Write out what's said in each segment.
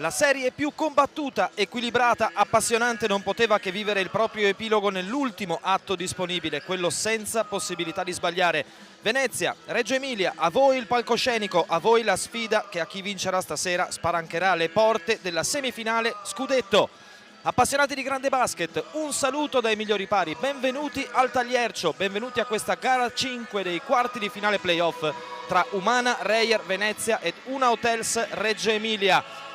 La serie più combattuta, equilibrata, appassionante non poteva che vivere il proprio epilogo nell'ultimo atto disponibile, quello senza possibilità di sbagliare. Venezia, Reggio Emilia, a voi il palcoscenico, a voi la sfida che a chi vincerà stasera spalancherà le porte della semifinale scudetto. Appassionati di grande basket, un saluto dai migliori pari, benvenuti al Tagliercio, benvenuti a questa gara 5 dei quarti di finale playoff tra Umana Reyer Venezia ed Una Hotels Reggio Emilia.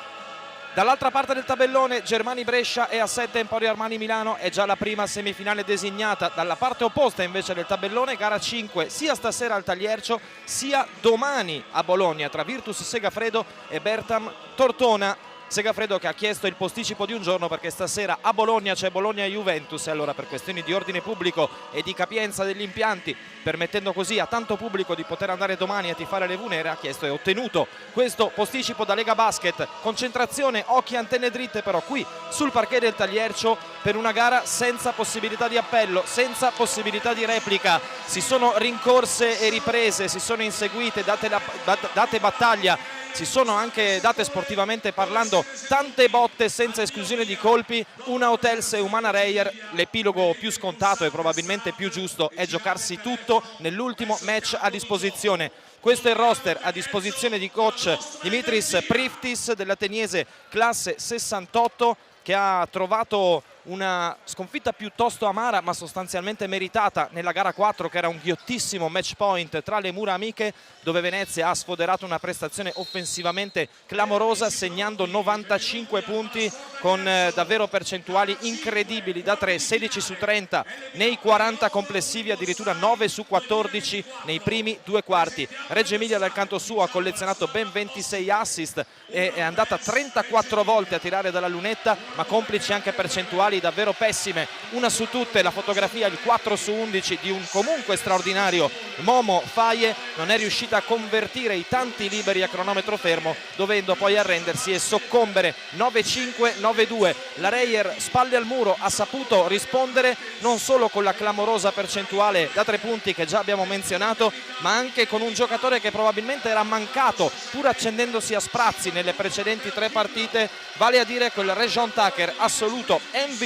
Dall'altra parte del tabellone Germani Brescia e A7 Emporio Armani Milano è già la prima semifinale designata. Dalla parte opposta invece del tabellone gara 5 sia stasera al Tagliercio sia domani a Bologna tra Virtus Segafredo e Bertam Tortona. Segafredo che ha chiesto il posticipo di un giorno perché stasera a Bologna c'è Bologna Juventus e allora per questioni di ordine pubblico e di capienza degli impianti, permettendo così a tanto pubblico di poter andare domani a tifare le Vunere, ha chiesto e ottenuto questo posticipo da Lega Basket. Concentrazione, occhi e antenne dritte però qui sul parquet del Tagliercio per una gara senza possibilità di appello, senza possibilità di replica. Si sono rincorse e riprese, si sono inseguite, date battaglia. Si sono anche date sportivamente parlando tante botte senza esclusione di colpi. Una Hotels e Umana Reyer, l'epilogo più scontato e probabilmente più giusto è giocarsi tutto nell'ultimo match a disposizione. Questo è il roster a disposizione di coach Dimitris Priftis dell'Ateniese classe 68 che ha trovato una sconfitta piuttosto amara ma sostanzialmente meritata nella gara 4 che era un ghiottissimo match point tra le mura amiche dove Venezia ha sfoderato una prestazione offensivamente clamorosa segnando 95 punti con davvero percentuali incredibili da 3, 16 su 30 nei 40 complessivi, addirittura 9 su 14 nei primi due quarti. Reggio Emilia dal canto suo ha collezionato ben 26 assist e è andata 34 volte a tirare dalla lunetta ma complici anche percentuali davvero pessime, una su tutte la fotografia, il 4 su 11 di un comunque straordinario Momo Faye, non è riuscita a convertire i tanti liberi a cronometro fermo dovendo poi arrendersi e soccombere. 9-5, 9-2, la Reyer spalle al muro ha saputo rispondere non solo con la clamorosa percentuale da 3 punti che già abbiamo menzionato ma anche con un giocatore che probabilmente era mancato pur accendendosi a sprazzi nelle precedenti 3 partite, vale a dire quel Rejon Tucker assoluto MVP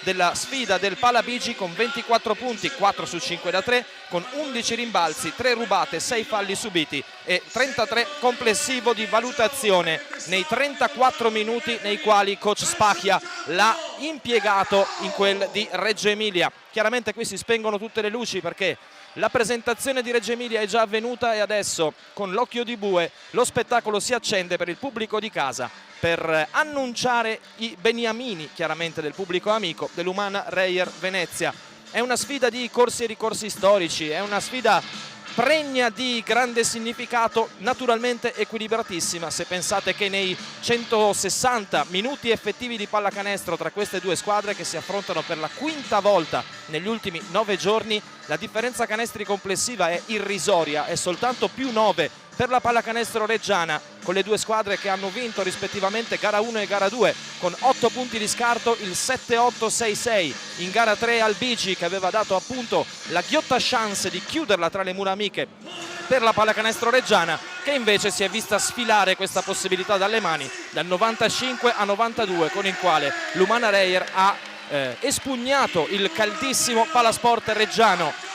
della sfida del Palabigi con 24 punti, 4 su 5 da 3 con 11 rimbalzi, 3 rubate, 6 falli subiti e 33 complessivo di valutazione nei 34 minuti nei quali coach Spacchia l'ha impiegato in quel di Reggio Emilia. Chiaramente qui si spengono tutte le luci perché la presentazione di Reggio Emilia è già avvenuta e adesso con l'occhio di bue lo spettacolo si accende per il pubblico di casa per annunciare i beniamini chiaramente del pubblico amico dell'Umana Reyer Venezia. È una sfida di corsi e ricorsi storici, è una sfida pregna di grande significato, naturalmente equilibratissima se pensate che nei 160 minuti effettivi di pallacanestro tra queste due squadre che si affrontano per la quinta volta negli ultimi 9 giorni la differenza canestri complessiva è irrisoria, è soltanto più 9 per la pallacanestro reggiana con le due squadre che hanno vinto rispettivamente gara 1 e gara 2 con 8 punti di scarto, il 7-8-6-6 in gara 3 al Bigi che aveva dato appunto la ghiotta chance di chiuderla tra le mura amiche per la pallacanestro reggiana che invece si è vista sfilare questa possibilità dalle mani dal 95 a 92 con il quale l'Umana Reyer ha espugnato il caldissimo Palasport reggiano.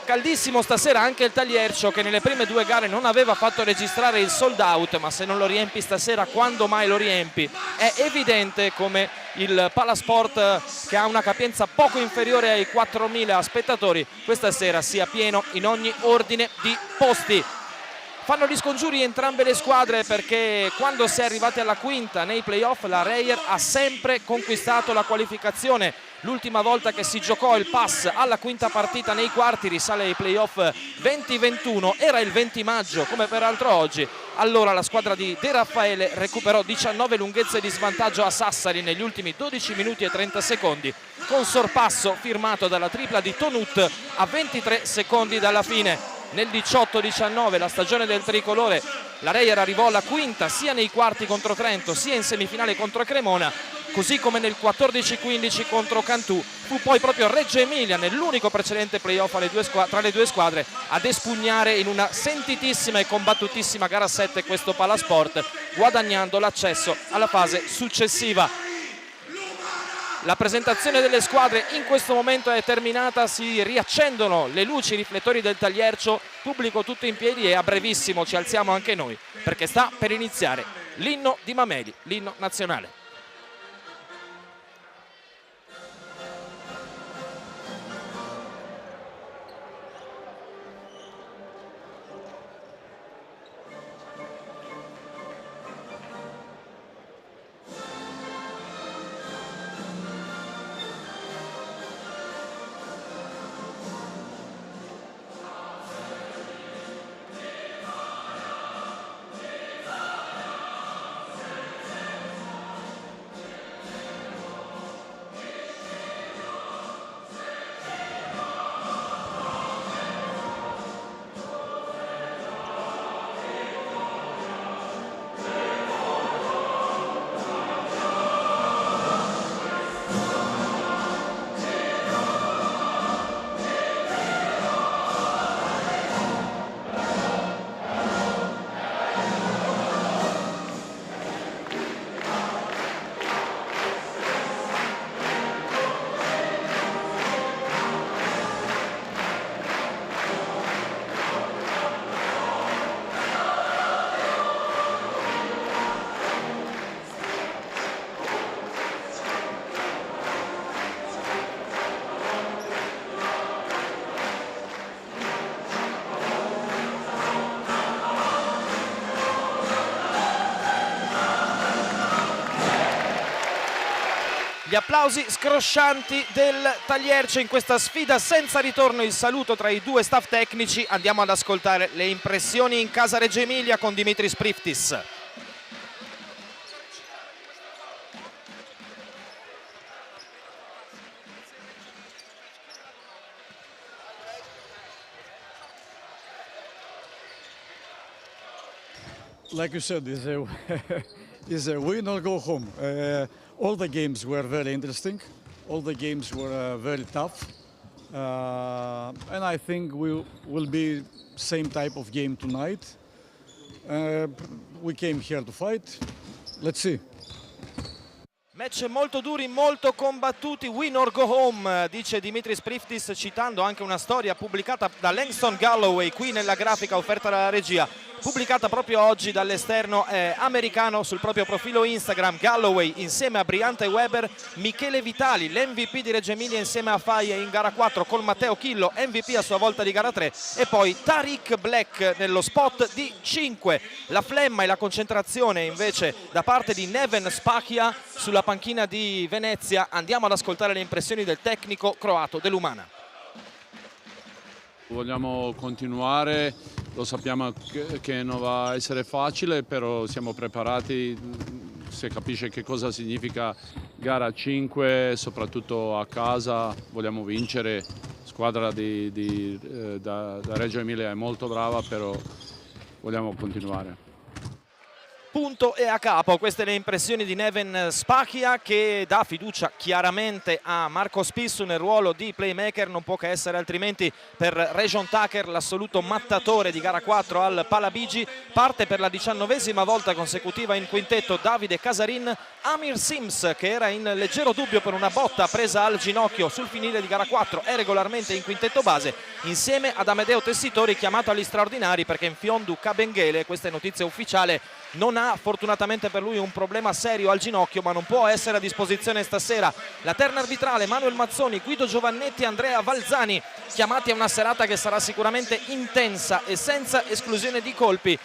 Caldissimo stasera anche il Tagliercio che nelle prime 2 gare non aveva fatto registrare il sold out, ma se non lo riempi stasera quando mai lo riempi? È evidente come il Palasport che ha una capienza poco inferiore ai 4.000 spettatori questa sera sia pieno in ogni ordine di posti. Fanno gli scongiuri entrambe le squadre perché quando si è arrivati alla quinta nei playoff la Reyer ha sempre conquistato la qualificazione. L'ultima volta che si giocò il pass alla quinta partita nei quarti risale ai playoff 2021, era il 20 maggio come peraltro oggi. Allora la squadra di De Raffaele recuperò 19 lunghezze di svantaggio a Sassari negli ultimi 12 minuti e 30 secondi con sorpasso firmato dalla tripla di Tonut a 23 secondi dalla fine. Nel 18-19 la stagione del tricolore la Reyer arrivò alla quinta sia nei quarti contro Trento sia in semifinale contro Cremona così come nel 14-15 contro Cantù. Fu poi proprio Reggio Emilia, nell'unico precedente playoff tra le due squadre, ad espugnare in una sentitissima e combattutissima gara 7 questo Palasport, guadagnando l'accesso alla fase successiva. La presentazione delle squadre in questo momento è terminata, si riaccendono le luci, i riflettori del Tagliercio, pubblico tutto in piedi e a brevissimo ci alziamo anche noi perché sta per iniziare l'inno di Mameli, l'inno nazionale. Gli applausi scroscianti del Tagliercio in questa sfida senza ritorno, il saluto tra i due staff tecnici. Andiamo ad ascoltare le impressioni in casa Reggio Emilia con Dimitris Priftis. Like you said, is a win or go home. All the games were very interesting. All the games were very tough. And I think we will be same type of game tonight. We came here to fight. Let's see. Match molto duri, molto combattuti, win or go home, dice Dimitris Priftis, citando anche una storia pubblicata da Langston Galloway qui nella grafica offerta dalla regia, pubblicata proprio oggi dall'esterno americano sul proprio profilo Instagram. Galloway insieme a Briante Weber, Michele Vitali, l'MVP di Reggio Emilia insieme a Faye in gara 4 con Matteo Chillo, MVP a sua volta di gara 3, e poi Tariq Black nello spot di 5. La flemma e la concentrazione invece da parte di Neven Spachia sulla panchina di Venezia. Andiamo ad ascoltare le impressioni del tecnico croato dell'Umana. Vogliamo continuare, lo sappiamo che non va a essere facile, però siamo preparati, si capisce che cosa significa gara 5, soprattutto a casa, vogliamo vincere. La squadra da Reggio Emilia è molto brava, però vogliamo continuare. Punto e a capo, queste le impressioni di Neven Spachia, che dà fiducia chiaramente a Marco Spissu nel ruolo di playmaker. Non può che essere altrimenti per Rejon Tucker, l'assoluto mattatore di gara 4 al Palabigi. Parte per la 19ª volta consecutiva in quintetto Davide Casarin. Amir Sims, che era in leggero dubbio per una botta presa al ginocchio sul finire di gara 4, è regolarmente in quintetto base insieme ad Amedeo Tessitori, chiamato agli straordinari perché Nfiondu Kabengele, questa è notizia ufficiale, non ha fortunatamente per lui un problema serio al ginocchio, ma non può essere a disposizione stasera. La terna arbitrale: Manuel Mazzoni, Guido Giovannetti, Andrea Valzani, chiamati a una serata che sarà sicuramente intensa e senza esclusione di colpi.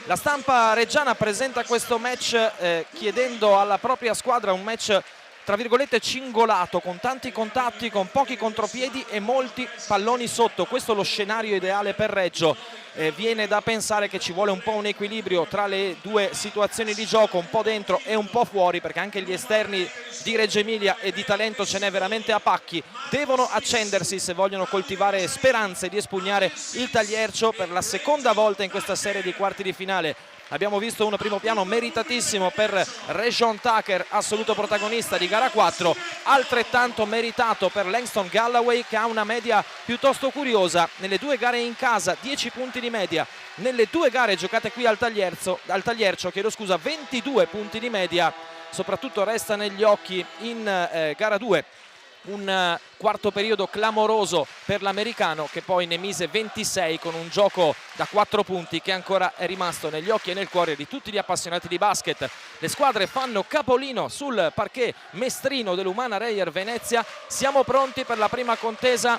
La stampa reggiana presenta questo match chiedendo alla propria squadra un match tra virgolette cingolato, con tanti contatti, con pochi contropiedi e molti palloni sotto. Questo è lo scenario ideale per Reggio. Viene da pensare che ci vuole un po' un equilibrio tra le due situazioni di gioco, un po' dentro e un po' fuori, perché anche gli esterni di Reggio Emilia e di talento ce n'è veramente a pacchi. Devono accendersi se vogliono coltivare speranze di espugnare il Tagliercio per la seconda volta in questa serie di quarti di finale. Abbiamo visto un primo piano meritatissimo per Rayjon Tucker, assoluto protagonista di gara 4, altrettanto meritato per Langston Galloway, che ha una media piuttosto curiosa nelle 2 gare in casa, 10 punti di media, nelle 2 gare giocate qui al Tagliercio, 22 punti di media. Soprattutto resta negli occhi in gara 2 un quarto periodo clamoroso per l'americano, che poi ne mise 26 con un gioco da 4 punti che ancora è rimasto negli occhi e nel cuore di tutti gli appassionati di basket. Le squadre fanno capolino sul parquet mestrino dell'Humana Reyer Venezia. Siamo pronti per la prima contesa.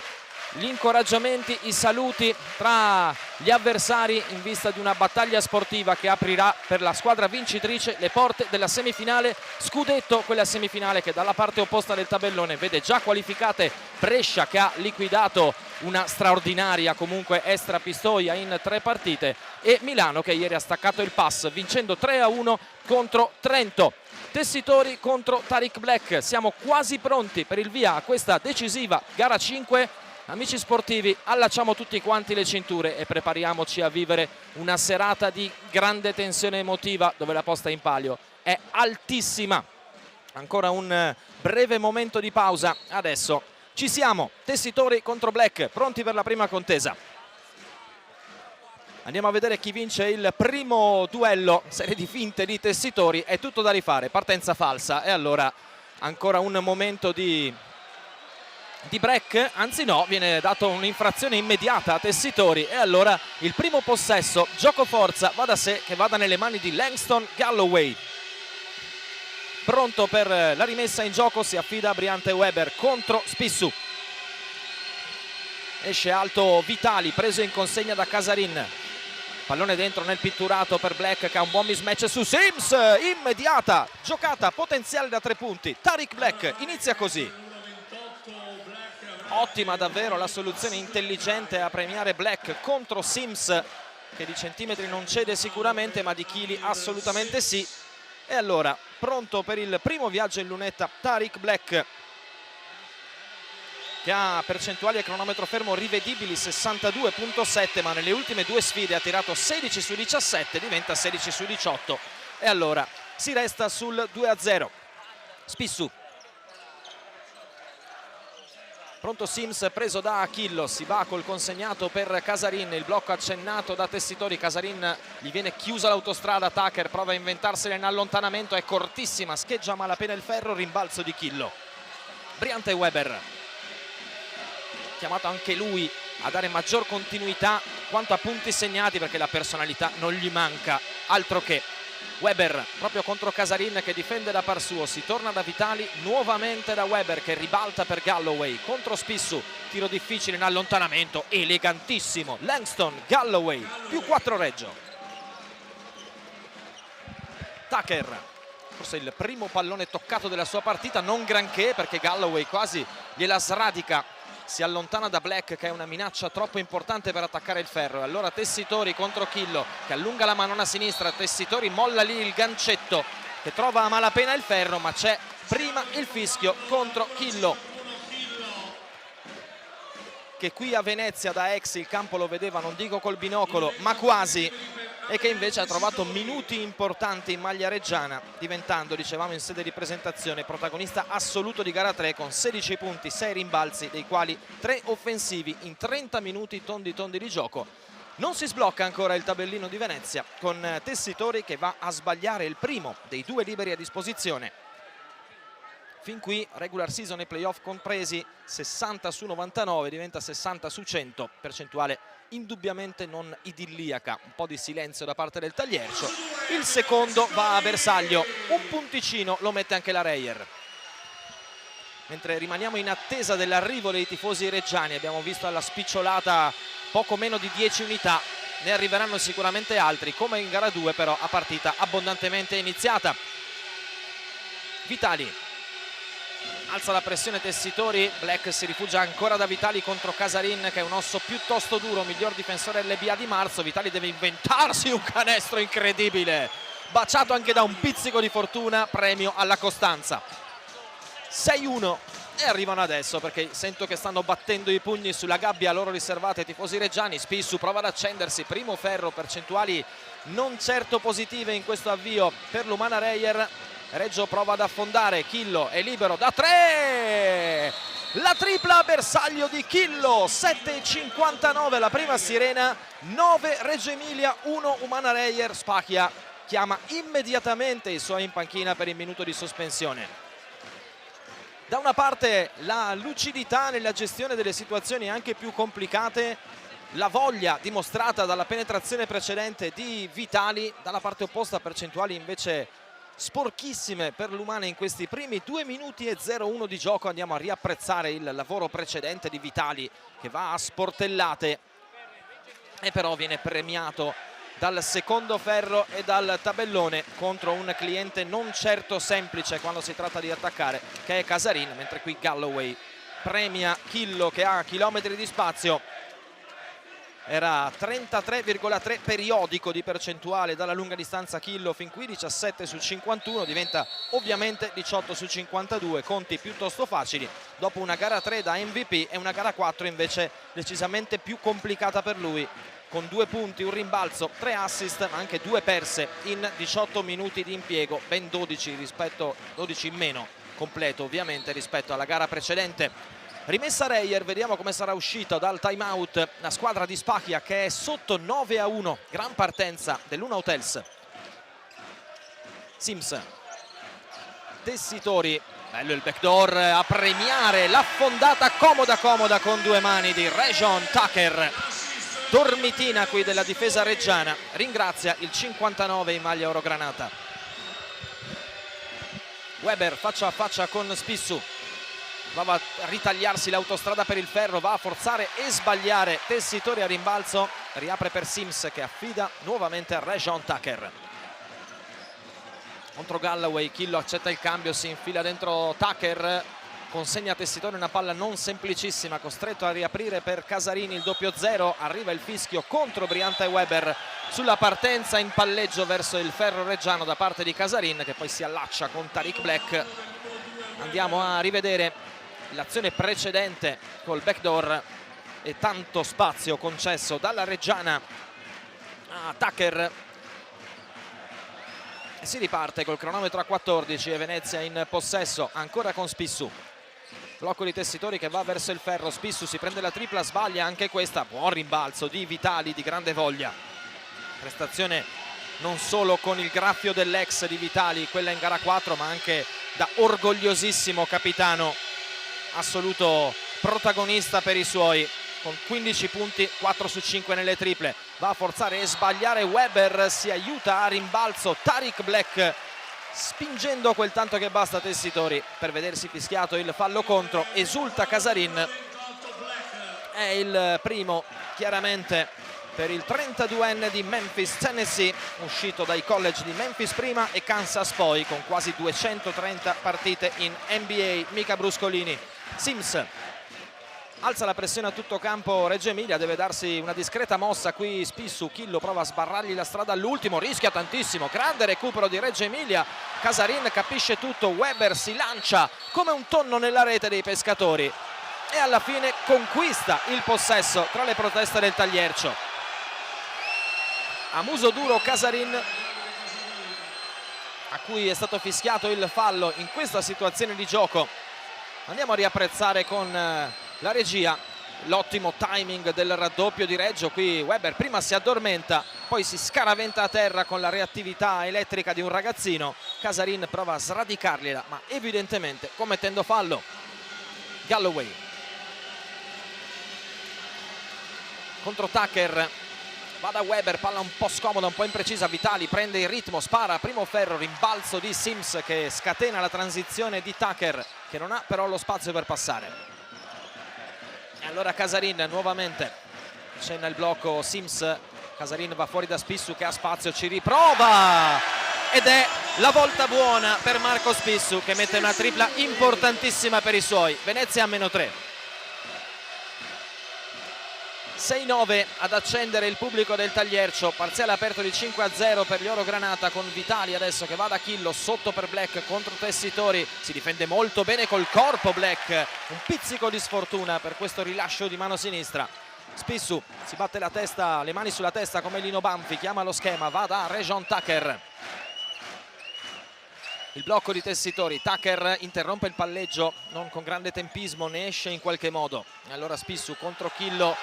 Gli incoraggiamenti, i saluti tra gli avversari in vista di una battaglia sportiva che aprirà per la squadra vincitrice le porte della semifinale scudetto, quella semifinale che dalla parte opposta del tabellone vede già qualificate Brescia, che ha liquidato una straordinaria comunque Estra Pistoia in 3 partite, e Milano, che ieri ha staccato il pass vincendo 3-1 contro Trento. Tessitori contro Tariq Black. Siamo quasi pronti per il via a questa decisiva gara 5. Amici sportivi, allacciamo tutti quanti le cinture e prepariamoci a vivere una serata di grande tensione emotiva, dove la posta in palio è altissima. Ancora un breve momento di pausa, adesso ci siamo. Tessitori contro Black, pronti per la prima contesa. Andiamo a vedere chi vince il primo duello. Serie di finte di Tessitori, è tutto da rifare, partenza falsa, e allora ancora un momento di break, anzi no, viene dato un'infrazione immediata a Tessitori, e allora il primo possesso, gioco forza, va da sé che vada nelle mani di Langston Galloway. Pronto per la rimessa in gioco, si affida a Briante Weber contro Spissu. Esce alto Vitali, preso in consegna da Casarin. Pallone dentro nel pitturato per Black, che ha un buon mismatch su Sims. Immediata giocata potenziale da 3 punti. Tariq Black inizia così. Ottima davvero la soluzione intelligente a premiare Black contro Sims, che di centimetri non cede sicuramente, ma di chili assolutamente sì. E allora pronto per il primo viaggio in lunetta Tariq Black, che ha percentuali a cronometro fermo rivedibili, 62.7, ma nelle ultime 2 sfide ha tirato 16 su 17, diventa 16 su 18, e allora si resta sul 2-0. Spissu. Pronto Sims, preso da Achillo, si va col consegnato per Casarin, il blocco accennato da Tessitori. Casarin, gli viene chiusa l'autostrada, Tucker prova a inventarsela in allontanamento, è cortissima, scheggia malapena il ferro, rimbalzo di Chillo. Briante Weber, chiamato anche lui a dare maggior continuità quanto a punti segnati, perché la personalità non gli manca, altro che. Weber proprio contro Casarin, che difende da par suo, si torna da Vitali, nuovamente da Weber che ribalta per Galloway contro Spissu, tiro difficile in allontanamento, elegantissimo Langston Galloway, più 4 Reggio. Tucker, forse il primo pallone toccato della sua partita, non granché, perché Galloway quasi gliela sradica. Si allontana da Black, che è una minaccia troppo importante per attaccare il ferro, e allora Tessitori contro Chillo, che allunga la manona sinistra. Tessitori molla lì il gancetto, che trova a malapena il ferro, ma c'è prima il fischio contro Chillo, che qui a Venezia da ex il campo lo vedeva, non dico col binocolo, ma quasi, e che invece ha trovato minuti importanti in maglia reggiana, diventando, dicevamo in sede di presentazione, protagonista assoluto di gara 3 con 16 punti, 6 rimbalzi, dei quali 3 offensivi in 30 minuti tondi di gioco. Non si sblocca ancora il tabellino di Venezia, con Tessitori che va a sbagliare il primo dei 2 liberi a disposizione. Fin qui regular season e playoff compresi, 60 su 99, diventa 60 su 100, percentuale indubbiamente non idilliaca. Un po' di silenzio da parte del Tagliercio. Il secondo va a bersaglio, un punticino lo mette anche la Reyer. Mentre rimaniamo in attesa dell'arrivo dei tifosi reggiani, abbiamo visto alla spicciolata poco meno di 10 unità, ne arriveranno sicuramente altri, come in gara 2, però a partita abbondantemente iniziata. Vitali alza la pressione Tessitori, Black si rifugia ancora da Vitali contro Casarin, che è un osso piuttosto duro, miglior difensore LBA di marzo. Vitali deve inventarsi un canestro incredibile, baciato anche da un pizzico di fortuna, premio alla costanza. 6-1 e arrivano adesso perché sento che stanno battendo i pugni sulla gabbia loro riservata ai tifosi reggiani. Spissu prova ad accendersi, primo ferro, percentuali non certo positive in questo avvio per l'Umana Reyer. Reggio prova ad affondare, Chillo è libero da 3, la tripla a bersaglio di Chillo, 7,59 la prima sirena, 9 Reggio Emilia, 1 Umana Reyer. Spachia chiama immediatamente i suoi in panchina per il minuto di sospensione. Da una parte la lucidità nella gestione delle situazioni anche più complicate, la voglia dimostrata dalla penetrazione precedente di Vitali, dalla parte opposta percentuali invece sporchissime per l'Umana in questi primi 2 minuti e 0,1 di gioco. Andiamo a riapprezzare il lavoro precedente di Vitali che va a sportellate e però viene premiato dal secondo ferro e dal tabellone contro un cliente non certo semplice quando si tratta di attaccare, che è Casarin, mentre qui Galloway premia Chillo che ha chilometri di spazio. Era 33,3 periodico di percentuale dalla lunga distanza Chillo fin qui, 17 su 51, diventa ovviamente 18 su 52, conti piuttosto facili dopo una gara 3 da MVP e una gara 4 invece decisamente più complicata per lui, con 2 punti, un rimbalzo, 3 assist ma anche 2 perse in 18 minuti di impiego, ben 12 in meno completo ovviamente rispetto alla gara precedente. Rimessa Reyer, vediamo come sarà uscita dal time out la squadra di Spachia che è sotto 9-1, gran partenza dell'Una Hotels. Sims, Tessitori, bello il backdoor a premiare l'affondata comoda con 2 mani di Rejon Tucker. Dormitina qui della difesa reggiana, ringrazia il 59 in maglia orogranata. Weber faccia a faccia con Spissu, va a ritagliarsi l'autostrada per il ferro, va a forzare e sbagliare. Tessitori a rimbalzo, riapre per Sims che affida nuovamente a Rejon Tucker. Contro Galloway, Chillo accetta il cambio, si infila dentro Tucker, consegna a Tessitori una palla non semplicissima, costretto a riaprire per Casarini il 2-0, arriva il fischio contro Brianta e Weber sulla partenza in palleggio verso il ferro reggiano da parte di Casarin che poi si allaccia con Tariq Black. Andiamo a rivedere l'azione precedente col backdoor e tanto spazio concesso dalla reggiana a Tucker. E si riparte col cronometro a 14 e Venezia in possesso ancora con Spissu. Blocco di Tessitori che va verso il ferro, Spissu si prende la tripla, sbaglia anche questa, buon rimbalzo di Vitali di grande voglia. Prestazione non solo con il graffio dell'ex di Vitali, quella in gara 4, ma anche da orgogliosissimo capitano, assoluto protagonista per i suoi, con 15 punti, 4 su 5 nelle triple. Va a forzare e sbagliare Weber, si aiuta a rimbalzo Tariq Black, spingendo quel tanto che basta Tessitori per vedersi fischiato il fallo contro. Esulta Casarin, è il primo chiaramente per il 32enne di Memphis, Tennessee, uscito dai college di Memphis prima e Kansas poi, con quasi 230 partite in NBA. Mica Bruscolini. Sims alza la pressione a tutto campo, Reggio Emilia deve darsi una discreta mossa qui. Spissu, Chillo prova a sbarrargli la strada all'ultimo, rischia tantissimo, grande recupero di Reggio Emilia. Casarin capisce tutto, Weber si lancia come un tonno nella rete dei pescatori e alla fine conquista il possesso tra le proteste del Tagliercio. A muso duro Casarin, a cui è stato fischiato il fallo in questa situazione di gioco. Andiamo a riapprezzare con la regia l'ottimo timing del raddoppio di Reggio. Qui Weber prima si addormenta, poi si scaraventa a terra con la reattività elettrica di un ragazzino. Casarin prova a sradicargliela, ma evidentemente commettendo fallo. Galloway contro Tucker, va da Weber, palla un po' scomoda, un po' imprecisa. Vitali prende il ritmo, spara, primo ferro, rimbalzo di Sims che scatena la transizione di Tucker, che non ha però lo spazio per passare. E allora Casarin nuovamente scena il blocco Sims, Casarin va fuori da Spissu che ha spazio, ci riprova ed è la volta buona per Marco Spissu che mette una tripla importantissima per i suoi. Venezia a -3. 6-9 ad accendere il pubblico del Tagliercio, parziale aperto di 5-0 per gli Oro Granata, con Vitali adesso che va da Chillo, sotto per Black contro Tessitori, si difende molto bene col corpo Black, un pizzico di sfortuna per questo rilascio di mano sinistra. Spissu si batte la testa, le mani sulla testa come Lino Banfi, chiama lo schema, va da Rejon Tucker. Il blocco di Tessitori, Tucker interrompe il palleggio, non con grande tempismo, ne esce in qualche modo. Allora Spissu contro Chillo,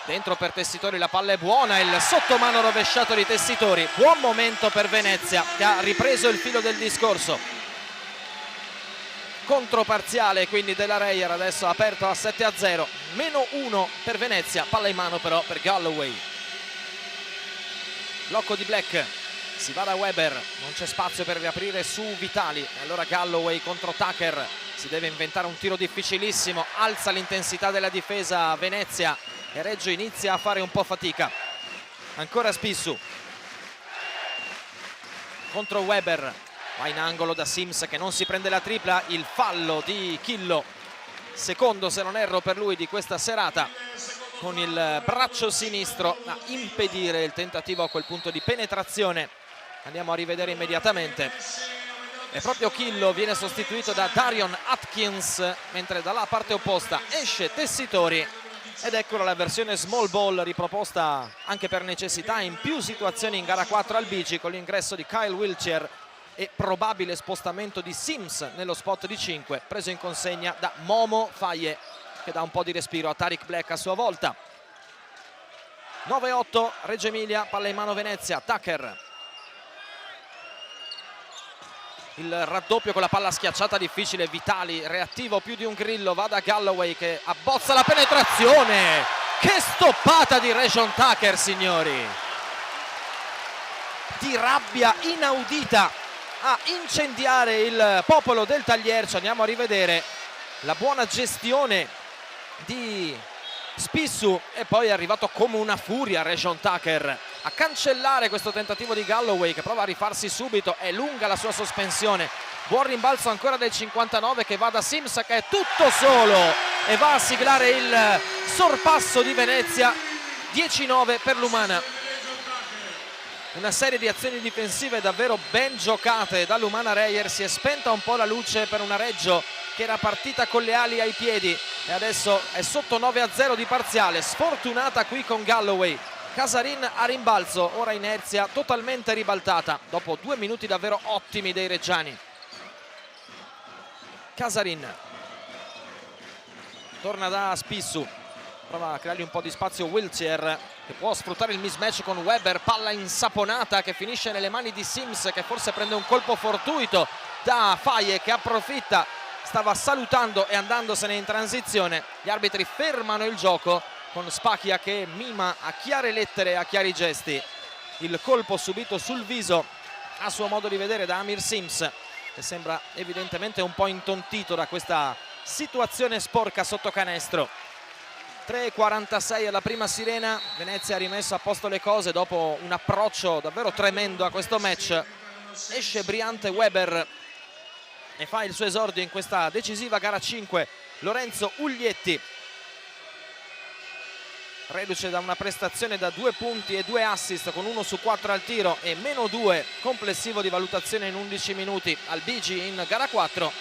dentro per Tessitori, la palla è buona, il sottomano rovesciato di Tessitori. Buon momento per Venezia che ha ripreso il filo del discorso. Controparziale quindi della Reyer, adesso aperto a 7-0, -1 per Venezia, palla in mano però per Galloway. Blocco di Black. Si va da Weber, non c'è spazio per riaprire su Vitali. Allora Galloway contro Tucker, si deve inventare un tiro difficilissimo, alza l'intensità della difesa Venezia e Reggio inizia a fare un po' fatica. Ancora Spissu contro Weber, va in angolo da Sims che non si prende la tripla, il fallo di Chillo, secondo se non erro per lui di questa serata, con il braccio sinistro a impedire il tentativo a quel punto di penetrazione. Andiamo a rivedere immediatamente. E proprio Chillo viene sostituito da Darion Atkins, mentre dalla parte opposta esce Tessitori. Ed eccola la versione small ball riproposta anche per necessità in più situazioni in gara 4 al Bici, con l'ingresso di Kyle Wiltshire e probabile spostamento di Sims nello spot di 5, preso in consegna da Momo Faye, che dà un po' di respiro a Tariq Black a sua volta. 9-8 Reggio Emilia, palla in mano Venezia. Tucker, il raddoppio con la palla schiacciata difficile, Vitali reattivo più di un grillo, va da Galloway che abbozza la penetrazione. Che stoppata di Rejon Tucker, signori, di rabbia inaudita a incendiare il popolo del Tagliercio. Andiamo a rivedere la buona gestione di Spissu e poi è arrivato come una furia Rejon Tucker a cancellare questo tentativo di Galloway, che prova a rifarsi subito. È lunga la sua sospensione. Buon rimbalzo ancora del 59 che va da Sims, che è tutto solo e va a siglare il sorpasso di Venezia. 10-9 per l'Umana. Una serie di azioni difensive davvero ben giocate dall'Umana Reyer. Si è spenta un po' la luce per una Reggio che era partita con le ali ai piedi e adesso è sotto 9-0 di parziale, sfortunata qui con Galloway. Casarin a rimbalzo, ora inerzia totalmente ribaltata dopo 2 minuti davvero ottimi dei reggiani. Casarin torna da Spissu, prova a creargli un po' di spazio Wiltshire, che può sfruttare il mismatch con Weber, palla insaponata che finisce nelle mani di Sims, che forse prende un colpo fortuito da Faye, che approfitta, stava salutando e andandosene in transizione. Gli arbitri fermano il gioco con Spacchia che mima a chiare lettere e a chiari gesti il colpo subito sul viso, a suo modo di vedere, da Amir Sims, che sembra evidentemente un po' intontito da questa situazione sporca sotto canestro. 3:46 alla prima sirena. Venezia ha rimesso a posto le cose dopo un approccio davvero tremendo a questo match. Esce Briante Weber e fa il suo esordio in questa decisiva gara 5 Lorenzo Uglietti, reduce da una prestazione da 2 punti e 2 assist con 1 su 4 al tiro e -2 complessivo di valutazione in 11 minuti al Bigi in gara 4.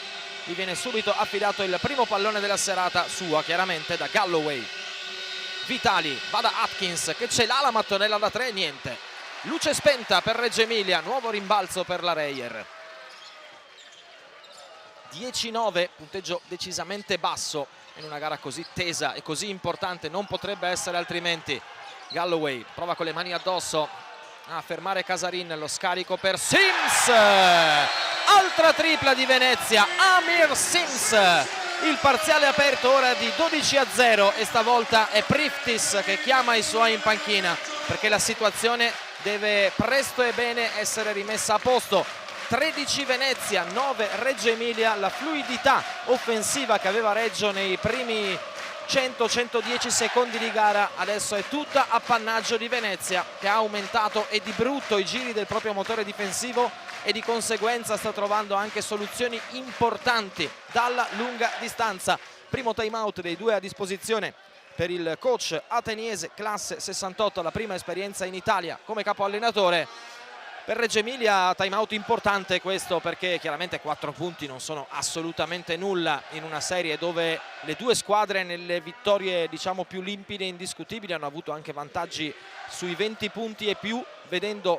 Gli viene subito affidato il primo pallone della serata, sua chiaramente, da Galloway. Vitali va da Atkins che ce l'ha la mattonella da 3, niente. Luce spenta per Reggio Emilia, nuovo rimbalzo per la Reyer. 10-9, punteggio decisamente basso in una gara così tesa e così importante, non potrebbe essere altrimenti. Galloway prova con le mani addosso a fermare Casarin, lo scarico per Sims, altra tripla di Venezia, Amir Sims. Il parziale aperto ora di 12-0 e stavolta è Priftis che chiama i suoi in panchina, perché la situazione deve presto e bene essere rimessa a posto. 13 Venezia, 9 Reggio Emilia. La fluidità offensiva che aveva Reggio nei primi 100-110 secondi di gara adesso è tutta appannaggio di Venezia, che ha aumentato e di brutto i giri del proprio motore difensivo e di conseguenza sta trovando anche soluzioni importanti dalla lunga distanza. Primo time out dei due a disposizione per il coach ateniese, classe 68, la prima esperienza in Italia come capo allenatore. Per Reggio Emilia time out importante questo, perché chiaramente 4 punti non sono assolutamente nulla in una serie dove le due squadre nelle vittorie diciamo più limpide e indiscutibili hanno avuto anche vantaggi sui 20 punti e più,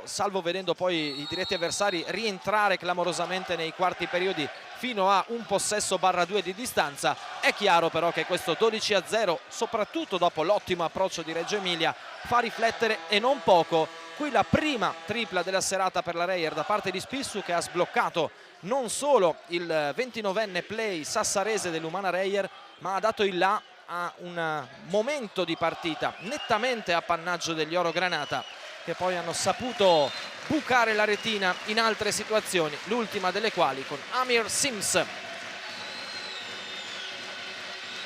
salvo vedendo poi i diretti avversari rientrare clamorosamente nei quarti periodi fino a un possesso /2 di distanza. È chiaro però che questo 12-0, soprattutto dopo l'ottimo approccio di Reggio Emilia, fa riflettere e non poco. Qui la prima tripla della serata per la Reyer da parte di Spissu, che ha sbloccato non solo il 29enne play sassarese dell'Umana Reyer, ma ha dato il là a un momento di partita nettamente appannaggio degli Oro Granata, che poi hanno saputo bucare la retina in altre situazioni, l'ultima delle quali con Amir Sims.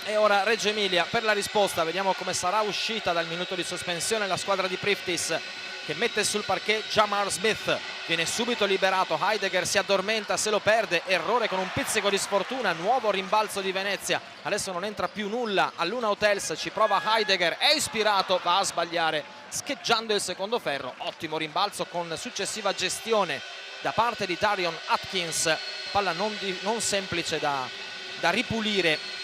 E ora Reggio Emilia per la risposta, vediamo come sarà uscita dal minuto di sospensione la squadra di Priftis, che mette sul parquet Jamar Smith, viene subito liberato, Heidegger si addormenta, se lo perde, errore con un pizzico di sfortuna, nuovo rimbalzo di Venezia, adesso non entra più nulla all'Una Hotels, ci prova Heidegger, è ispirato, va a sbagliare scheggiando il secondo ferro, ottimo rimbalzo con successiva gestione da parte di Darion Atkins, palla non semplice da ripulire.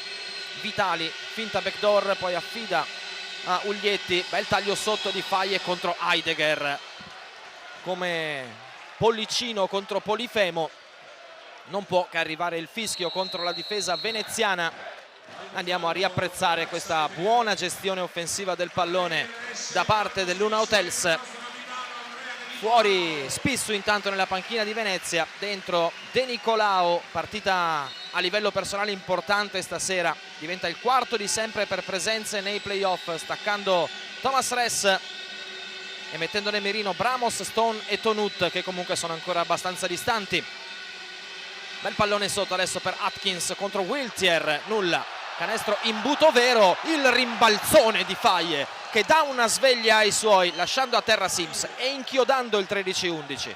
Vitali, finta backdoor, poi affida a Uglietti, bel taglio sotto di Faye contro Heidegger, come Pollicino contro Polifemo. Non può che arrivare il fischio contro la difesa veneziana. Andiamo a riapprezzare questa buona gestione offensiva del pallone da parte dell'Una Hotels. Fuori Spissu intanto nella panchina di Venezia, dentro De Nicolao, partita a livello personale importante stasera, diventa il quarto di sempre per presenze nei playoff, staccando Thomas Ress e mettendo nel mirino Bramos, Stone e Tonut, che comunque sono ancora abbastanza distanti. Bel pallone sotto adesso per Atkins contro Wiltier, nulla, canestro imbuto vero, il rimbalzone di Faye che dà una sveglia ai suoi, lasciando a terra Sims e inchiodando il 13-11.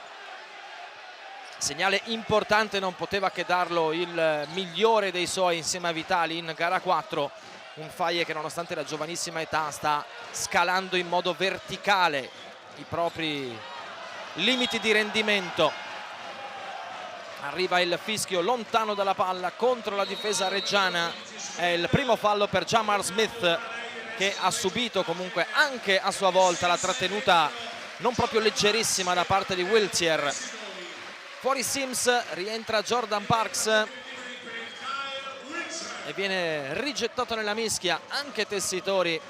Segnale importante non poteva che darlo il migliore dei suoi insieme a Vitali in gara 4, un Faye che nonostante la giovanissima età sta scalando in modo verticale i propri limiti di rendimento. Arriva il fischio lontano dalla palla contro la difesa reggiana, è il primo fallo per Jamar Smith, che ha subito comunque anche a sua volta la trattenuta non proprio leggerissima da parte di Wiltier. Fuori Sims, rientra Jordan Parks e viene rigettato nella mischia anche Tessitori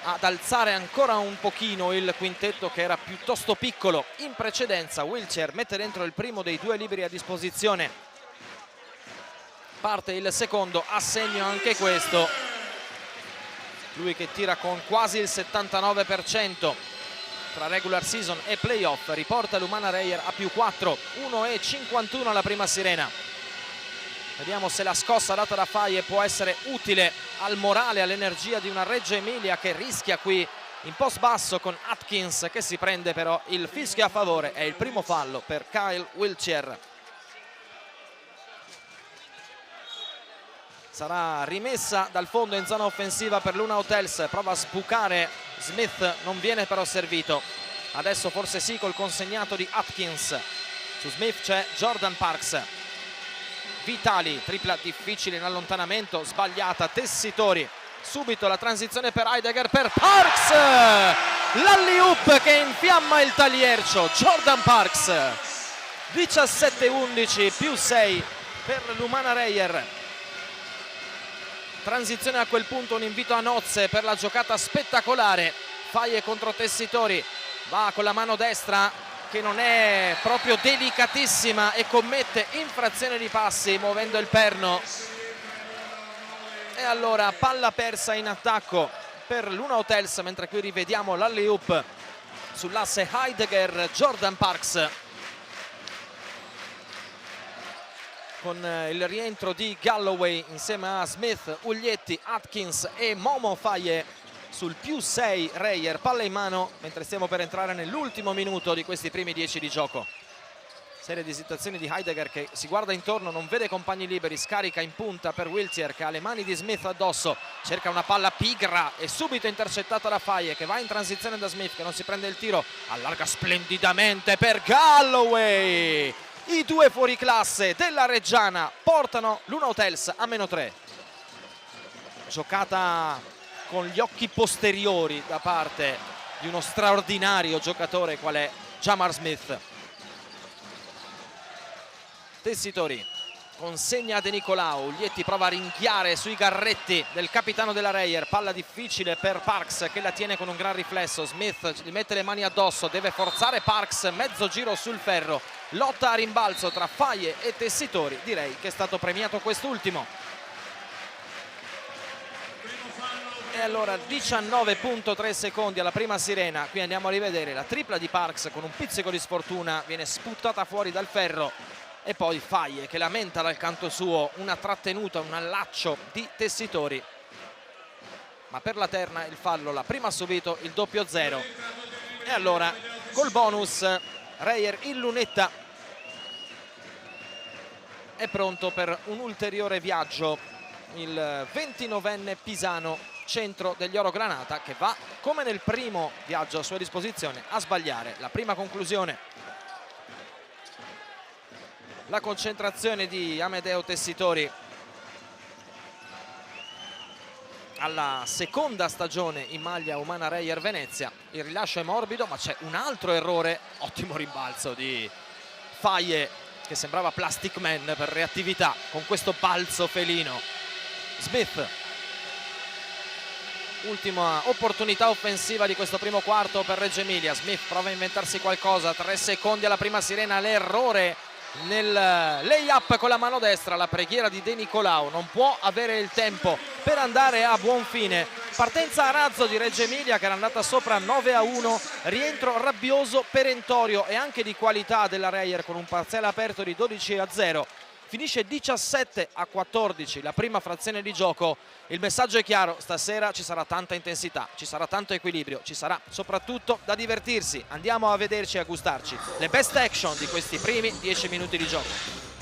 ad alzare ancora un pochino il quintetto, che era piuttosto piccolo in precedenza. Wiltier mette dentro il primo dei due liberi a disposizione, parte il secondo, a segno anche questo, lui che tira con quasi il 79% tra regular season e playoff, riporta l'Umana Reyer a +4, 1,51 alla prima sirena. Vediamo se la scossa data da Faye può essere utile al morale, all'energia di una Reggio Emilia che rischia qui in post basso con Atkins, che si prende però il fischio a favore. È il primo fallo per Kyle Wiltier. Sarà rimessa dal fondo in zona offensiva per l'Una Hotels, prova a sbucare Smith, non viene però servito. Adesso forse sì col consegnato di Atkins. Su Smith c'è Jordan Parks. Vitali, tripla difficile in allontanamento, sbagliata. Tessitori, subito la transizione per Heidegger, per Parks, l'alley-oop che infiamma il tagliercio. Jordan Parks, 17-11, +6 per l'Umana Reyer. Transizione a quel punto, un invito a nozze per la giocata spettacolare. Faye contro Tessitori, va con la mano destra che non è proprio delicatissima e commette infrazione di passi muovendo il perno. E allora palla persa in attacco per l'Una Hotels, mentre qui rivediamo l'alley-oop sull'asse Heidegger-Jordan Parks, con il rientro di Galloway insieme a Smith, Uglietti, Atkins e Momo Faye sul +6 Reyer. Palla in mano mentre stiamo per entrare nell'ultimo minuto di questi primi 10 di gioco. Serie di situazioni di Heidegger che si guarda intorno, non vede compagni liberi, scarica in punta per Wiltjer che ha le mani di Smith addosso, cerca una palla pigra e subito intercettata da Faye che va in transizione da Smith che non si prende il tiro, allarga splendidamente per Galloway. I due fuoriclasse della Reggiana portano l'Una Hotels a -3. Giocata con gli occhi posteriori da parte di uno straordinario giocatore qual è Jamar Smith. Tessitori consegna a De Nicolau, Lietti prova a ringhiare sui garretti del capitano della Reyer, palla difficile per Parks che la tiene con un gran riflesso, Smith gli mette le mani addosso, deve forzare Parks, mezzo giro sul ferro, lotta a rimbalzo tra Faye e Tessitori, direi che è stato premiato quest'ultimo. E allora 19.3 secondi alla prima sirena, qui andiamo a rivedere la tripla di Parks con un pizzico di sfortuna, viene sputtata fuori dal ferro. E poi Faye che lamenta dal canto suo una trattenuta, un allaccio di Tessitori. Ma per la terna il fallo, la prima ha subito il 0-0. E allora col bonus Reyer in lunetta è pronto per un ulteriore viaggio. Il 29enne pisano, centro degli Oro Granata, che va come nel primo viaggio a sua disposizione a sbagliare la prima conclusione. La concentrazione di Amedeo Tessitori alla seconda stagione in maglia Umana Reyer Venezia. Il rilascio è morbido ma c'è un altro errore, ottimo rimbalzo di Faye che sembrava Plastic Man per reattività con questo balzo felino. Smith, ultima opportunità offensiva di questo primo quarto per Reggio Emilia. Smith prova a inventarsi qualcosa, 3 secondi alla prima sirena, l'errore nel lay-up con la mano destra, la preghiera di De Nicolau, non può avere il tempo per andare a buon fine. Partenza a razzo di Reggio Emilia che era andata sopra 9-1, rientro rabbioso, perentorio e anche di qualità della Reyer con un parziale aperto di 12-0. Finisce 17-14 la prima frazione di gioco. Il messaggio è chiaro, stasera ci sarà tanta intensità, ci sarà tanto equilibrio, ci sarà soprattutto da divertirsi. Andiamo a vederci e a gustarci le best action di questi primi 10 minuti di gioco.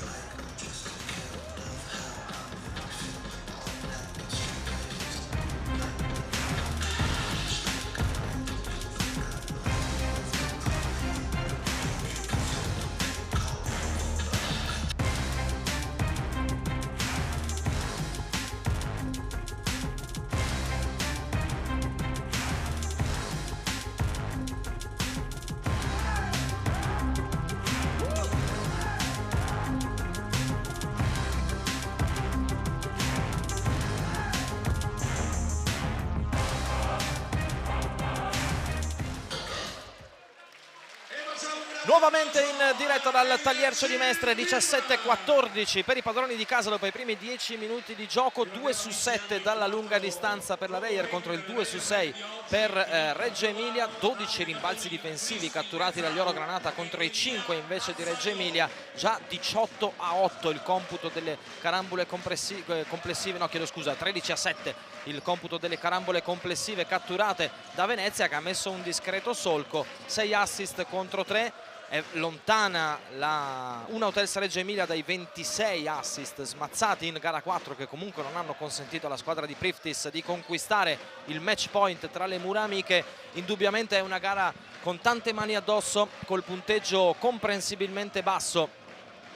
Nuovamente in diretta dal Tagliercio di Mestre, 17-14 per i padroni di casa dopo i primi 10 minuti di gioco, 2/7 dalla lunga distanza per la Reyer contro il 2/6 per Reggio Emilia, 12 rimbalzi difensivi catturati dagli Oro Granata contro i 5 invece di Reggio Emilia, già 18-8 il computo delle carambole complessive, no chiedo scusa, 13-7 il computo delle carambole complessive catturate da Venezia che ha messo un discreto solco, 6 assist contro 3. È lontana la Una Hotels Reggio Emilia dai 26 assist smazzati in gara 4 che comunque non hanno consentito alla squadra di Priftis di conquistare il match point tra le mura amiche. Indubbiamente è una gara con tante mani addosso, col punteggio comprensibilmente basso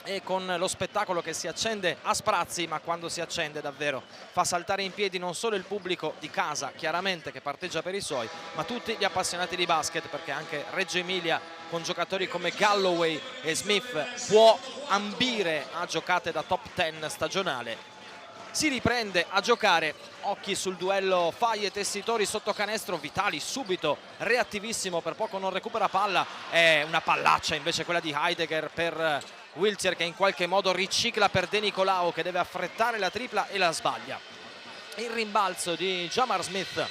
e con lo spettacolo che si accende a sprazzi, ma quando si accende davvero fa saltare in piedi non solo il pubblico di casa chiaramente che parteggia per i suoi, ma tutti gli appassionati di basket, perché anche Reggio Emilia con giocatori come Galloway e Smith può ambire a giocate da top 10 stagionale. Si riprende a giocare, occhi sul duello Faye Tessitori sotto canestro, Vitali subito reattivissimo, per poco non recupera palla, è una pallaccia invece quella di Heidegger per Wiltjer che in qualche modo ricicla per De Nicolau che deve affrettare la tripla e la sbaglia. Il rimbalzo di Jamar Smith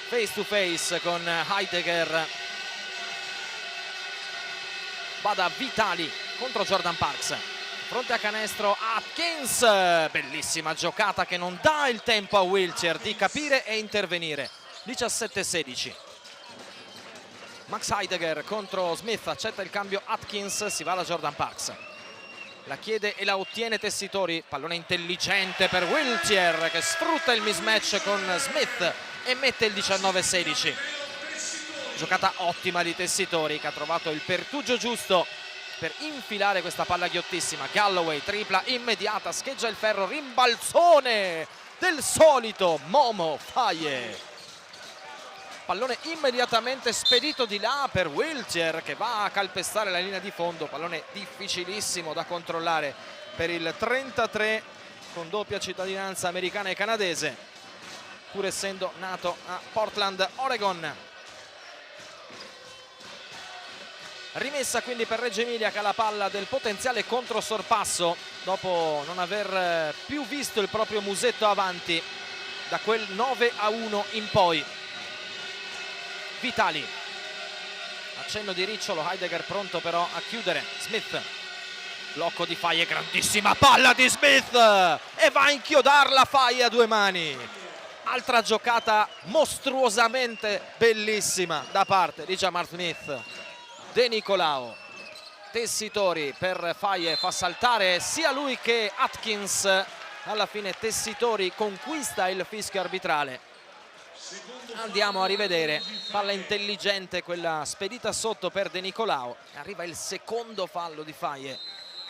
face to face con Heidegger, va da Vitali contro Jordan Parks, fronte a canestro Atkins, bellissima giocata che non dà il tempo a Wiltjer di capire e intervenire. 17-16. Max Heidegger contro Smith, accetta il cambio Atkins, si va da Jordan Parks. La chiede e la ottiene Tessitori, pallone intelligente per Wiltjer che sfrutta il mismatch con Smith e mette il 19-16. Giocata ottima di Tessitori che ha trovato il pertugio giusto per infilare questa palla ghiottissima. Galloway, tripla immediata, scheggia il ferro, rimbalzone del solito Momo Faye. Pallone immediatamente spedito di là per Wiltjer che va a calpestare la linea di fondo, pallone difficilissimo da controllare per il 33 con doppia cittadinanza americana e canadese, pur essendo nato a Portland, Oregon. Rimessa quindi per Reggio Emilia che ha la palla del potenziale controsorpasso dopo non aver più visto il proprio musetto avanti da quel 9-1 in poi. Vitali, accenno di Ricciolo, Heidegger pronto però a chiudere. Smith, blocco di Faye, grandissima palla di Smith e va a inchiodarla Faye a due mani. Altra giocata mostruosamente bellissima da parte di Jamar Smith. De Nicolao, Tessitori per Faye, fa saltare sia lui che Atkins. Alla fine Tessitori conquista il fischio arbitrale. Andiamo a rivedere, palla intelligente quella spedita sotto per De Nicolao, arriva il secondo fallo di Faye.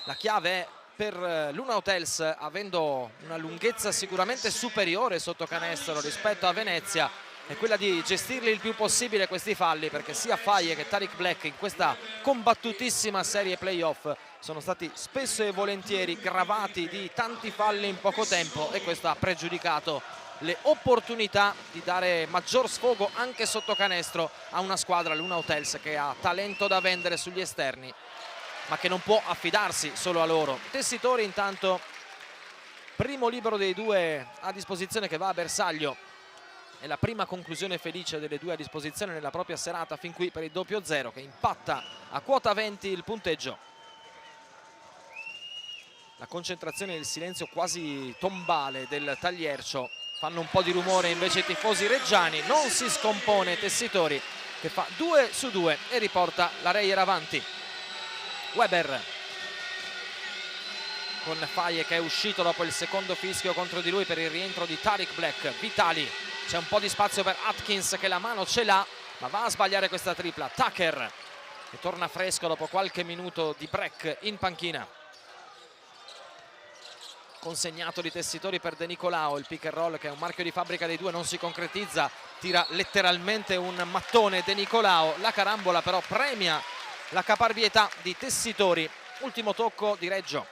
La chiave è per Luna Hotels, avendo una lunghezza sicuramente superiore sotto canestro rispetto a Venezia, è quella di gestirli il più possibile questi falli, perché sia Faye che Tariq Black in questa combattutissima serie playoff sono stati spesso e volentieri gravati di tanti falli in poco tempo e questo ha pregiudicato le opportunità di dare maggior sfogo anche sotto canestro a una squadra, Luna Hotels, che ha talento da vendere sugli esterni ma che non può affidarsi solo a loro. Tessitori intanto primo libero dei due a disposizione che va a bersaglio, è la prima conclusione felice delle due a disposizione nella propria serata fin qui per il doppio zero che impatta a quota 20 il punteggio. La concentrazione e il silenzio quasi tombale del Tagliercio fanno un po' di rumore invece i tifosi reggiani. Non si scompone Tessitori che fa 2 su 2 e riporta la Reyer avanti. Weber con Faye che è uscito dopo il secondo fischio contro di lui per il rientro di Tariq Black. Vitali, c'è un po' di spazio per Atkins che la mano ce l'ha ma va a sbagliare questa tripla. Tucker che torna fresco dopo qualche minuto di break in panchina. Consegnato di Tessitori per De Nicolao, il pick and roll che è un marchio di fabbrica dei due non si concretizza, tira letteralmente un mattone De Nicolao, la carambola però premia la caparbietà di Tessitori. Ultimo tocco di Reggio,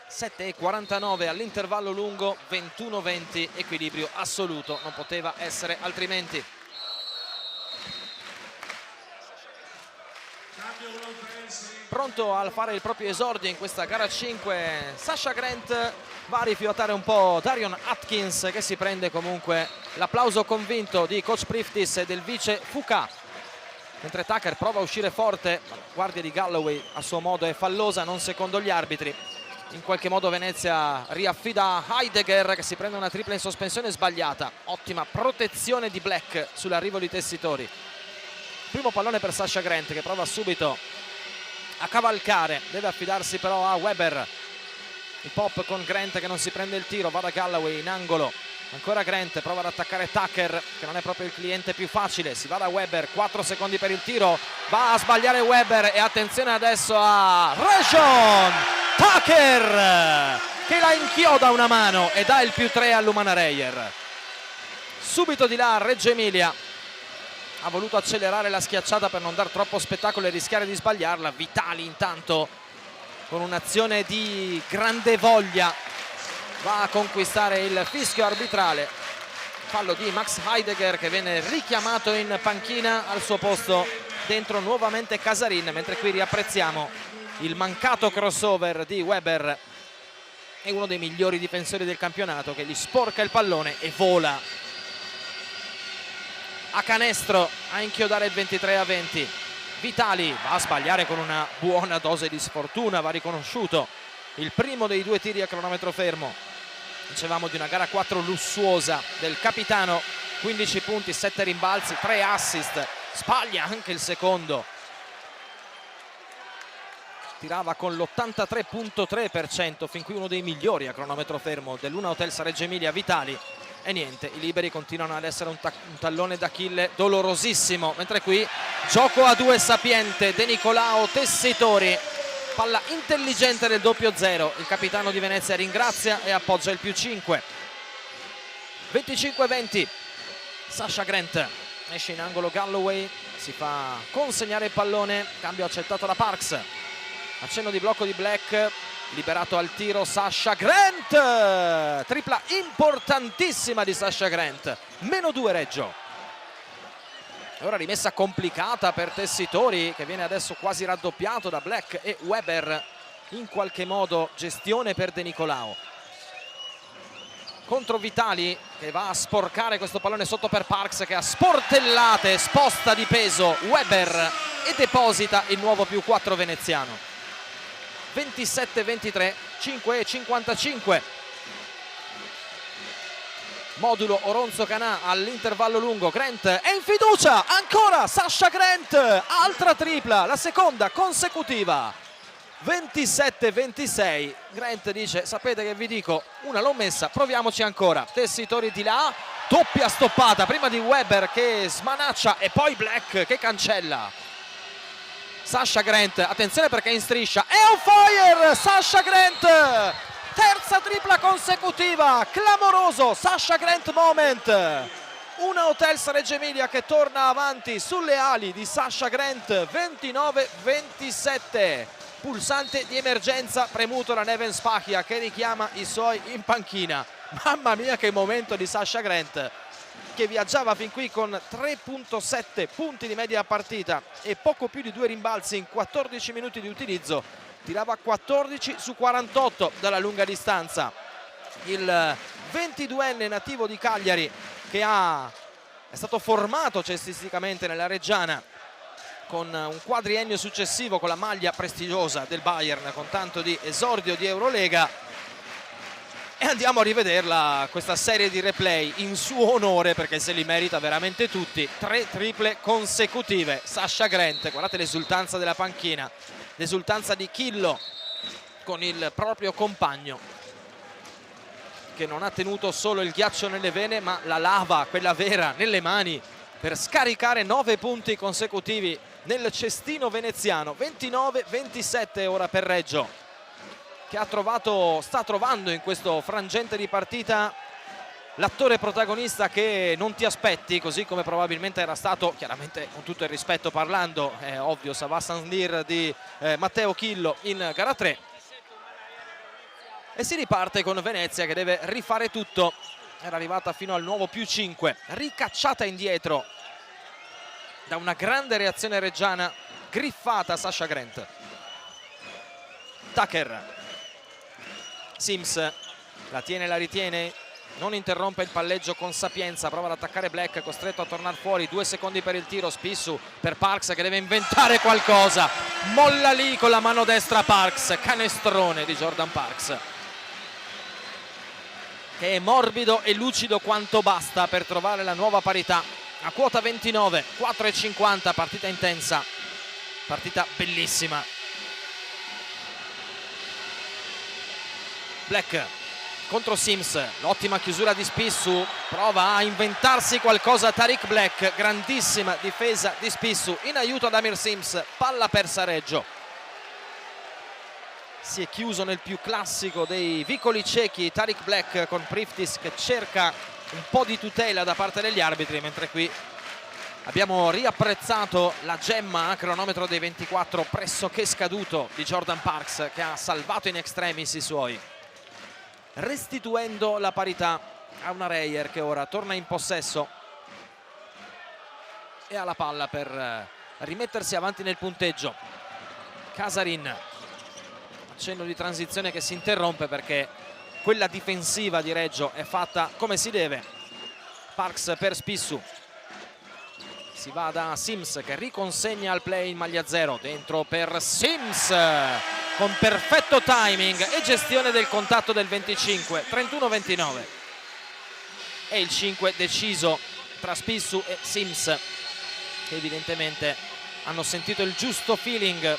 7:49 all'intervallo lungo, 21-20, equilibrio assoluto, non poteva essere altrimenti. Pronto a fare il proprio esordio in questa gara 5 Sasha Grant, va a rifiutare un po' Darion Atkins che si prende comunque l'applauso convinto di coach Priftis e del vice Fuka, mentre Tucker prova a uscire forte, ma la guardia di Galloway a suo modo è fallosa, non secondo gli arbitri. In qualche modo Venezia riaffida Heidegger che si prende una tripla in sospensione sbagliata. Ottima protezione di Black sull'arrivo di Tessitori. Primo pallone per Sasha Grant che prova subito a cavalcare, deve affidarsi però a Weber. Il pop con Grant che non si prende il tiro, va da Galloway in angolo, ancora Grant, prova ad attaccare Tucker che non è proprio il cliente più facile, si va da Weber, 4 secondi per il tiro, va a sbagliare Weber e attenzione adesso a Rajon Tucker che la inchioda una mano e dà il +3 all'Umana Reyer. Subito di là Reggio Emilia ha voluto accelerare la schiacciata per non dar troppo spettacolo e rischiare di sbagliarla. Vitali intanto con un'azione di grande voglia va a conquistare il fischio arbitrale. Fallo di Max Heidegger che viene richiamato in panchina, al suo posto dentro nuovamente Casarin, mentre qui riapprezziamo il mancato crossover di Weber. È uno dei migliori difensori del campionato che gli sporca il pallone e vola a canestro a inchiodare il 23-20. Vitali va a sbagliare con una buona dose di sfortuna, va riconosciuto il primo dei due tiri a cronometro fermo. Dicevamo di una gara 4 lussuosa del capitano, 15 punti, 7 rimbalzi, 3 assist, sbaglia anche il secondo. Tirava con l'83.3%, fin qui uno dei migliori a cronometro fermo dell'Una Hotels Reggio Emilia, Vitali. E niente, i liberi continuano ad essere un tallone d'Achille dolorosissimo, mentre qui gioco a due sapiente, De Nicolao, Tessitori, palla intelligente del 2-0, il capitano di Venezia ringrazia e appoggia il +5. 25-20, Sasha Grant esce in angolo Galloway, si fa consegnare il pallone, cambio accettato da Parks, accenno di blocco di Black, liberato al tiro Sasha Grant, tripla importantissima di Sasha Grant, -2 Reggio. E ora rimessa complicata per Tessitori, che viene adesso quasi raddoppiato da Black e Weber, in qualche modo gestione per De Nicolao. Contro Vitali, che va a sporcare questo pallone sotto per Parks, che a sportellate sposta di peso Weber e deposita il nuovo +4 veneziano. 27-23, 5:55. Modulo Oronzo Canà all'intervallo lungo. Grant è in fiducia, ancora Sasha Grant, altra tripla, la seconda consecutiva. 27-26. Grant dice: sapete che vi dico, una l'ho messa, proviamoci ancora. Tessitori di là, doppia stoppata prima di Weber che smanaccia e poi Black che cancella. Sasha Grant, attenzione perché è in striscia, è on fire Sasha Grant, terza tripla consecutiva, clamoroso Sasha Grant moment. Una Hotels Reggio Emilia che torna avanti sulle ali di Sasha Grant. 29-27, pulsante di emergenza premuto da Neven Spachia, che richiama i suoi in panchina. Mamma mia che momento di Sasha Grant, che viaggiava fin qui con 3.7 punti di media a partita e poco più di 2 rimbalzi in 14 minuti di utilizzo. Tirava 14 su 48 dalla lunga distanza. Il 22enne nativo di Cagliari, che è stato formato cestisticamente nella Reggiana con un quadriennio successivo con la maglia prestigiosa del Bayern, con tanto di esordio di Eurolega. E andiamo a rivederla questa serie di replay in suo onore, perché se li merita veramente tutti. 3 triple consecutive. Sasha Grant, guardate l'esultanza della panchina, l'esultanza di Chillo con il proprio compagno, che non ha tenuto solo il ghiaccio nelle vene ma la lava, quella vera, nelle mani, per scaricare 9 punti consecutivi nel cestino veneziano. 29-27 ora per Reggio, che sta trovando in questo frangente di partita l'attore protagonista che non ti aspetti, così come probabilmente era stato, chiaramente con tutto il rispetto parlando, è ovvio, Savà Sandir di Matteo Chillo in gara 3. E si riparte con Venezia che deve rifare tutto. Era arrivata fino al nuovo +5, ricacciata indietro da una grande reazione reggiana, griffata Sasha Grant. Tucker, Sims la tiene e la ritiene, non interrompe il palleggio con sapienza, prova ad attaccare Black, costretto a tornare fuori. 2 secondi per il tiro, Spissu per Parks che deve inventare qualcosa, molla lì con la mano destra Parks, canestrone di Jordan Parks, che è morbido e lucido quanto basta per trovare la nuova parità. A quota 29, 4:50, partita intensa, partita bellissima. Black contro Sims, l'ottima chiusura di Spissu, prova a inventarsi qualcosa Tariq Black, grandissima difesa di Spissu in aiuto ad Amir Sims, palla persa Reggio. Si è chiuso nel più classico dei vicoli ciechi Tariq Black, con Priftis che cerca un po' di tutela da parte degli arbitri, mentre qui abbiamo riapprezzato la gemma a cronometro dei 24 pressoché scaduto di Jordan Parks, che ha salvato in extremis i suoi, restituendo la parità a una Reyer che ora torna in possesso e ha la palla per rimettersi avanti nel punteggio. Casarin, accenno di transizione che si interrompe perché quella difensiva di Reggio è fatta come si deve. Parks per Spissu, si va da Sims che riconsegna al play in maglia 0, dentro per Sims con perfetto timing e gestione del contatto del 25. 31-29 e il 5 deciso tra Spissu e Sims. che evidentemente hanno sentito il giusto feeling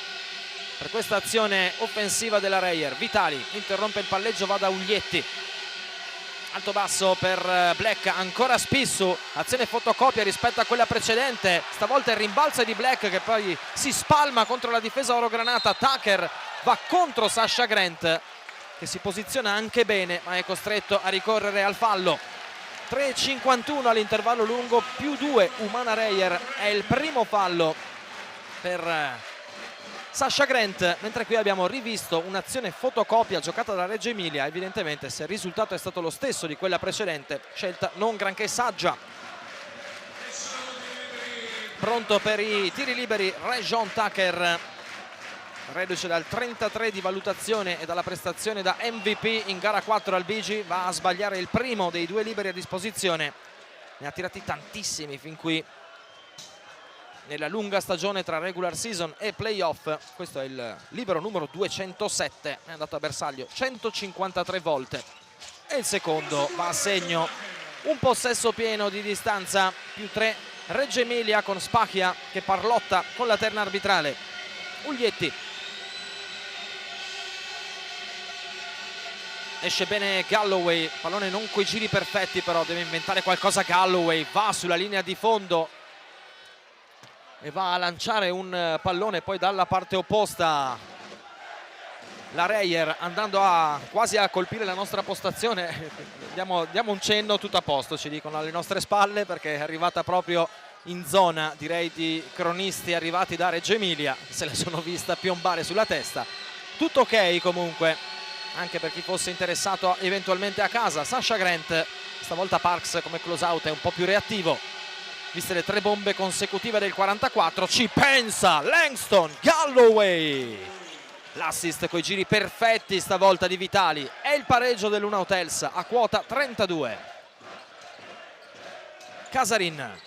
per questa azione offensiva della Reyer. Vitali interrompe il palleggio, va da Uglietti, alto basso per Black, ancora Spissu, azione fotocopia rispetto a quella precedente, stavolta il rimbalzo è di Black che poi si spalma contro la difesa orogranata. Tucker va contro Sasha Grant che si posiziona anche bene ma è costretto a ricorrere al fallo. 3:51 all'intervallo lungo, più 2 Umana Reyer, è il primo fallo per Sasha Grant, mentre qui abbiamo rivisto un'azione fotocopia giocata da Reggio Emilia. Evidentemente, se il risultato è stato lo stesso di quella precedente, scelta non granché saggia. Pronto per i tiri liberi Rajon Tucker, reduce dal 33 di valutazione e dalla prestazione da MVP in gara 4 al Bigi. Va a sbagliare il primo dei 2 liberi a disposizione, ne ha tirati tantissimi fin qui nella lunga stagione tra regular season e playoff. Questo è il libero numero 207, è andato a bersaglio 153 volte e il secondo va a segno. Un possesso pieno di distanza, più 3 Reggio Emilia con Spacchia che parlotta con la terna arbitrale. Uglietti, esce bene Galloway, pallone non coi giri perfetti, però deve inventare qualcosa Galloway, va sulla linea di fondo e va a lanciare un pallone poi dalla parte opposta. La Reyer andando quasi a colpire la nostra postazione. Diamo un cenno, tutto a posto ci dicono alle nostre spalle, perché è arrivata proprio in zona, direi, di cronisti arrivati da Reggio Emilia, se la sono vista piombare sulla testa. Tutto ok comunque, anche per chi fosse interessato eventualmente a casa. Sasha Grant, stavolta Parks come close out è un po' più reattivo, viste le 3 bombe consecutive del 44. Ci pensa Langston Galloway, l'assist coi giri perfetti stavolta di Vitali, è il pareggio dell'Una Hotels a quota 32. Casarin,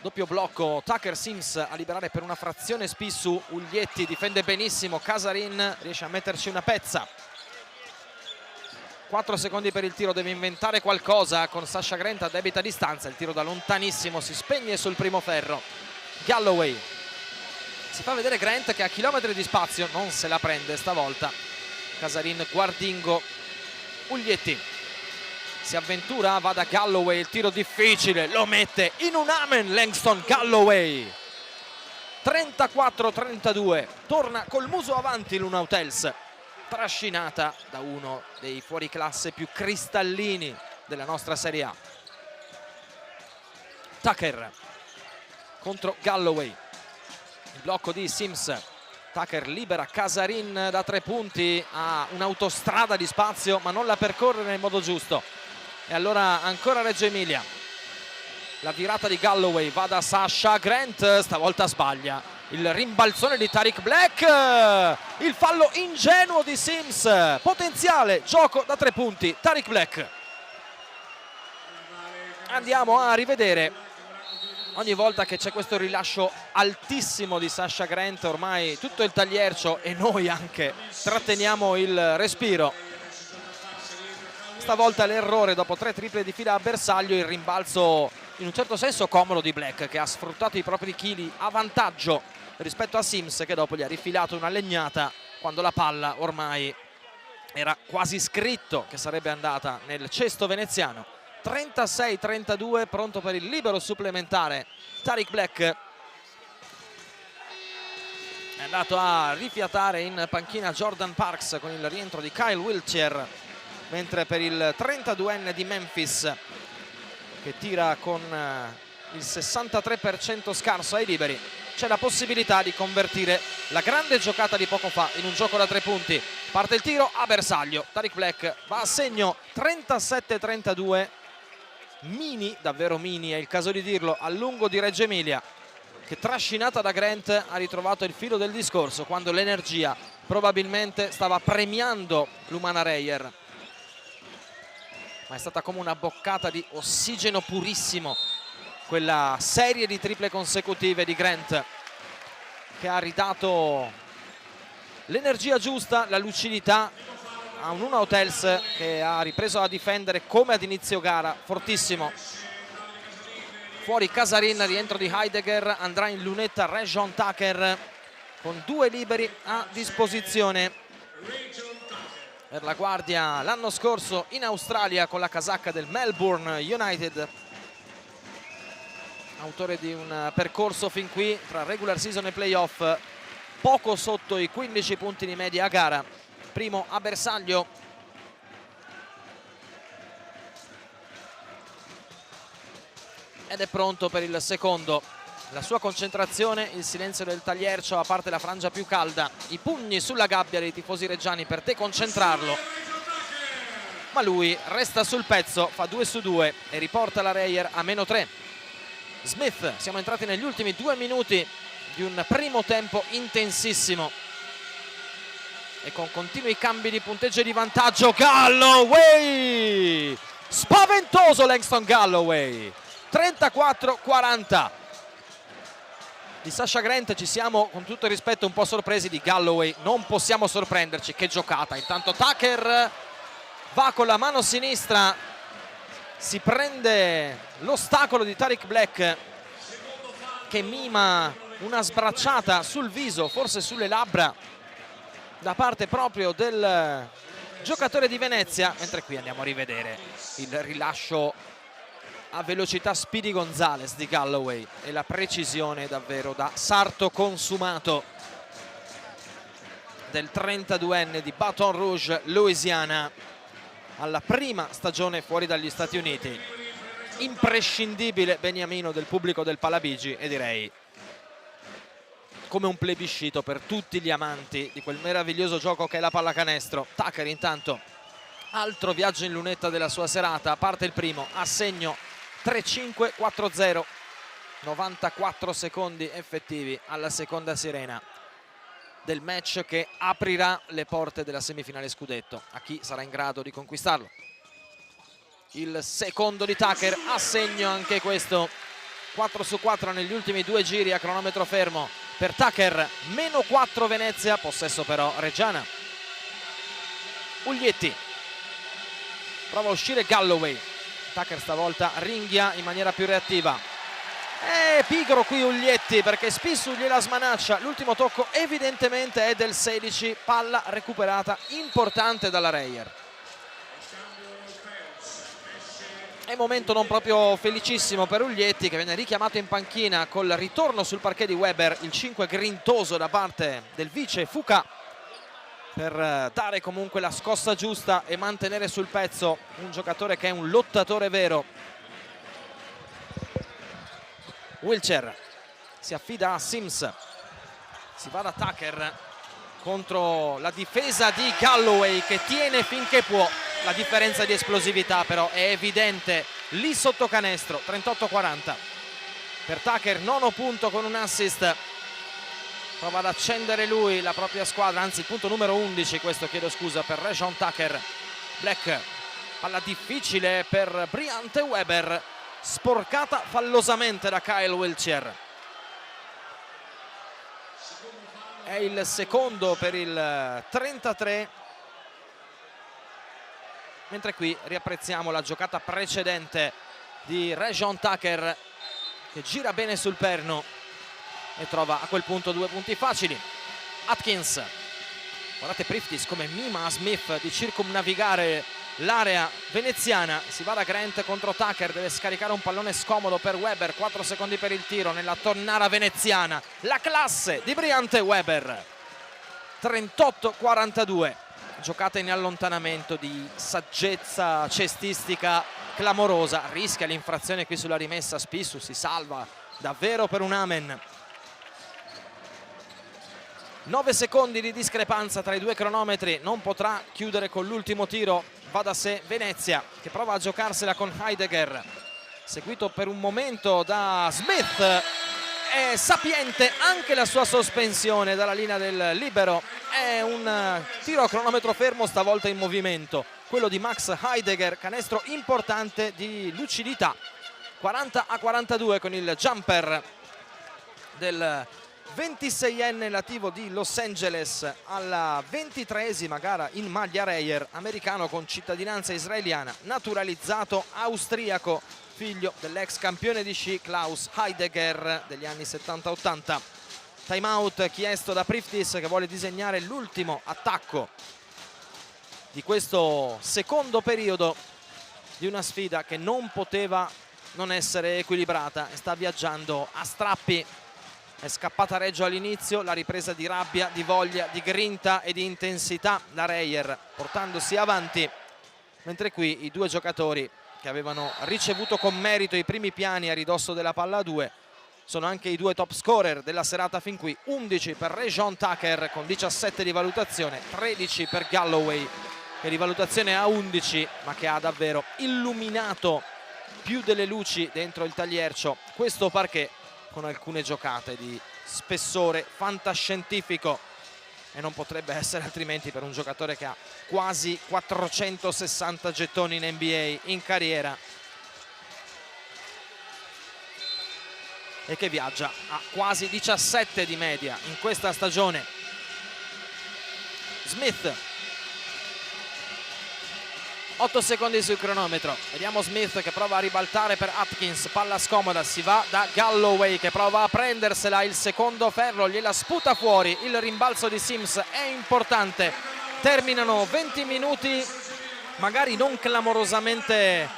doppio blocco, Tucker Sims a liberare per una frazione Spissu, Uglietti difende benissimo, Casarin riesce a metterci una pezza. 4 secondi per il tiro, deve inventare qualcosa con Sasha Grant a debita distanza, il tiro da lontanissimo si spegne sul primo ferro. Galloway, si fa vedere Grant che a chilometri di spazio non se la prende stavolta. Casarin guardingo, Uglietti si avventura, va da Galloway, il tiro difficile, lo mette in un amen Langston Galloway. 34-32, torna col muso avanti l'Una Hotels, trascinata da uno dei fuoriclasse più cristallini della nostra Serie A. Tucker contro Galloway, il blocco di Sims. Tucker libera Casarin da 3 punti, ha un'autostrada di spazio ma non la percorre nel modo giusto, e allora ancora Reggio Emilia. La virata di Galloway va da Sasha Grant, stavolta sbaglia. Il rimbalzone di Tariq Black, il fallo ingenuo di Sims, potenziale gioco da 3 punti Tariq Black. Andiamo a rivedere, ogni volta che c'è questo rilascio altissimo di Sasha Grant, ormai tutto il tagliercio e noi anche tratteniamo il respiro. Stavolta l'errore dopo 3 triple di fila a bersaglio, il rimbalzo in un certo senso comodo di Black, che ha sfruttato i propri chili a vantaggio rispetto a Sims, che dopo gli ha rifilato una legnata quando la palla ormai era quasi scritto che sarebbe andata nel cesto veneziano. 36-32, pronto per il libero supplementare Tariq Black, è andato a rifiatare in panchina Jordan Parks con il rientro di Kyle Wiltshire, mentre per il 32enne di Memphis, che tira con il 63% scarso ai liberi, c'è la possibilità di convertire la grande giocata di poco fa in un gioco da 3 punti. Parte il tiro a bersaglio, Tariq Black va a segno. 37-32, mini, davvero mini è il caso di dirlo, a lungo di Reggio Emilia, che trascinata da Grant ha ritrovato il filo del discorso quando l'energia probabilmente stava premiando l'Umana Reyer, ma è stata come una boccata di ossigeno purissimo quella serie di triple consecutive di Grant, che ha ridato l'energia giusta, la lucidità a un Una Hotels che ha ripreso a difendere come ad inizio gara, fortissimo. Fuori Casarin, rientro di Heidegger, andrà in lunetta Rejon Tucker con 2 liberi a disposizione. Per la guardia l'anno scorso in Australia con la casacca del Melbourne United. Autore di un percorso fin qui tra regular season e playoff poco sotto i 15 punti di media a gara. Primo a bersaglio. Ed è pronto per il secondo. La sua concentrazione, il silenzio del tagliercio a parte la frangia più calda, i pugni sulla gabbia dei tifosi reggiani per deconcentrarlo. Ma lui resta sul pezzo, fa 2 su 2 e riporta la Reyer a -3. Smith, siamo entrati negli ultimi 2 minuti di un primo tempo intensissimo e con continui cambi di punteggio e di vantaggio. Galloway! Spaventoso Langston Galloway! 34-40. Di Sasha Grant ci siamo, con tutto il rispetto, un po' sorpresi. Di Galloway non possiamo sorprenderci. Che giocata! Intanto Tucker va con la mano sinistra, si prende l'ostacolo di Tarik Black che mima una sbracciata sul viso, forse sulle labbra, da parte proprio del giocatore di Venezia, mentre qui andiamo a rivedere il rilascio a velocità Speedy Gonzales di Galloway e la precisione davvero da sarto consumato del 32enne di Baton Rouge, Louisiana, alla prima stagione fuori dagli Stati Uniti. Imprescindibile beniamino del pubblico del Palabigi e direi come un plebiscito per tutti gli amanti di quel meraviglioso gioco che è la pallacanestro. Tucker intanto, altro viaggio in lunetta della sua serata, parte il primo, a segno 3-5-4-0, 94 secondi effettivi alla seconda sirena del match che aprirà le porte della semifinale scudetto a chi sarà in grado di conquistarlo. Il secondo di Tucker, a segno anche questo, 4 su 4 negli ultimi 2 giri a cronometro fermo per Tucker, -4 Venezia, possesso però reggiana. Uglietti, prova a uscire Galloway, Tucker stavolta ringhia in maniera più reattiva. È pigro qui Uglietti perché Spissu gliela smanaccia. L'ultimo tocco evidentemente è del 16, palla recuperata importante dalla Reyer. È momento non proprio felicissimo per Uglietti, che viene richiamato in panchina col ritorno sul parquet di Weber, il 5 grintoso da parte del vice Fuca, per dare comunque la scossa giusta e mantenere sul pezzo un giocatore che è un lottatore vero. Wilcher si affida a Sims, si va da Tucker contro la difesa di Galloway che tiene finché può. La differenza di esplosività però è evidente lì sotto canestro. 38-40 per Tucker, nono punto con un assist. Prova ad accendere lui la propria squadra, anzi il punto numero 11 questo, chiedo scusa, per Rejon Tucker. Black, palla difficile per Briante Weber, sporcata fallosamente da Kyle Wilcher. È il secondo per il 33, mentre qui riapprezziamo la giocata precedente di Rejon Tucker che gira bene sul perno e trova a quel punto 2 punti facili. Atkins, guardate Priftis come mima a Smith di circumnavigare l'area veneziana. Si va da Grant contro Tucker, deve scaricare un pallone scomodo per Weber, 4 secondi per il tiro nella tonnara veneziana. La classe di Briante Weber. 38-42, giocata in allontanamento di saggezza cestistica clamorosa. Rischia l'infrazione qui sulla rimessa, Spissu si salva davvero per un amen. 9 secondi di discrepanza tra i due cronometri, non potrà chiudere con l'ultimo tiro. Va da sé Venezia che prova a giocarsela con Heidegger, seguito per un momento da Smith. È sapiente anche la sua sospensione dalla linea del libero. È un tiro a cronometro fermo, stavolta in movimento, quello di Max Heidegger, canestro importante di lucidità. 40-42 con il jumper del 26enne nativo di Los Angeles, alla 23esima gara in maglia Reyer, americano con cittadinanza israeliana, naturalizzato austriaco, figlio dell'ex campione di sci Klaus Heidegger degli anni 70-80. Time out chiesto da Priftis, che vuole disegnare l'ultimo attacco di questo secondo periodo di una sfida che non poteva non essere equilibrata e sta viaggiando a strappi. È scappata Reggio all'inizio, la ripresa di rabbia, di voglia, di grinta e di intensità da Reyer, portandosi avanti, mentre qui i due giocatori che avevano ricevuto con merito i primi piani a ridosso della palla a 2 sono anche i due top scorer della serata fin qui. 11 per Rajon Tucker con 17 di valutazione, 13 per Galloway che di valutazione ha 11, ma che ha davvero illuminato più delle luci dentro il tagliercio questo parquet, con alcune giocate di spessore fantascientifico, e non potrebbe essere altrimenti per un giocatore che ha quasi 460 gettoni in NBA in carriera e che viaggia a quasi 17 di media in questa stagione. Smith, 8 secondi sul cronometro, vediamo Smith che prova a ribaltare per Atkins, palla scomoda, si va da Galloway che prova a prendersela, il secondo ferro gliela sputa fuori, il rimbalzo di Sims è importante. Terminano 20 minuti magari non clamorosamente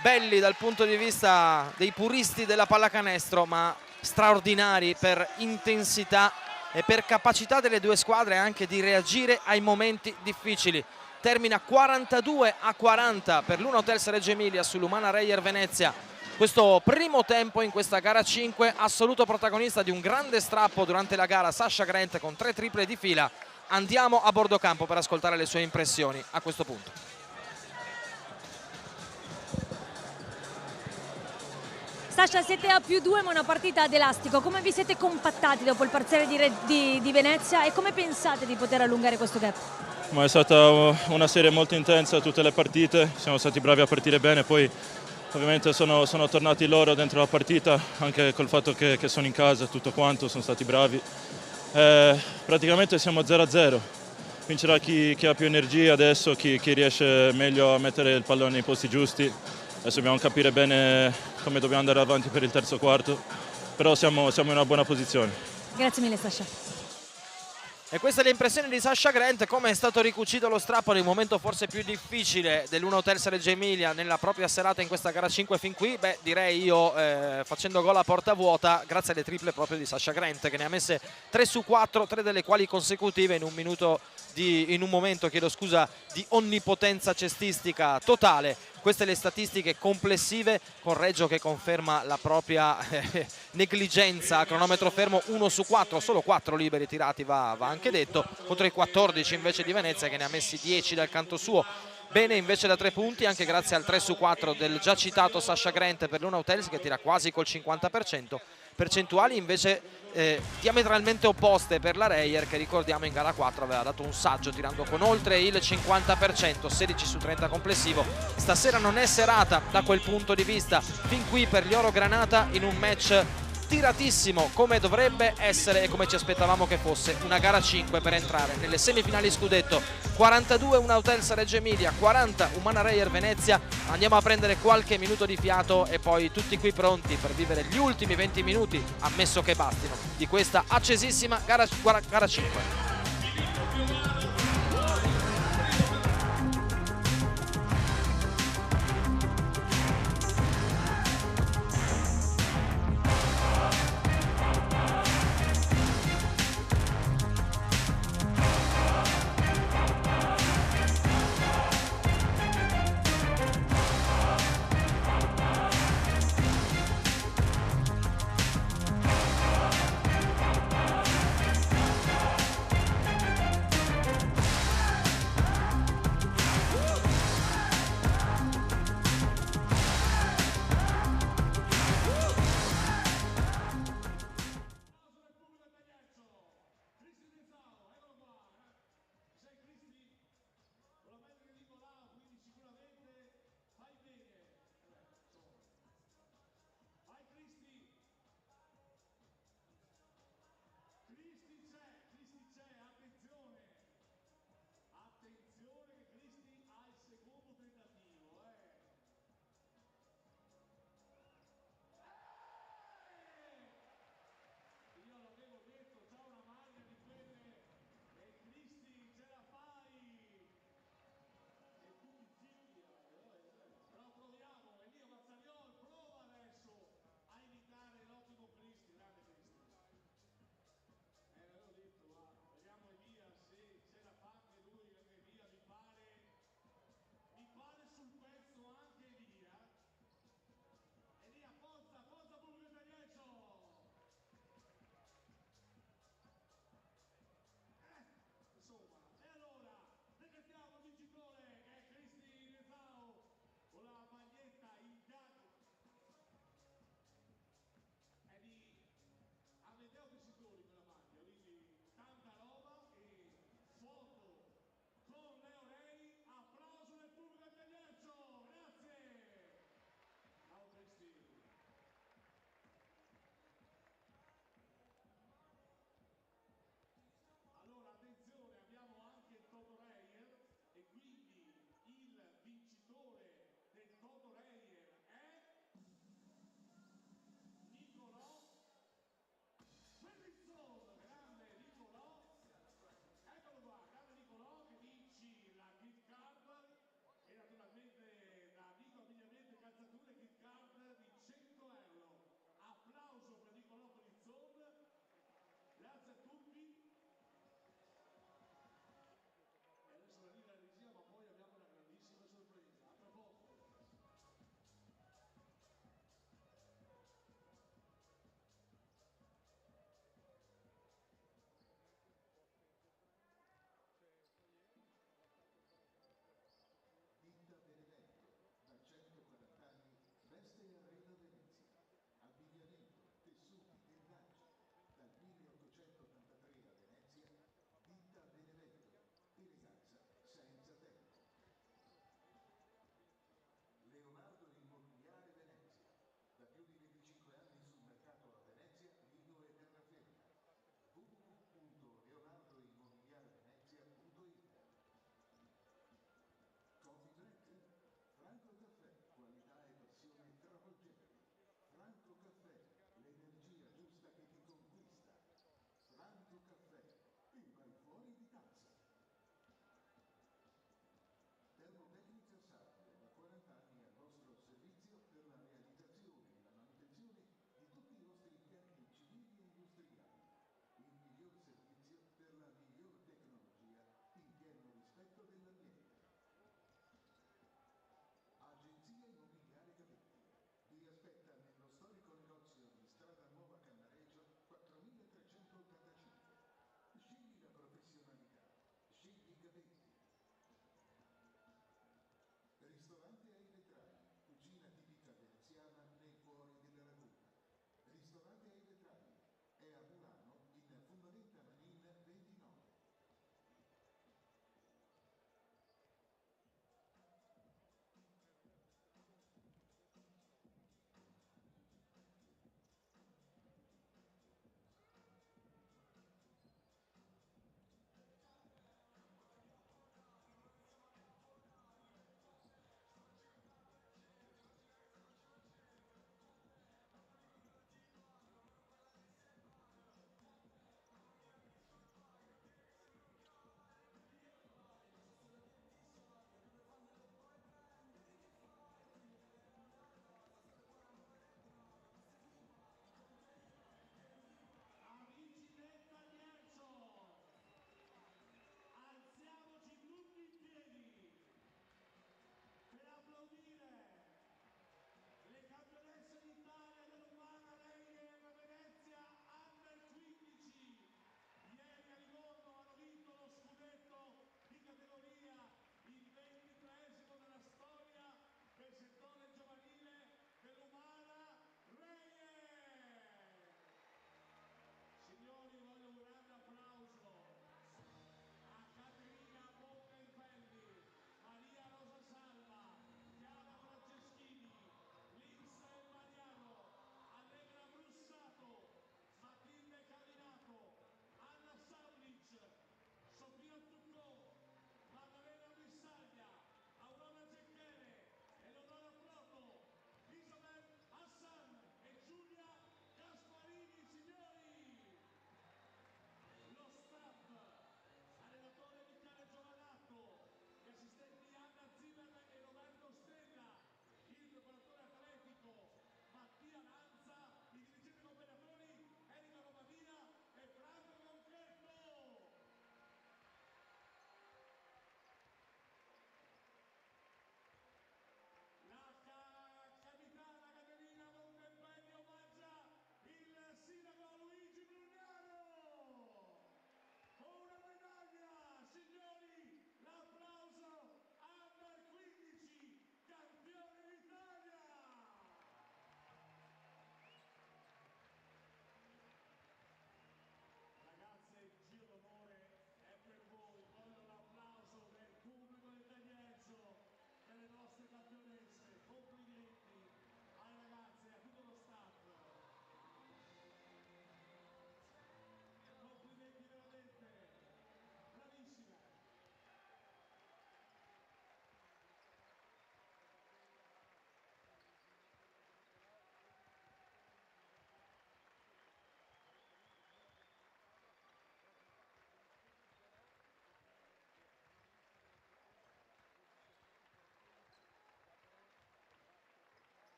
belli dal punto di vista dei puristi della pallacanestro, ma straordinari per intensità e per capacità delle due squadre anche di reagire ai momenti difficili. Termina 42-40 per l'Una Hotels Reggio Emilia sull'Umana Reyer Venezia. Questo primo tempo in questa gara 5, assoluto protagonista di un grande strappo durante la gara Sasha Grant con 3 triple di fila. Andiamo a bordo campo per ascoltare le sue impressioni a questo punto. Sasha, siete a +2 ma una partita ad elastico. Come vi siete compattati dopo il parziale di Venezia e come pensate di poter allungare questo gap? Ma è stata una serie molto intensa tutte le partite, siamo stati bravi a partire bene, poi ovviamente sono tornati loro dentro la partita, anche col fatto che sono in casa, tutto quanto, sono stati bravi. Praticamente siamo 0-0, vincerà chi ha più energia adesso, chi riesce meglio a mettere il pallone nei posti giusti. Adesso dobbiamo capire bene come dobbiamo andare avanti per il terzo quarto, però siamo in una buona posizione. Grazie mille Sasha. E questa è l'impressione di Sasha Grant, come è stato ricucito lo strappo nel momento forse più difficile dell'Una Hotels Reggio Emilia nella propria serata in questa gara 5 fin qui. Beh, direi io facendo gol a porta vuota grazie alle triple proprio di Sasha Grant, che ne ha messe 3 su 4, 3 delle quali consecutive in un momento di onnipotenza cestistica totale. Queste le statistiche complessive, con Reggio che conferma la propria negligenza a cronometro fermo, 1 su 4, solo 4 liberi tirati va anche detto, contro i 14 invece di Venezia che ne ha messi 10 dal canto suo. Bene invece da 3 punti anche grazie al 3 su 4 del già citato Sasha Grant per l'Una Hotels, che tira quasi col 50%, percentuali invece diametralmente opposte per la Reyer, che ricordiamo in gara 4 aveva dato un saggio tirando con oltre il 50%, 16 su 30 complessivo. Stasera non è serata da quel punto di vista fin qui per gli Oro Granata, in un match tiratissimo come dovrebbe essere e come ci aspettavamo che fosse, una gara 5 per entrare nelle semifinali scudetto. 42 Una Hotels Reggio Emilia, 40 Umana Reyer Venezia. Andiamo a prendere qualche minuto di fiato e poi tutti qui pronti per vivere gli ultimi 20 minuti, ammesso che bastino, di questa accesissima gara 5.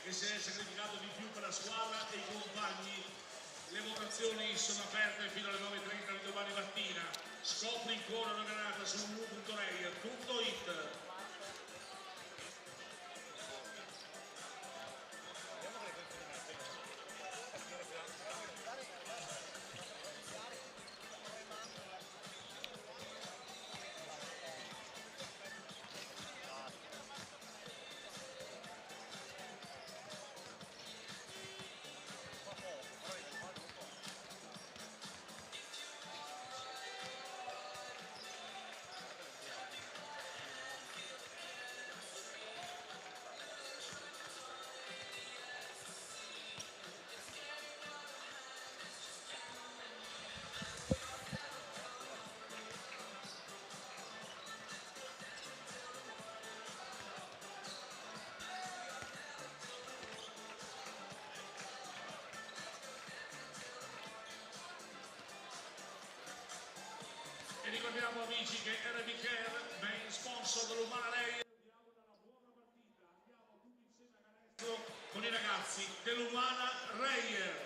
che si è sacrificato di più per la squadra e i compagni. Le votazioni sono aperte fino alle 9:30 di domani mattina. Scopri ancora una granata su www.reyer.it. E ricordiamo amici che RB Care, main sponsor dell'Umana Reyer, vi augura una buona partita. Andiamo tutti insieme a canestro con i ragazzi dell'Umana Reyer.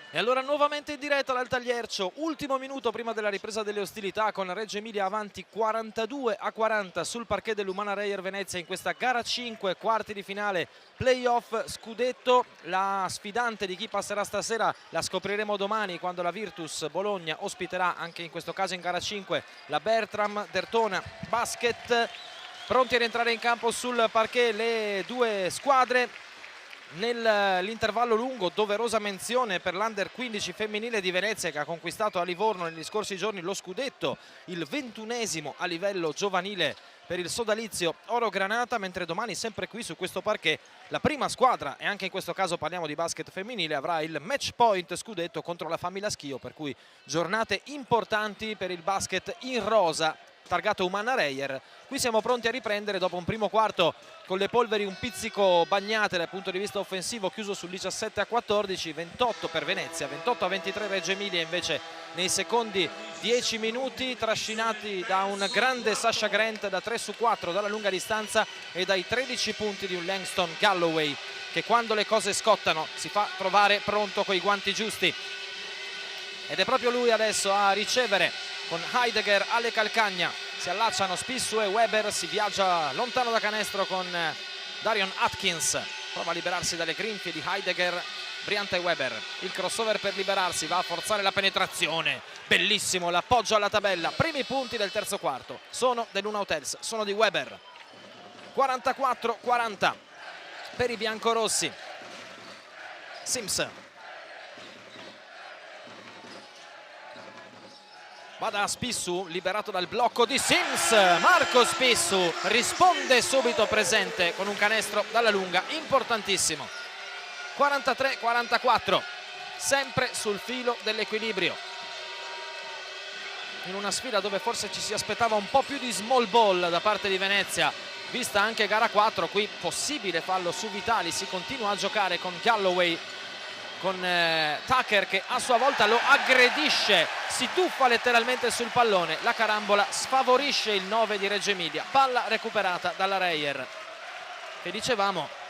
E allora nuovamente in diretta dal Tagliercio, ultimo minuto prima della ripresa delle ostilità, con Reggio Emilia avanti 42-40 sul parquet dell'Umana Reyer Venezia in questa gara 5, quarti di finale, playoff scudetto. La sfidante di chi passerà stasera la scopriremo domani, quando la Virtus Bologna ospiterà, anche in questo caso in gara 5, la Bertram Derthona Basket. Pronti ad entrare in campo sul parquet le due squadre. Nell'intervallo lungo, doverosa menzione per l'Under 15 femminile di Venezia, che ha conquistato a Livorno negli scorsi giorni lo scudetto, il 21esimo a livello giovanile per il sodalizio Oro Granata, mentre domani sempre qui su questo parquet la prima squadra, e anche in questo caso parliamo di basket femminile, avrà il match point scudetto contro la Famiglia Schio, per cui giornate importanti per il basket in rosa targato Umana Reyer. Qui siamo pronti a riprendere dopo un primo quarto con le polveri un pizzico bagnate dal punto di vista offensivo, chiuso sul 17-14, 28 per Venezia, 28-23 Reggio Emilia invece nei secondi 10 minuti, trascinati da un grande Sasha Grant da 3 su 4 dalla lunga distanza e dai 13 punti di un Langston Galloway, che quando le cose scottano si fa trovare pronto coi guanti giusti, ed è proprio lui adesso a ricevere con Heidegger alle calcagna. Si allacciano Spissu e Weber, si viaggia lontano da canestro con Darion Atkins, prova a liberarsi dalle grinfie di Heidegger, Briante e Weber, il crossover per liberarsi, va a forzare la penetrazione, bellissimo l'appoggio alla tabella. Primi punti del terzo quarto sono dell'Una Hotels, sono di Weber. 44-40 per i biancorossi. Sims va da Spissu, liberato dal blocco di Sims. Marco Spissu risponde subito presente con un canestro dalla lunga importantissimo. 43-44, sempre sul filo dell'equilibrio, in una sfida dove forse ci si aspettava un po' più di small ball da parte di Venezia, vista anche gara 4. Qui possibile fallo su Vitali, si continua a giocare con Galloway, con Tucker che a sua volta lo aggredisce, si tuffa letteralmente sul pallone. La carambola sfavorisce il 9 di Reggio Emilia, palla recuperata dalla Reyer, che dicevamo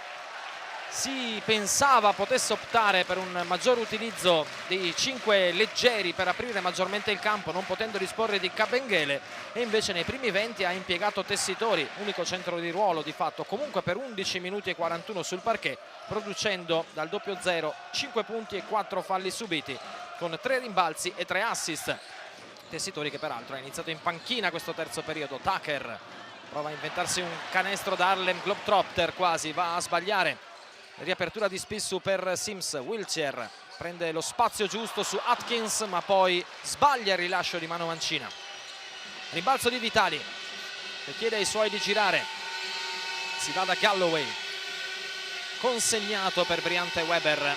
si pensava potesse optare per un maggior utilizzo dei 5 leggeri per aprire maggiormente il campo, non potendo disporre di Kabengele, e invece nei primi 20 ha impiegato Tessitori, unico centro di ruolo di fatto, comunque per 11 minuti e 41 sul parquet, producendo dal doppio zero 5 punti e 4 falli subiti, con 3 rimbalzi e 3 assist. Tessitori che peraltro ha iniziato in panchina questo terzo periodo. Tucker prova a inventarsi un canestro da Harlem Globetrotter, quasi va a sbagliare. Riapertura di Spissu per Sims, Wiltshire prende lo spazio giusto su Atkins, ma poi sbaglia il rilascio di mano mancina. Rimbalzo di Vitali, che chiede ai suoi di girare. Si va da Galloway, consegnato per Briante Weber.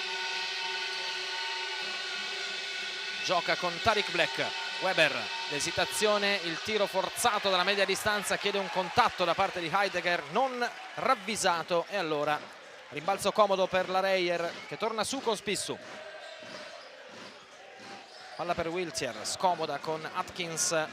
Gioca con Tariq Black. Weber, l'esitazione, il tiro forzato dalla media distanza, chiede un contatto da parte di Heidegger, non ravvisato, e allora rimbalzo comodo per la Reyer che torna su con Spissu. Palla per Wiltjer, scomoda con Atkins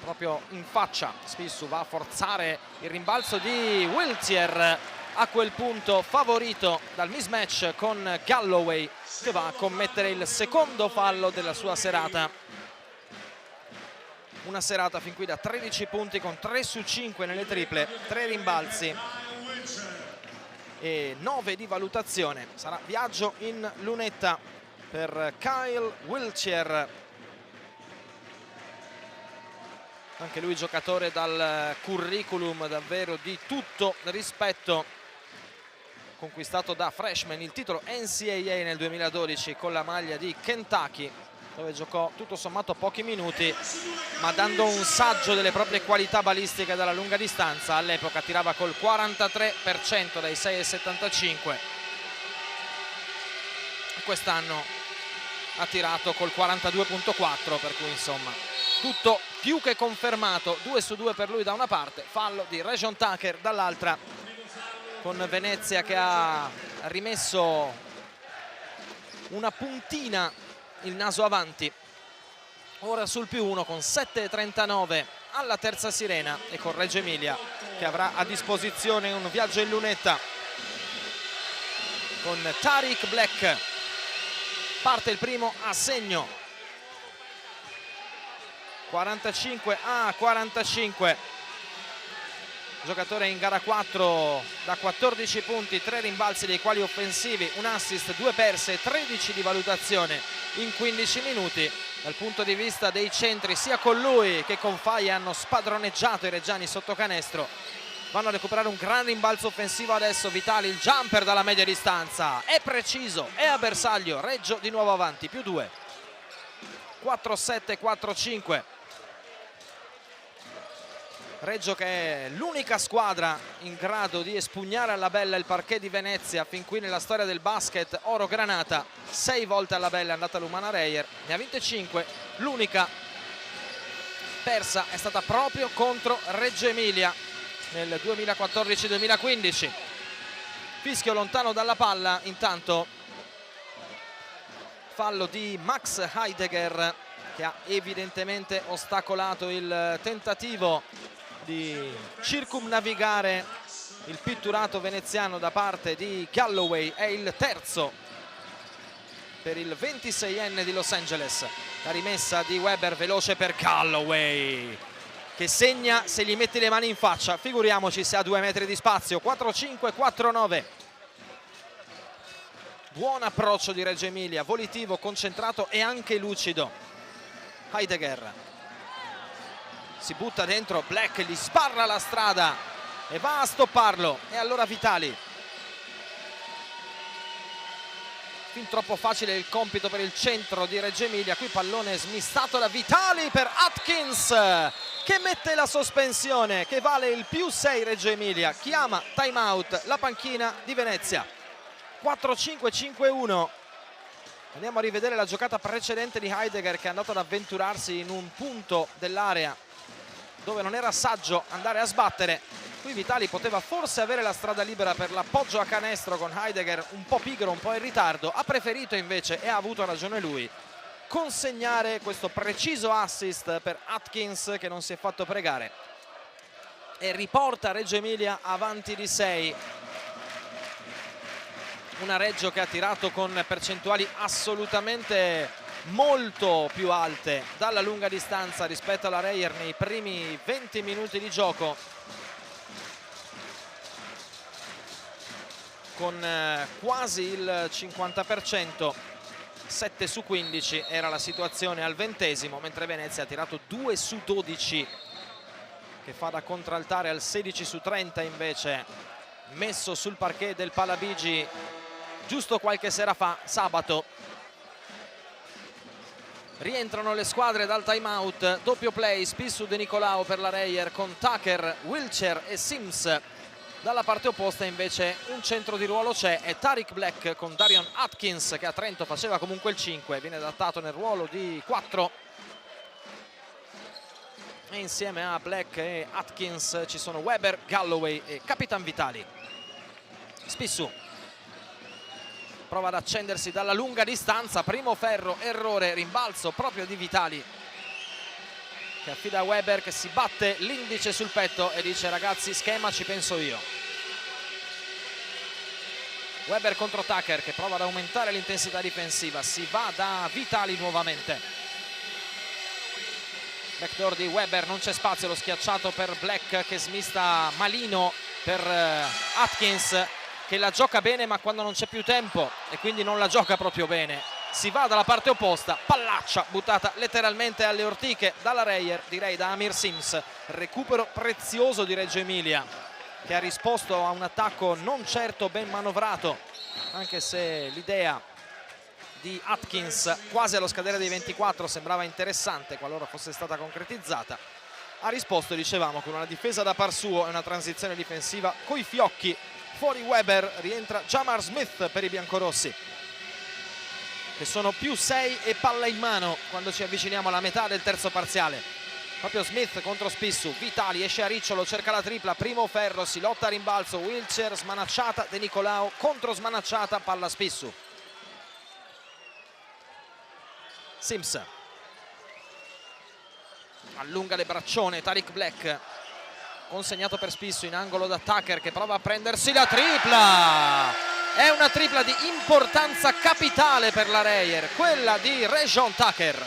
proprio in faccia. Spissu va a forzare il rimbalzo di Wiltjer, a quel punto favorito dal mismatch con Galloway, che va a commettere il secondo fallo della sua serata. Una serata fin qui da 13 punti con 3 su 5 nelle triple, 3 rimbalzi e 9 di valutazione. Sarà viaggio in lunetta per Kyle Wiltjer, anche lui giocatore dal curriculum davvero di tutto rispetto, conquistato da freshman il titolo NCAA nel 2012 con la maglia di Kentucky, dove giocò tutto sommato pochi minuti, ma dando un saggio delle proprie qualità balistiche dalla lunga distanza. All'epoca tirava col 43% dai 6,75, quest'anno ha tirato col 42,4, per cui insomma tutto più che confermato. 2 su 2 per lui da una parte, fallo di Rajon Tucker dall'altra, con Venezia che ha rimesso una puntina il naso avanti, ora sul +1 con 7,39 alla terza sirena, e con Reggio Emilia che avrà a disposizione un viaggio in lunetta con Tariq Black. Parte il primo a segno, 45-45, giocatore in gara 4 da 14 punti, 3 rimbalzi dei quali offensivi, un assist, 2 perse, 13 di valutazione in 15 minuti. Dal punto di vista dei centri, sia con lui che con Faye hanno spadroneggiato i reggiani sotto canestro. Vanno a recuperare un gran rimbalzo offensivo adesso Vitali, il jumper dalla media distanza è preciso, è a bersaglio. Reggio di nuovo avanti, +2, 4-7, 4-5. Reggio che è l'unica squadra in grado di espugnare alla bella il parquet di Venezia fin qui nella storia del basket oro granata. 6 volte alla bella è andata l'Umana Reyer, ne ha vinte 5, l'unica persa è stata proprio contro Reggio Emilia nel 2014-2015. Fischio lontano dalla palla, intanto fallo di Max Heidegger, che ha evidentemente ostacolato il tentativo di circumnavigare il pitturato veneziano da parte di Galloway. È il terzo per il 26enne di Los Angeles. La rimessa di Weber veloce per Galloway, che segna se gli metti le mani in faccia, figuriamoci se ha 2 metri di spazio. 4-5, 4-9. Buon approccio di Reggio Emilia, volitivo, concentrato e anche lucido. Heidegger si butta dentro, Black gli sbarra la strada e va a stopparlo, e allora Vitali. Fin troppo facile il compito per il centro di Reggio Emilia. Qui pallone smistato da Vitali per Atkins, che mette la sospensione che vale il +6. Reggio Emilia chiama timeout la panchina di Venezia. 4-5, 5-1. Andiamo a rivedere la giocata precedente di Heidegger, che è andato ad avventurarsi in un punto dell'area dove non era saggio andare a sbattere. Qui Vitali poteva forse avere la strada libera per l'appoggio a canestro con Heidegger un po' pigro, un po' in ritardo. Ha preferito invece, e ha avuto ragione lui, consegnare questo preciso assist per Atkins, che non si è fatto pregare, e riporta Reggio Emilia avanti di 6. Una Reggio che ha tirato con percentuali assolutamente molto più alte dalla lunga distanza rispetto alla Reyer nei primi 20 minuti di gioco, con quasi il 50%. 7 su 15 era la situazione al 20°, mentre Venezia ha tirato 2 su 12, che fa da contraltare al 16 su 30 invece messo sul parquet del Palabigi giusto qualche sera fa, sabato. Rientrano le squadre dal time out, doppio play, Spissu De Nicolao per la Reyer con Tucker, Wilcher e Sims. Dalla parte opposta invece un centro di ruolo c'è, è Tariq Black con Darion Atkins, che a Trento faceva comunque il 5, viene adattato nel ruolo di 4. E insieme a Black e Atkins ci sono Weber, Galloway e Capitan Vitali. Spissu prova ad accendersi dalla lunga distanza, primo ferro, errore, rimbalzo proprio di Vitali, che affida a Weber, che si batte l'indice sul petto e dice: ragazzi, schema ci penso io. Weber contro Tucker, che prova ad aumentare l'intensità difensiva, si va da Vitali nuovamente. Backdoor di Weber, non c'è spazio, lo schiacciato per Black che smista malino per Atkins, che la gioca bene ma quando non c'è più tempo, e quindi non la gioca proprio bene. Si va dalla parte opposta, pallaccia buttata letteralmente alle ortiche dalla Reyer, direi da Amir Sims. Recupero prezioso di Reggio Emilia, che ha risposto a un attacco non certo ben manovrato, anche se l'idea di Atkins quasi allo scadere dei 24 sembrava interessante qualora fosse stata concretizzata. Ha risposto, dicevamo, con una difesa da par suo e una transizione difensiva coi fiocchi. Fuori Weber, rientra Jamar Smith per i biancorossi, che sono più 6 e palla in mano quando ci avviciniamo alla metà del terzo parziale. Proprio Smith contro Spissu, Vitali esce a ricciolo, cerca la tripla, primo ferro, si lotta a rimbalzo, Wilcher, smanacciata De Nicolao, contro smanacciata, palla Spissu. Sims allunga le braccione, Tariq Black consegnato per Spissu in angolo da Tucker, che prova a prendersi la tripla. È una tripla di importanza capitale per la Reyer, quella di Rejon Tucker.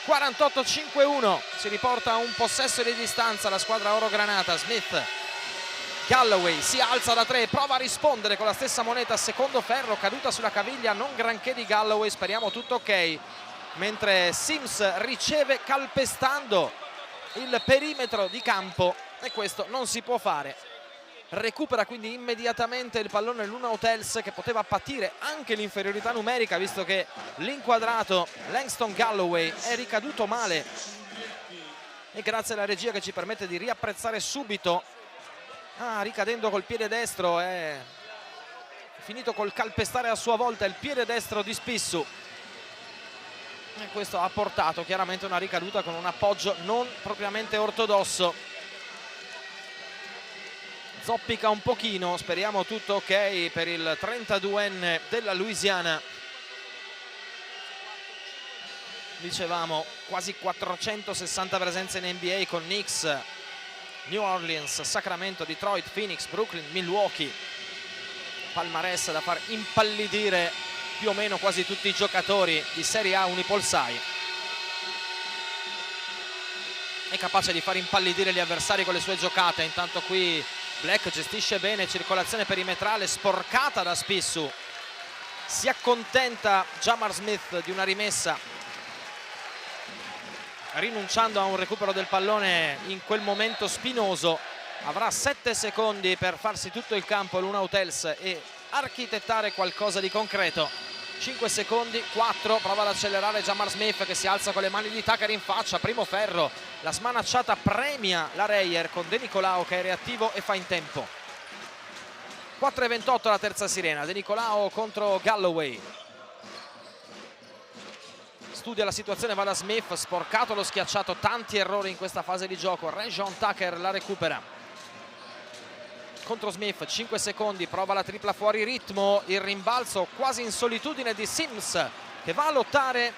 48-51, si riporta a un possesso di distanza la squadra oro-granata. Smith, Galloway si alza da 3, prova a rispondere con la stessa moneta, secondo ferro, caduta sulla caviglia, non granché di Galloway, speriamo tutto ok, mentre Sims riceve calpestando il perimetro di campo, e questo non si può fare. Recupera quindi immediatamente il pallone l'Una Hotels, che poteva patire anche l'inferiorità numerica, visto che l'inquadrato Langston Galloway è ricaduto male, e grazie alla regia che ci permette di riapprezzare subito, ricadendo col piede destro, è finito col calpestare a sua volta il piede destro di Spissu, e questo ha portato chiaramente una ricaduta con un appoggio non propriamente ortodosso. Zoppica un pochino, speriamo tutto ok per il 32enne della Louisiana. Dicevamo, quasi 460 presenze in NBA con Knicks, New Orleans, Sacramento, Detroit, Phoenix, Brooklyn, Milwaukee. Palmarès da far impallidire più o meno quasi tutti i giocatori di Serie A Unipolsai. È capace di far impallidire gli avversari con le sue giocate. Intanto qui Black gestisce bene, circolazione perimetrale sporcata da Spissu. Si accontenta Jamar Smith di una rimessa, rinunciando a un recupero del pallone in quel momento spinoso. Avrà 7 secondi per farsi tutto il campo l'Una Hotels e architettare qualcosa di concreto. 5 secondi, 4, prova ad accelerare Jamar Smith, che si alza con le mani di Tucker in faccia, primo ferro, la smanacciata premia la Reyer con De Nicolao che è reattivo e fa in tempo. 4:28 la terza sirena, De Nicolao contro Galloway. Studia la situazione, va da Smith, sporcato lo schiacciato, tanti errori in questa fase di gioco. Rejon Tucker la recupera contro Smith, 5 secondi, prova la tripla fuori ritmo, il rimbalzo quasi in solitudine di Sims, che va a lottare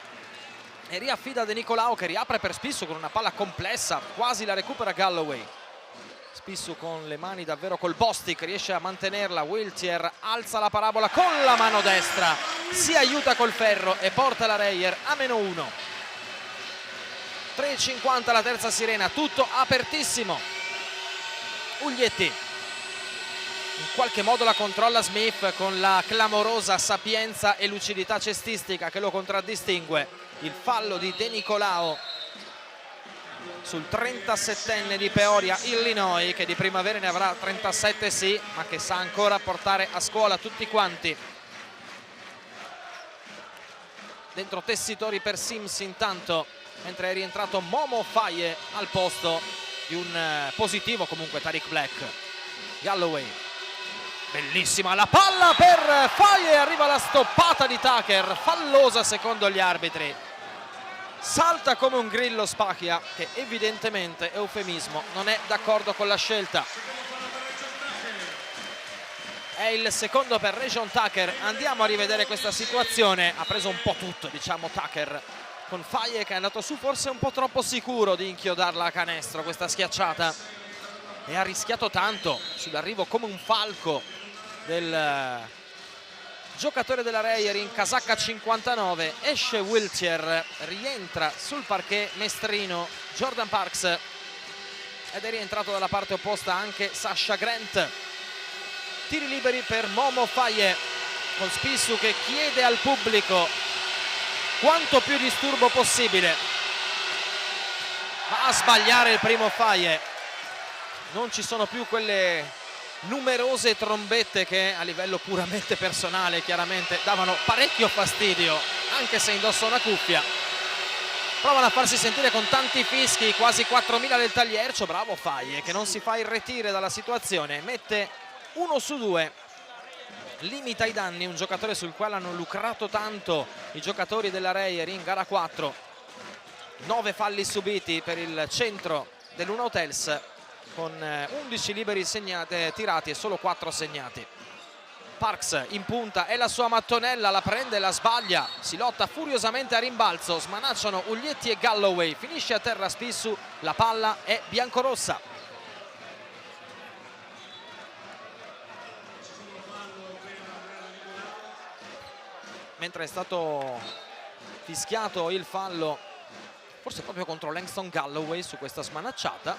e riaffida De Nicolao, che riapre per Spissu con una palla complessa, quasi la recupera Galloway. Spissu con le mani davvero col Bostic, riesce a mantenerla. Wiltier alza la parabola con la mano destra, si aiuta col ferro e porta la Reyer a -1. 3:50 la terza sirena, tutto apertissimo. Uglietti in qualche modo la controlla Smith con la clamorosa sapienza e lucidità cestistica che lo contraddistingue. Il fallo di De Nicolao sul 37enne di Peoria, Illinois, che di primavera ne avrà 37 sì, ma che sa ancora portare a scuola tutti quanti. dentro Tessitori per Sims intanto, mentre è rientrato Momo Faye al posto di un positivo comunque Tariq Black. Galloway, bellissima la palla per Faye, arriva la stoppata di Tucker, fallosa secondo gli arbitri. Salta come un grillo Spachia, che evidentemente, eufemismo, non è d'accordo con la scelta. È il secondo per Region Tucker. Andiamo a rivedere questa situazione. Ha preso un po' tutto, diciamo, Tucker, con Faye che è andato su forse un po' troppo sicuro di inchiodarla a canestro questa schiacciata, e ha rischiato tanto sull'arrivo come un falco del giocatore della Reyer in casacca 59. Esce Wiltshire, rientra sul parquet mestrino Jordan Parks ed è rientrato dalla parte opposta anche Sasha Grant. Tiri liberi per Momo Faye, con Spissu che chiede al pubblico quanto più disturbo possibile. Va a sbagliare il primo Faye. Non ci sono più quelle numerose trombette che a livello puramente personale chiaramente davano parecchio fastidio, anche se indossa una cuffia. Provano a farsi sentire con tanti fischi, quasi 4.000 del tagliercio. Bravo Faye che non si fa irretire dalla situazione, mette 1 su 2, limita i danni, un giocatore sul quale hanno lucrato tanto i giocatori della Reyer in gara 4. 9 falli subiti per il centro dell'Una Hotels, con 11 liberi tirati e solo 4 segnati. Parks in punta, è la sua mattonella, la prende e la sbaglia, si lotta furiosamente a rimbalzo, smanacciano Uglietti e Galloway, finisce a terra Spissu, la palla è biancorossa. Mentre è stato fischiato il fallo, forse proprio contro Langston Galloway su questa smanacciata.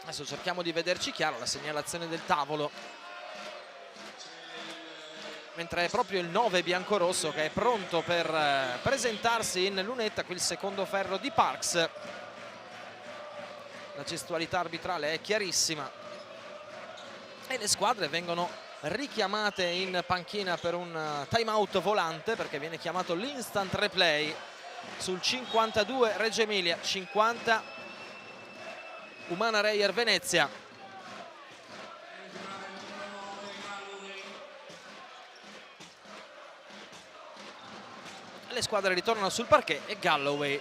Adesso cerchiamo di vederci chiaro la segnalazione del tavolo, mentre è proprio il 9 biancorosso che è pronto per presentarsi in lunetta. Qui il secondo ferro di Parks. La gestualità arbitrale è chiarissima e le squadre vengono richiamate in panchina per un time out volante, perché viene chiamato l'instant replay sul 52 Reggio Emilia, 50 Umana Reyer Venezia. Le squadre ritornano sul parquet e Galloway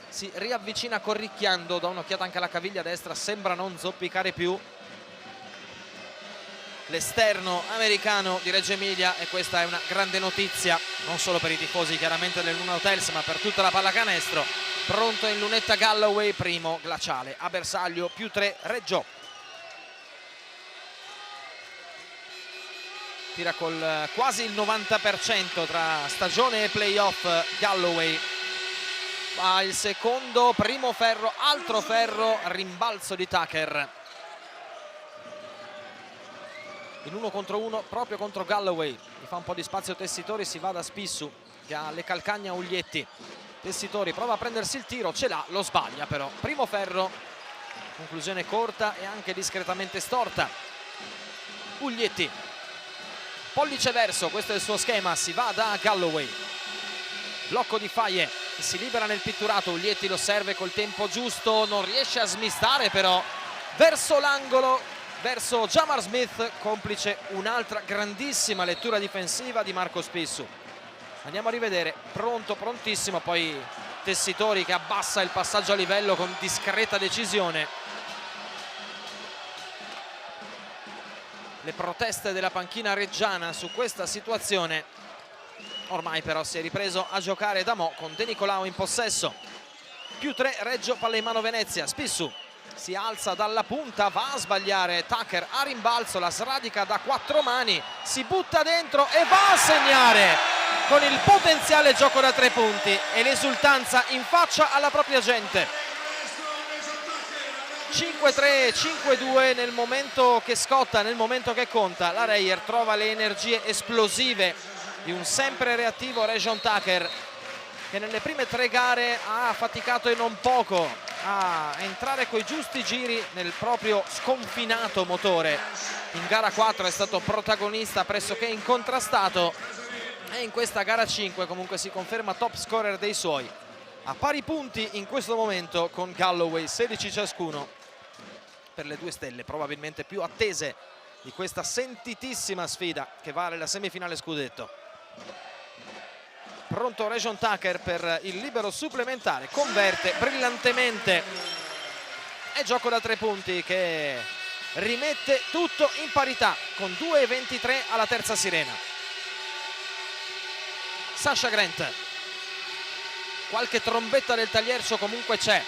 si riavvicina corricchiando, da un'occhiata anche alla caviglia destra, sembra non zoppicare più l'esterno americano di Reggio Emilia, e questa è una grande notizia non solo per i tifosi chiaramente dell'Una Hotels, ma per tutta la pallacanestro. Pronto in lunetta Galloway, primo glaciale a bersaglio, +3 Reggio. Tira col quasi il 90% tra stagione e playoff Galloway. Va il secondo, primo ferro, altro ferro, rimbalzo di Tucker. In 1 contro 1 proprio contro Galloway, gli fa un po' di spazio Tessitori, si va da Spissu che ha le calcagna Uglietti. Tessitori prova a prendersi il tiro, ce l'ha, lo sbaglia però. Primo ferro, conclusione corta e anche discretamente storta. Uglietti, pollice verso, questo è il suo schema, si va da Galloway. Blocco di Faye, si libera nel pitturato, Uglietti lo serve col tempo giusto, non riesce a smistare però verso l'angolo, verso Jamar Smith, complice un'altra grandissima lettura difensiva di Marco Spissu. Andiamo a rivedere, pronto, prontissimo, poi Tessitori che abbassa il passaggio a livello con discreta decisione. Le proteste della panchina reggiana su questa situazione. Ormai però si è ripreso a giocare da mo' con De Nicolao in possesso. +3 Reggio, palla in mano Venezia. Spissu si alza dalla punta, va a sbagliare Tucker a rimbalzo, la sradica da 4 mani, si butta dentro e va a segnare con il potenziale gioco da 3 punti e l'esultanza in faccia alla propria gente. 5-3, 5-2 nel momento che scotta, nel momento che conta. La Reyer trova le energie esplosive di un sempre reattivo Region Tucker, che nelle prime 3 gare ha faticato e non poco a entrare coi giusti giri nel proprio sconfinato motore. In gara 4 è stato protagonista pressoché incontrastato e in questa gara 5 comunque si conferma top scorer dei suoi, a pari punti in questo momento con Galloway, 16 ciascuno per le due stelle probabilmente più attese di questa sentitissima sfida che vale la semifinale scudetto. Pronto Rayjon Tucker per il libero supplementare, converte brillantemente e gioco da 3 punti che rimette tutto in parità con 2:23 alla terza sirena. Sasha Grant, qualche trombetta del tagliercio comunque c'è,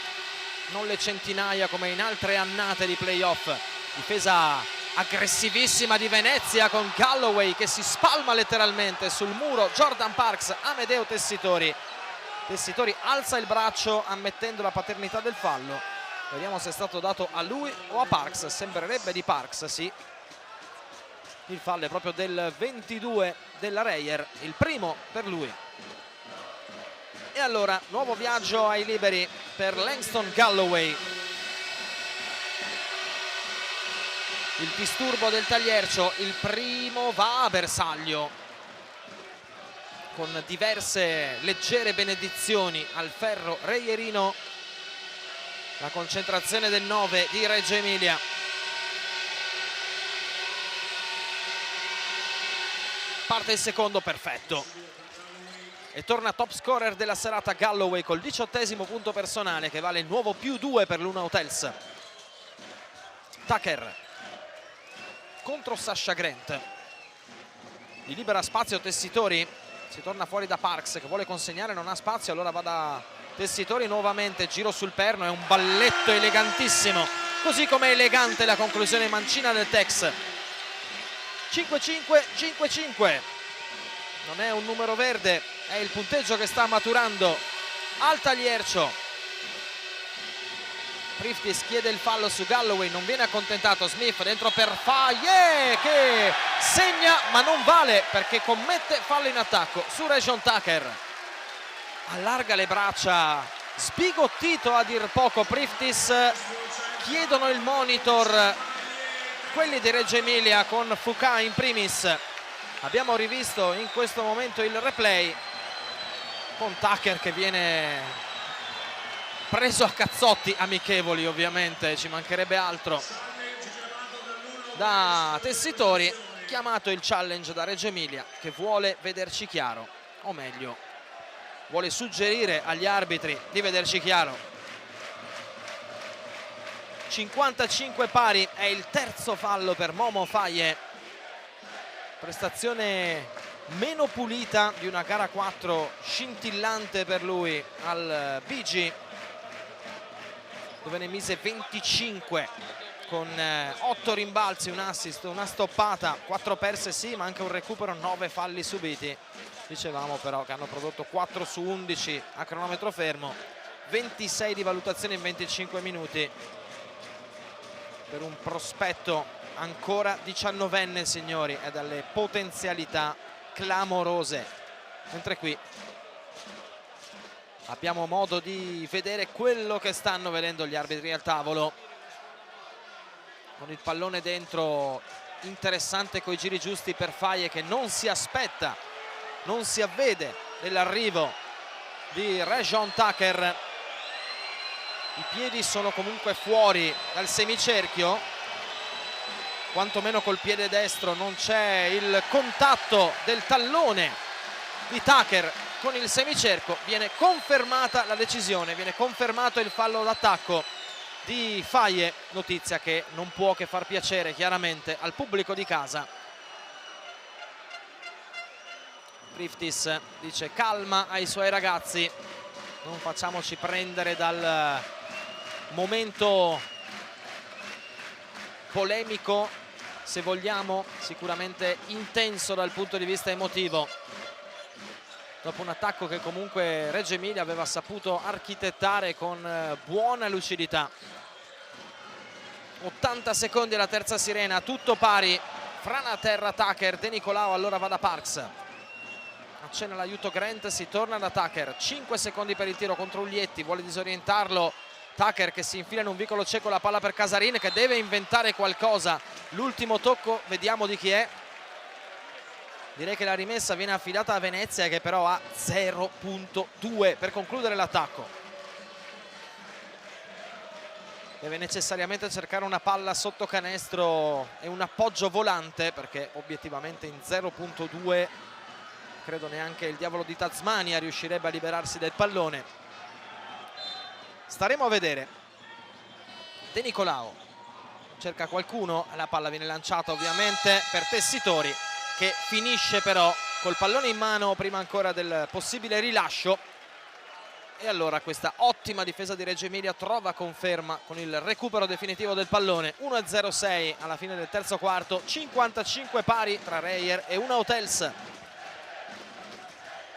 non le centinaia come in altre annate di playoff. Difesa aggressivissima di Venezia con Galloway che si spalma letteralmente sul muro. Jordan Parks, Amedeo Tessitori alza il braccio ammettendo la paternità del fallo. Vediamo se è stato dato a lui o a Parks. Sembrerebbe di Parks, sì. Il fallo è proprio del 22 della Reyer, il primo per lui. E allora nuovo viaggio ai liberi per Langston Galloway. Il disturbo del tagliercio, il primo va a bersaglio con diverse leggere benedizioni al ferro reyerino. La concentrazione del 9 di Reggio Emilia. Parte il secondo, perfetto. E torna top scorer della serata Galloway col 18° punto personale che vale il nuovo +2 per l'Una Hotels. Tucker contro Sasha Grant. Gli libera spazio Tessitori. Si torna fuori da Parks che vuole consegnare, non ha spazio, allora va da Tessitori nuovamente, giro sul perno, è un balletto elegantissimo, così come elegante la conclusione mancina del Tex. 5-5, 5-5. Non è un numero verde, è il punteggio che sta maturando al tagliercio. Priftis chiede il fallo su Galloway, non viene accontentato. Smith dentro per Faye che segna ma non vale perché commette fallo in attacco su Rayjon Tucker. Allarga le braccia, sbigottito a dir poco Priftis. Chiedono il monitor quelli di Reggio Emilia con Foucault in primis. Abbiamo rivisto in questo momento il replay con Tucker che viene preso a cazzotti amichevoli, ovviamente ci mancherebbe altro, da Tessitori. Chiamato il challenge da Reggio Emilia che vuole vederci chiaro, o meglio vuole suggerire agli arbitri di vederci chiaro. 55 pari, è il terzo fallo per Momo Faye. Prestazione meno pulita di una gara 4 scintillante per lui al BG, dove ne mise 25 con 8 rimbalzi, un assist, una stoppata, 4 perse sì, ma anche un recupero, 9 falli subiti. Dicevamo però che hanno prodotto 4 su 11 a cronometro fermo, 26 di valutazione in 25 minuti per un prospetto ancora 19enne, signori, e dalle potenzialità clamorose. Mentre qui abbiamo modo di vedere quello che stanno vedendo gli arbitri al tavolo, con il pallone dentro, interessante coi giri giusti per Faye che non si aspetta, non si avvede dell'arrivo di Rayjon Tucker. I piedi sono comunque fuori dal semicerchio, quantomeno col piede destro non c'è il contatto del tallone di Tucker con il semicerchio. Viene confermata la decisione, viene confermato il fallo d'attacco di Faye, notizia che non può che far piacere chiaramente al pubblico di casa. Priftis dice calma ai suoi ragazzi, non facciamoci prendere dal momento polemico, se vogliamo, sicuramente intenso dal punto di vista emotivo, dopo un attacco che comunque Reggio Emilia aveva saputo architettare con buona lucidità. 80 secondi alla terza sirena, tutto pari, frana a terra Tucker. De Nicolao allora va da Parks, accenna l'aiuto Grant, si torna da Tucker, 5 secondi per il tiro contro Uglietti, vuole disorientarlo Tucker che si infila in un vicolo cieco, la palla per Casarin che deve inventare qualcosa. L'ultimo tocco, vediamo di chi è. Direi che la rimessa viene affidata a Venezia, che però ha 0.2 per concludere l'attacco. Deve necessariamente cercare una palla sotto canestro e un appoggio volante, perché obiettivamente in 0.2 credo neanche il diavolo di Tasmania riuscirebbe a liberarsi del pallone. Staremo a vedere. De Nicolao cerca qualcuno, la palla viene lanciata ovviamente per Tessitori, che finisce però col pallone in mano prima ancora del possibile rilascio. E allora questa ottima difesa di Reggio Emilia trova conferma con il recupero definitivo del pallone. 1-0-6 alla fine del terzo quarto, 55 pari tra Reyer e una Hotels.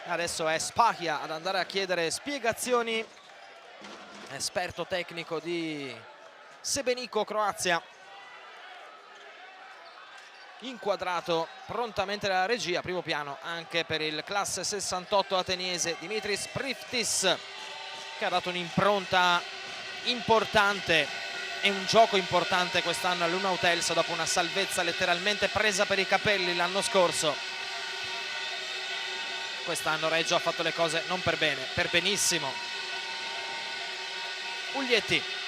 Adesso è Spahia ad andare a chiedere spiegazioni, esperto tecnico di Sebenico Croazia. Inquadrato prontamente dalla regia, primo piano anche per il classe 68 ateniese Dimitris Priftis, che ha dato un'impronta importante e un gioco importante quest'anno all'Una Hotels dopo una salvezza letteralmente presa per i capelli l'anno scorso. Quest'anno Reggio ha fatto le cose non per bene, per benissimo. Uglietti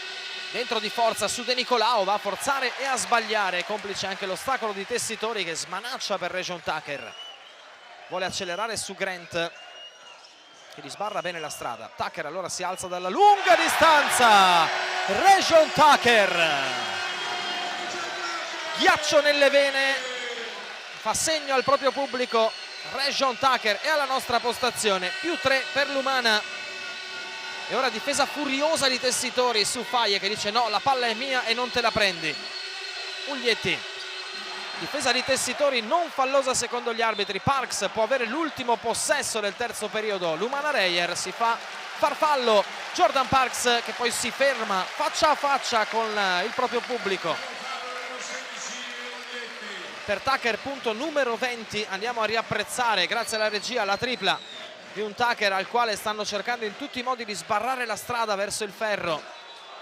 dentro di forza su De Nicolao, va a forzare e a sbagliare, complice anche l'ostacolo di Tessitori che smanaccia per Region Tucker. Vuole accelerare su Grant, che gli sbarra bene la strada. Tucker allora si alza dalla lunga distanza. Region Tucker, ghiaccio nelle vene, fa segno al proprio pubblico Region Tucker e alla nostra postazione. +3 per l'Umana. E ora difesa furiosa di Tessitori su Faie, che dice no, la palla è mia e non te la prendi. Uglietti, difesa di Tessitori non fallosa secondo gli arbitri. Parks può avere l'ultimo possesso del terzo periodo. l'Umana Reyer si fa farfallo. Jordan Parks che poi si ferma faccia a faccia con il proprio pubblico. Per Tucker punto numero 20. Andiamo a riapprezzare grazie alla regia la tripla di un Tucker al quale stanno cercando in tutti i modi di sbarrare la strada verso il ferro.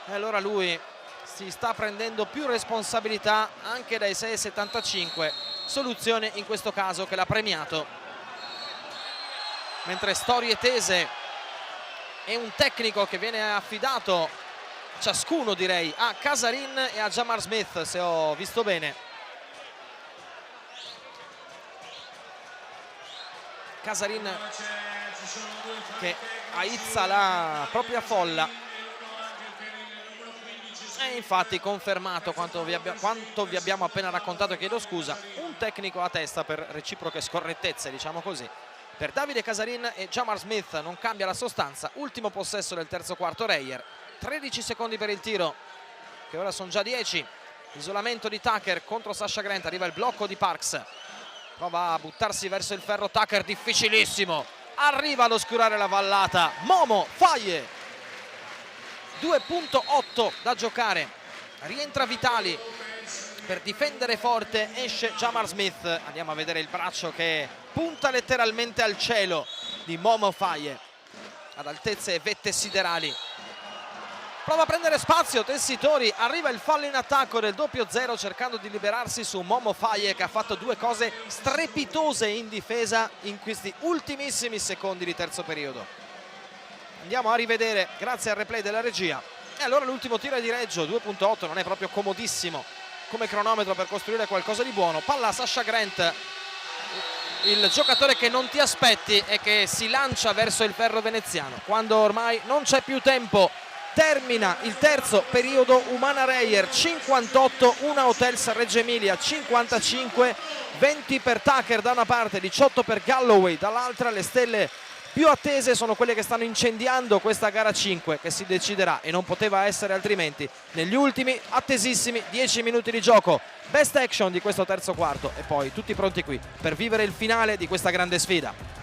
E allora lui si sta prendendo più responsabilità anche dai 6,75, soluzione in questo caso che l'ha premiato. Mentre storie tese e un tecnico che viene affidato, ciascuno direi, a Casarin e a Jamar Smith, se ho visto bene. Casarin che aizza la propria folla e infatti confermato quanto vi abbiamo appena raccontato, chiedo scusa, un tecnico a testa per reciproche scorrettezze, diciamo così, per Davide Casarin e Jamar Smith. Non cambia la sostanza. Ultimo possesso del terzo quarto Reyer, 13 secondi per il tiro che ora sono già 10. Isolamento di Tucker contro Sasha Grant, arriva il blocco di Parks, prova a buttarsi verso il ferro Tucker, difficilissimo, arriva ad oscurare la vallata Momo Faie. 2.8 da giocare, rientra Vitali per difendere forte, esce Jamar Smith. Andiamo a vedere il braccio che punta letteralmente al cielo di Momo Faie, ad altezze e vette siderali. Prova a prendere spazio Tessitori, arriva il fallo in attacco del 0 cercando di liberarsi su Momo Faie, che ha fatto due cose strepitose in difesa in questi ultimissimi secondi di terzo periodo. Andiamo a rivedere grazie al replay della regia. E allora l'ultimo tiro è di Reggio, 2.8, non è proprio comodissimo come cronometro per costruire qualcosa di buono. Palla a Sasha Grant, il giocatore che non ti aspetti e che si lancia verso il ferro veneziano quando ormai non c'è più tempo. Termina il terzo periodo, Umana Reyer 58, Una Hotels Reggio Emilia 55, 20 per Tucker da una parte, 18 per Galloway dall'altra. Le stelle più attese sono quelle che stanno incendiando questa gara 5, che si deciderà, e non poteva essere altrimenti, negli ultimi attesissimi 10 minuti di gioco. Best action di questo terzo quarto e poi tutti pronti qui per vivere il finale di questa grande sfida.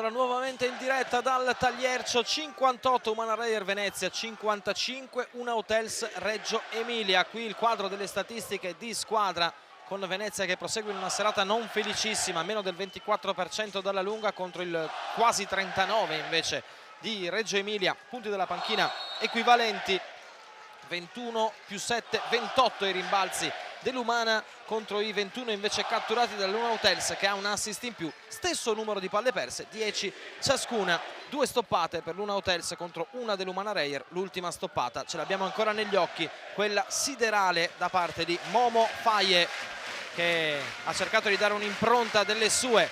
Allora nuovamente in diretta dal Tagliercio, 58 Umana Reyer Venezia, 55 Una Hotels Reggio Emilia. Qui il quadro delle statistiche di squadra, con Venezia che prosegue in una serata non felicissima, meno del 24% dalla lunga contro il quasi 39 invece di Reggio Emilia. Punti della panchina equivalenti, 21 più 7, 28 i rimbalzi dell'Umana contro i 21 invece catturati dall'Una Hotels, che ha un assist in più, stesso numero di palle perse, 10 ciascuna. 2 stoppate per l'Una Hotels contro una dell'Umana Reyer. L'ultima stoppata ce l'abbiamo ancora negli occhi, quella siderale da parte di Momo Faye, che ha cercato di dare un'impronta delle sue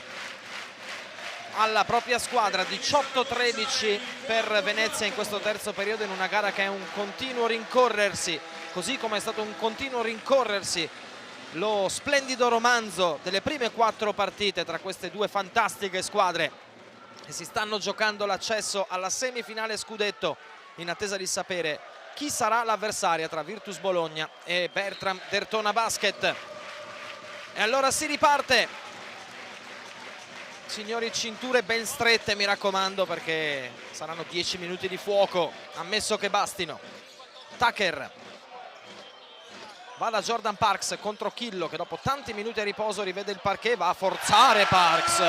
alla propria squadra. 18-13 per Venezia in questo terzo periodo, in una gara che è un continuo rincorrersi, così come è stato un continuo rincorrersi lo splendido romanzo delle prime 4 partite tra queste due fantastiche squadre che si stanno giocando l'accesso alla semifinale scudetto, in attesa di sapere chi sarà l'avversaria tra Virtus Bologna e Bertram Derthona Basket. E allora si riparte, signori, cinture ben strette mi raccomando, perché saranno 10 minuti di fuoco, ammesso che bastino. Tucker va da Jordan Parks contro Chillo, che dopo tanti minuti a riposo rivede il parquet, va a forzare Parks,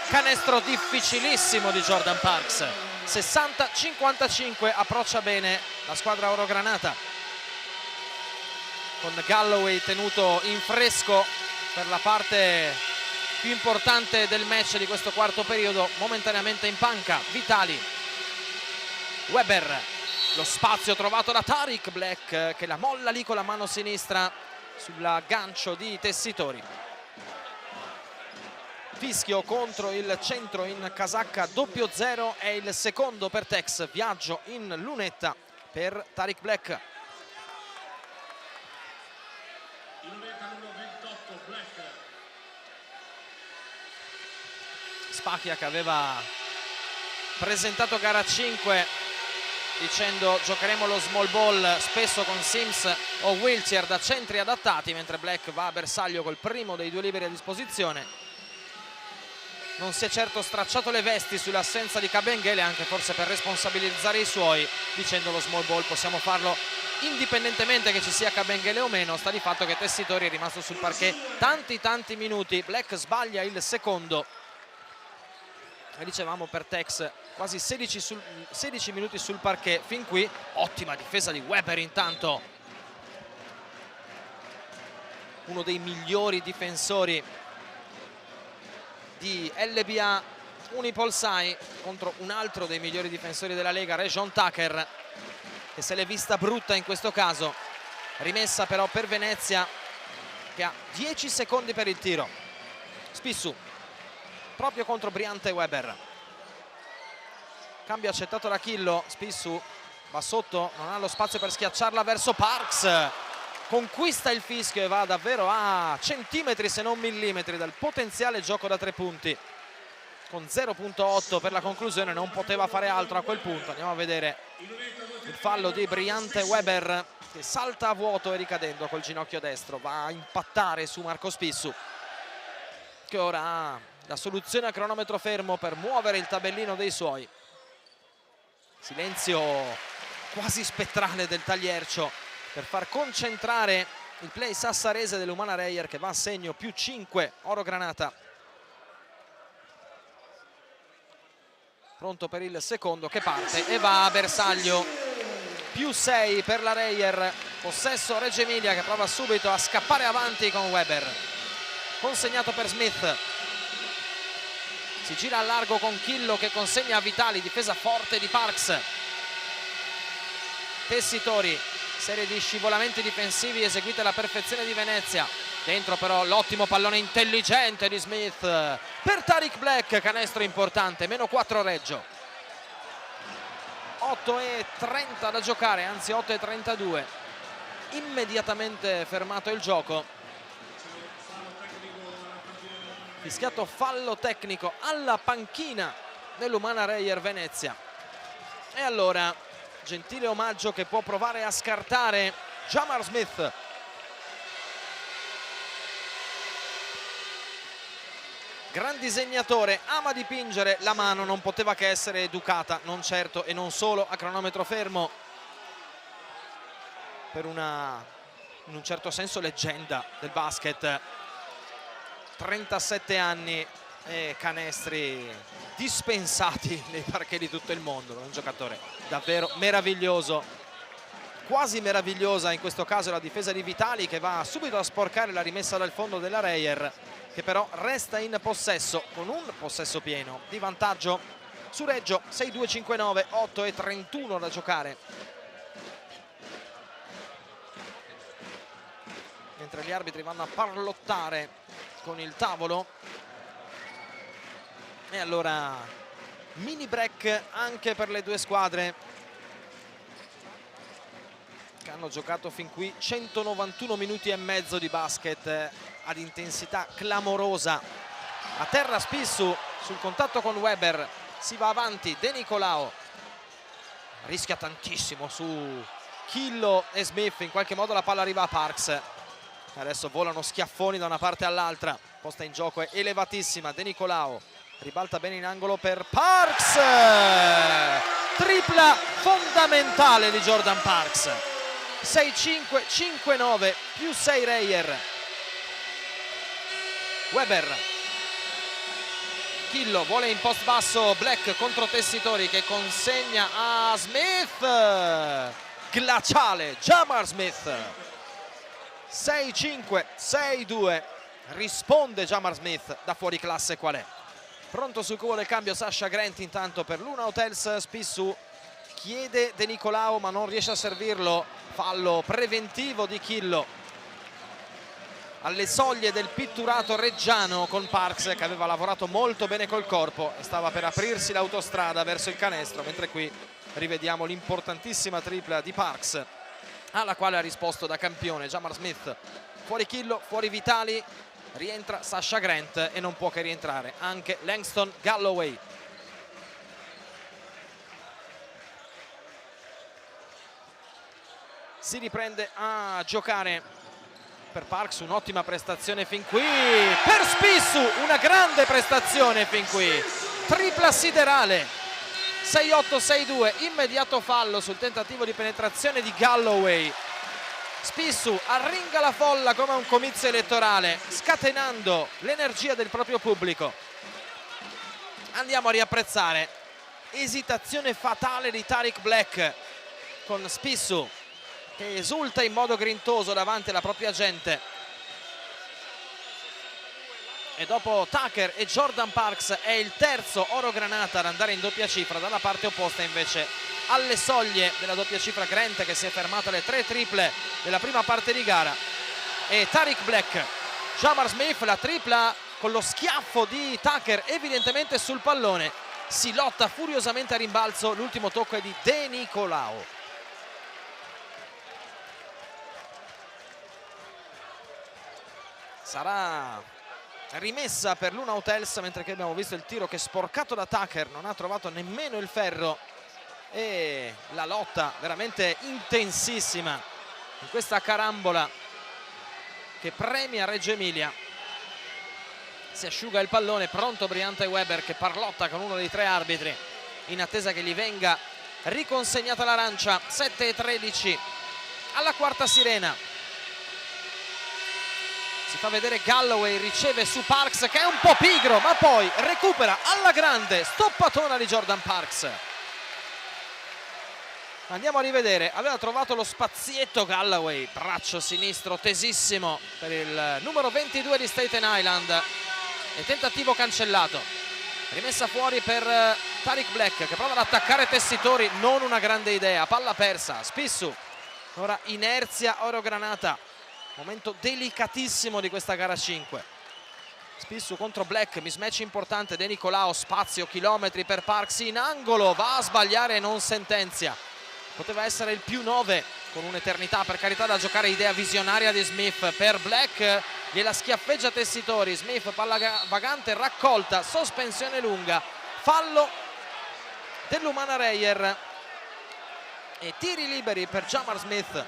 canestro difficilissimo di Jordan Parks. 60-55, approccia bene la squadra orogranata, con Galloway tenuto in fresco per la parte più importante del match di questo quarto periodo. Momentaneamente in panca Vitali. Weber, lo spazio trovato da Tariq Black, che la molla lì con la mano sinistra sull'aggancio di Tessitori. Fischio contro il centro in casacca 00, è il secondo per Tex. Viaggio in lunetta per Tariq Black. Spacchia, che aveva presentato gara 5 dicendo giocheremo lo small ball spesso con Sims o Wiltshire da centri adattati, mentre Black va a bersaglio col primo dei 2 liberi a disposizione. Non si è certo stracciato le vesti sull'assenza di Kabengele, anche forse per responsabilizzare i suoi, dicendo lo small ball possiamo farlo indipendentemente che ci sia Kabengele o meno. Sta di fatto che Tessitori è rimasto sul parquet tanti minuti. Black sbaglia il secondo e dicevamo per Tex quasi 16 minuti sul parquet fin qui. Ottima difesa di Weber intanto, uno dei migliori difensori di LBA Unipolsai, contro un altro dei migliori difensori della Lega, Rejon Tucker, che se l'è vista brutta in questo caso. Rimessa però per Venezia, che ha 10 secondi per il tiro. Spissu proprio contro Briante Weber. Cambio accettato da Chillo. Spissu va sotto, non ha lo spazio per schiacciarla verso Parks. Conquista il fischio e va davvero a centimetri se non millimetri dal potenziale gioco da 3 punti. Con 0.8 per la conclusione non poteva fare altro a quel punto. Andiamo a vedere il fallo di Briante Weber, che salta a vuoto e ricadendo col ginocchio destro va a impattare su Marco Spissu, che ora ha la soluzione a cronometro fermo per muovere il tabellino dei suoi. Silenzio quasi spettrale del Tagliercio per far concentrare il play sassarese dell'Umana Reyer, che va a segno più 5 Orogranata. Pronto per il secondo, che parte e va a bersaglio. Più 6 per la Reyer. Possesso Reggio Emilia, che prova subito a scappare avanti con Weber. Consegnato per Smith. Si gira a largo con Chillo, che consegna a Vitali. Difesa forte di Parks. Tessitori, serie di scivolamenti difensivi eseguiti alla perfezione di Venezia. Dentro però l'ottimo pallone intelligente di Smith per Tariq Black, canestro importante, meno 4 Reggio. 8:30 da giocare, anzi 8:32. Immediatamente fermato il gioco. Fischiato fallo tecnico alla panchina dell'Umana Reyer Venezia. E allora gentile omaggio che può provare a scartare Jamar Smith. gran disegnatore, ama dipingere, la mano non poteva che essere educata, non certo e non solo a cronometro fermo, per una, in un certo senso, leggenda del basket. 37 anni e canestri dispensati nei parquet di tutto il mondo. È un giocatore davvero meraviglioso, quasi meravigliosa in questo caso la difesa di Vitali, che va subito a sporcare la rimessa dal fondo della Reyer, che però resta in possesso con un possesso pieno di vantaggio su Reggio. 6-2-5-9, 8:31 da giocare, mentre gli arbitri vanno a parlottare con il tavolo. E allora mini break anche per le due squadre che hanno giocato fin qui 191 minuti e mezzo di basket ad intensità clamorosa. A terra Spissu sul contatto con Weber, si va avanti De Nicolao, rischia tantissimo su Chillo e Smith, in qualche modo la palla arriva a Parks. Adesso volano schiaffoni da una parte all'altra, posta in gioco è elevatissima. De Nicolao ribalta bene in angolo per Parks, tripla fondamentale di Jordan Parks. 6-5, 5-9 più 6 Reyer. Weber, Chillo vuole in post basso, Black contro Tessitori che consegna a Smith, glaciale Jamar Smith. 6-5, 6-2, risponde Jamar Smith da fuori classe qual è. Pronto sul cubo del cambio Sasha Grant intanto per Luna Hotels. Spissu chiede De Nicolao ma non riesce a servirlo, fallo preventivo di Chillo alle soglie del pitturato reggiano con Parks, che aveva lavorato molto bene col corpo e stava per aprirsi l'autostrada verso il canestro, mentre qui rivediamo l'importantissima tripla di Parks, alla quale ha risposto da campione Jamar Smith. Fuori Chillo, fuori Vitali, rientra Sasha Grant e non può che rientrare anche Langston Galloway. Si riprende a giocare per Parks, un'ottima prestazione fin qui, per Spissu una grande prestazione fin qui, tripla siderale. 6-8, 6-2, immediato fallo sul tentativo di penetrazione di Galloway. Spissu arringa la folla come a un comizio elettorale, scatenando l'energia del proprio pubblico. Andiamo a riapprezzare esitazione fatale di Tariq Black con Spissu che esulta in modo grintoso davanti alla propria gente. E dopo Tucker e Jordan Parks è il terzo oro granata ad andare in doppia cifra. Dalla parte opposta invece alle soglie della doppia cifra Grant, che si è fermato alle 3 triple della prima parte di gara, e Tariq Black. Jamar Smith, la tripla con lo schiaffo di Tucker evidentemente sul pallone, si lotta furiosamente a rimbalzo, l'ultimo tocco è di De Nicolao. Sarà rimessa per Luna Hotels, mentre che abbiamo visto il tiro che, sporcato da Tucker, non ha trovato nemmeno il ferro, e la lotta veramente intensissima in questa carambola che premia Reggio Emilia. Si asciuga il pallone, pronto Briante Weber che parlotta con uno dei 3 arbitri in attesa che gli venga riconsegnata l'arancia. 7-13 alla quarta sirena. Si fa vedere Galloway, riceve su Parks che è un po' pigro, ma poi recupera alla grande, stoppatona di Jordan Parks. Andiamo a rivedere, aveva trovato lo spazietto Galloway, braccio sinistro tesissimo per il numero 22 di Staten Island, e tentativo cancellato. Rimessa fuori per Tariq Black che prova ad attaccare Tessitori, non una grande idea, palla persa. Spissu, ora inerzia oro granata. Momento delicatissimo di questa gara 5. Spissu contro Black, mismatch importante. De Nicolao, spazio, chilometri per Parks in angolo, va a sbagliare e non sentenzia. Poteva essere il più 9 con un'eternità per carità da giocare, idea visionaria di Smith per Black, gliela schiaffeggia Tessitori. Smith, palla vagante, raccolta, sospensione lunga, fallo dell'Umana Reyer e tiri liberi per Jamar Smith.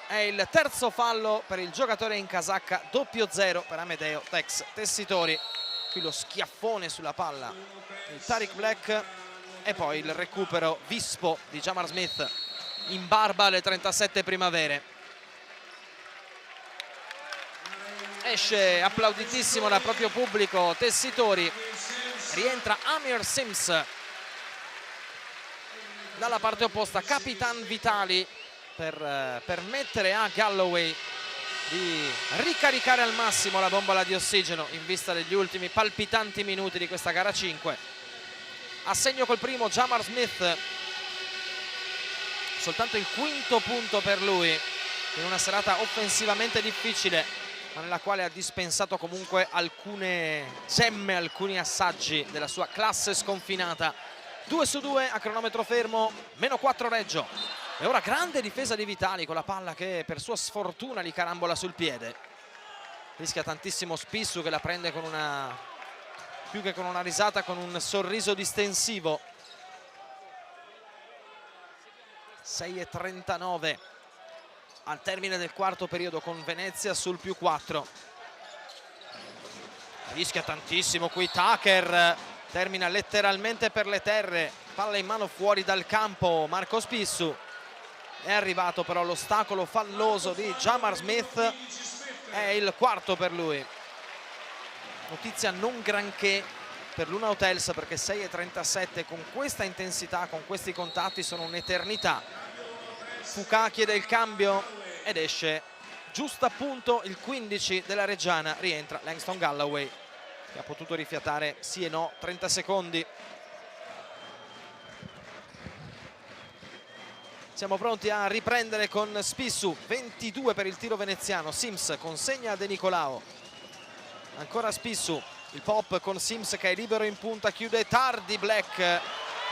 È il terzo fallo per il giocatore in casacca, 0-0 per Amedeo Tex Tessitori. qui lo schiaffone sulla palla di Tariq Black e poi il recupero vispo di Jamar Smith in barba alle 37 primavere. Esce applauditissimo dal proprio pubblico Tessitori, rientra Amir Sims dalla parte opposta, Capitan Vitali per permettere a Galloway di ricaricare al massimo la bombola di ossigeno in vista degli ultimi palpitanti minuti di questa gara 5. A segno col primo Jamar Smith, soltanto il quinto punto per lui in una serata offensivamente difficile, ma nella quale ha dispensato comunque alcune gemme, alcuni assaggi della sua classe sconfinata. 2-2 a cronometro fermo, -4 Reggio. E ora grande difesa di Vitali con la palla che per sua sfortuna gli carambola sul piede. Rischia tantissimo Spissu che la prende con una, più che con una risata, con un sorriso distensivo. 6:39 al termine del quarto periodo con Venezia sul +4. Rischia tantissimo qui Tucker, termina letteralmente per le terre, palla in mano fuori dal campo Marco Spissu. È arrivato però l'ostacolo falloso di Jamar Smith, è il quarto per lui. Notizia non granché per l'Una Hotels, perché 6:37 con questa intensità, con questi contatti sono un'eternità. Foucault chiede il cambio ed esce giusto appunto il 15 della Reggiana, rientra Langston Galloway che ha potuto rifiatare sì e no 30 secondi. Siamo pronti a riprendere con Spissu, 22 per il tiro veneziano, Sims consegna a De Nicolao, ancora Spissu, il pop con Sims che è libero in punta, chiude tardi Black,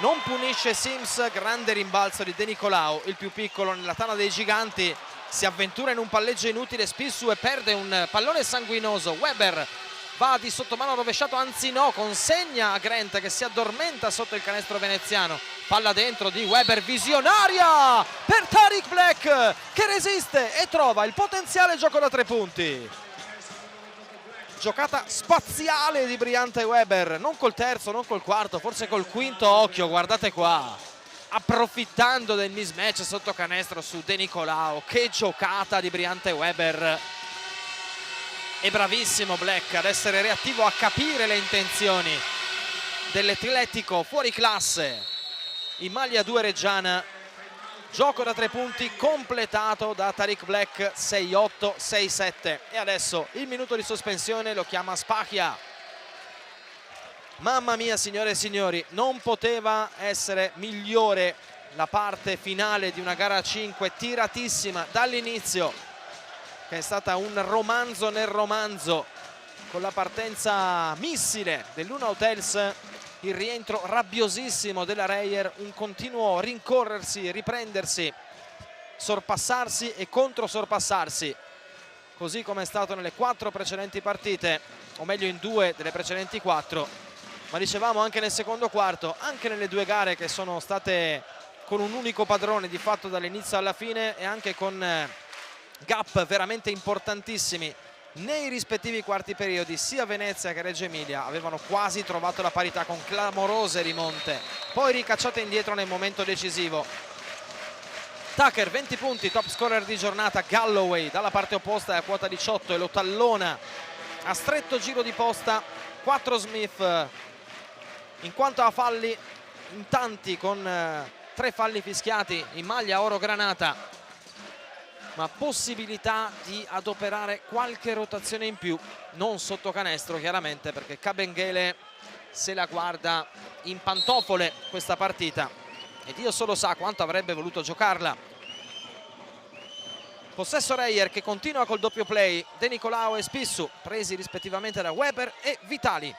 non punisce Sims, grande rimbalzo di De Nicolao, il più piccolo nella tana dei giganti, si avventura in un palleggio inutile Spissu e perde un pallone sanguinoso. Weber va di sottomano rovesciato, anzi no, consegna a Grant che si addormenta sotto il canestro veneziano. Palla dentro di Weber, visionaria per Tariq Black che resiste e trova il potenziale gioco da 3 punti. Giocata spaziale di Briante Weber, non col terzo, non col quarto, forse col quinto occhio, guardate qua, approfittando del mismatch sotto canestro su De Nicolao. Che giocata di Briante Weber. È bravissimo Black ad essere reattivo, a capire le intenzioni dell'atletico fuori classe in maglia 2 reggiana. Gioco da 3 punti completato da Tariq Black, 6-8, 6-7. E adesso il minuto di sospensione lo chiama Spachia. Mamma mia, signore e signori, non poteva essere migliore la parte finale di una gara 5 tiratissima dall'inizio, che è stata un romanzo nel romanzo, con la partenza missile dell'Una Hotels, il rientro rabbiosissimo della Reyer, un continuo rincorrersi, riprendersi, sorpassarsi e controsorpassarsi, così come è stato nelle 4 precedenti partite, o meglio in 2 delle precedenti 4, ma dicevamo anche nel secondo quarto, anche nelle 2 gare che sono state con un unico padrone di fatto dall'inizio alla fine e anche con gap veramente importantissimi nei rispettivi quarti periodi. Sia Venezia che Reggio Emilia avevano quasi trovato la parità con clamorose rimonte, poi ricacciate indietro nel momento decisivo. Tucker 20 punti, top scorer di giornata. Galloway dalla parte opposta è a quota 18 e lo tallona a stretto giro di posta. 4 Smith. In quanto a falli, in tanti, con 3 falli fischiati in maglia oro granata, ma possibilità di adoperare qualche rotazione in più, non sotto canestro chiaramente, perché Kabengele se la guarda in pantofole questa partita e Dio solo sa quanto avrebbe voluto giocarla. Possesso Reyer che continua col doppio play, De Nicolao e Spissu presi rispettivamente da Weber e Vitali.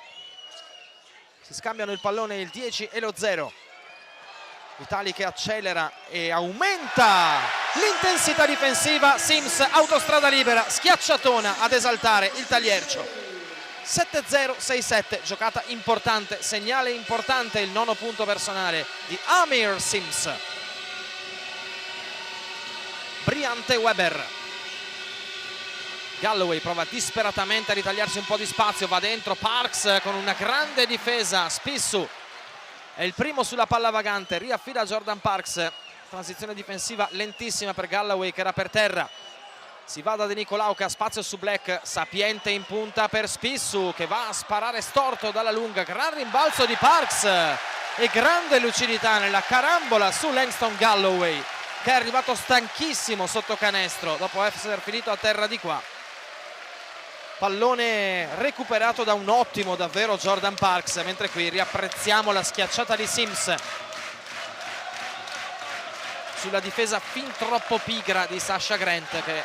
Si scambiano il pallone, il 10 e lo 0. Vitali che accelera e aumenta l'intensità difensiva. Sims, autostrada libera, schiacciatona ad esaltare il Tagliercio. 7-0, 6-7, giocata importante, segnale importante, il 9° punto personale di Amir Sims. Briante Weber. Galloway prova disperatamente a ritagliarsi un po' di spazio, va dentro Parks con una grande difesa. Spissu è il primo sulla palla vagante, riaffida Jordan Parks. Transizione difensiva lentissima per Galloway che era per terra. Si va da De Nicolau che ha spazio su Black, sapiente in punta per Spissu che va a sparare storto dalla lunga. Gran rimbalzo di Parks e grande lucidità nella carambola su Langston Galloway, che è arrivato stanchissimo sotto canestro dopo essere finito a terra di qua. Pallone recuperato da un ottimo davvero Jordan Parks, mentre qui riapprezziamo la schiacciata di Sims sulla difesa fin troppo pigra di Sasha Grant, che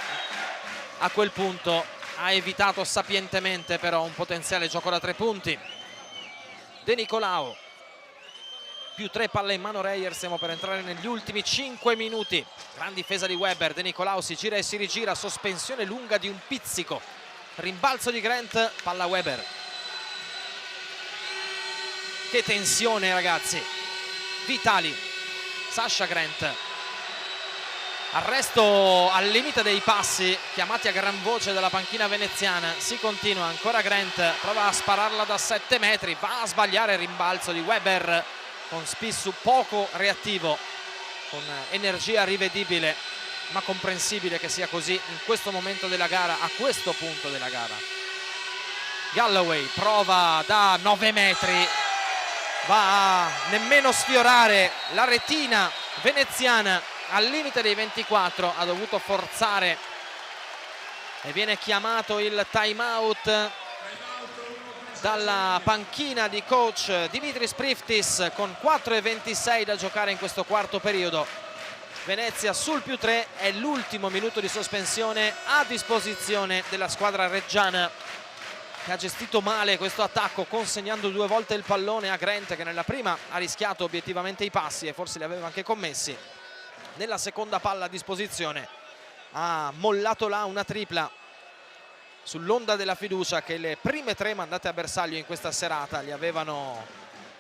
a quel punto ha evitato sapientemente però un potenziale gioco da 3 punti. De Nicolau più 3 palle in mano Reyer, stiamo per entrare negli ultimi 5 minuti. Gran difesa di Webber, De Nicolau si gira e si rigira, sospensione lunga di un pizzico, rimbalzo di Grant, palla Webber. Che tensione ragazzi. Vitali, Sasha Grant, arresto al limite dei passi chiamati a gran voce dalla panchina veneziana. Si continua, ancora Grant prova a spararla da 7 metri, va a sbagliare il rimbalzo di Webber con Spissu poco reattivo, con energia rivedibile, ma comprensibile che sia così in questo momento della gara, a questo punto della gara. Galloway prova da 9 metri, va a nemmeno sfiorare la retina veneziana, al limite dei 24, ha dovuto forzare e viene chiamato il time out dalla panchina di coach Dimitris Priftis con 4:26 da giocare in questo quarto periodo. Venezia sul più 3, è l'ultimo minuto di sospensione a disposizione della squadra reggiana, che ha gestito male questo attacco consegnando 2 volte il pallone a Grant, che nella prima ha rischiato obiettivamente i passi e forse li aveva anche commessi. Nella seconda palla a disposizione ha mollato là una tripla sull'onda della fiducia che le prime 3 mandate a bersaglio in questa serata gli avevano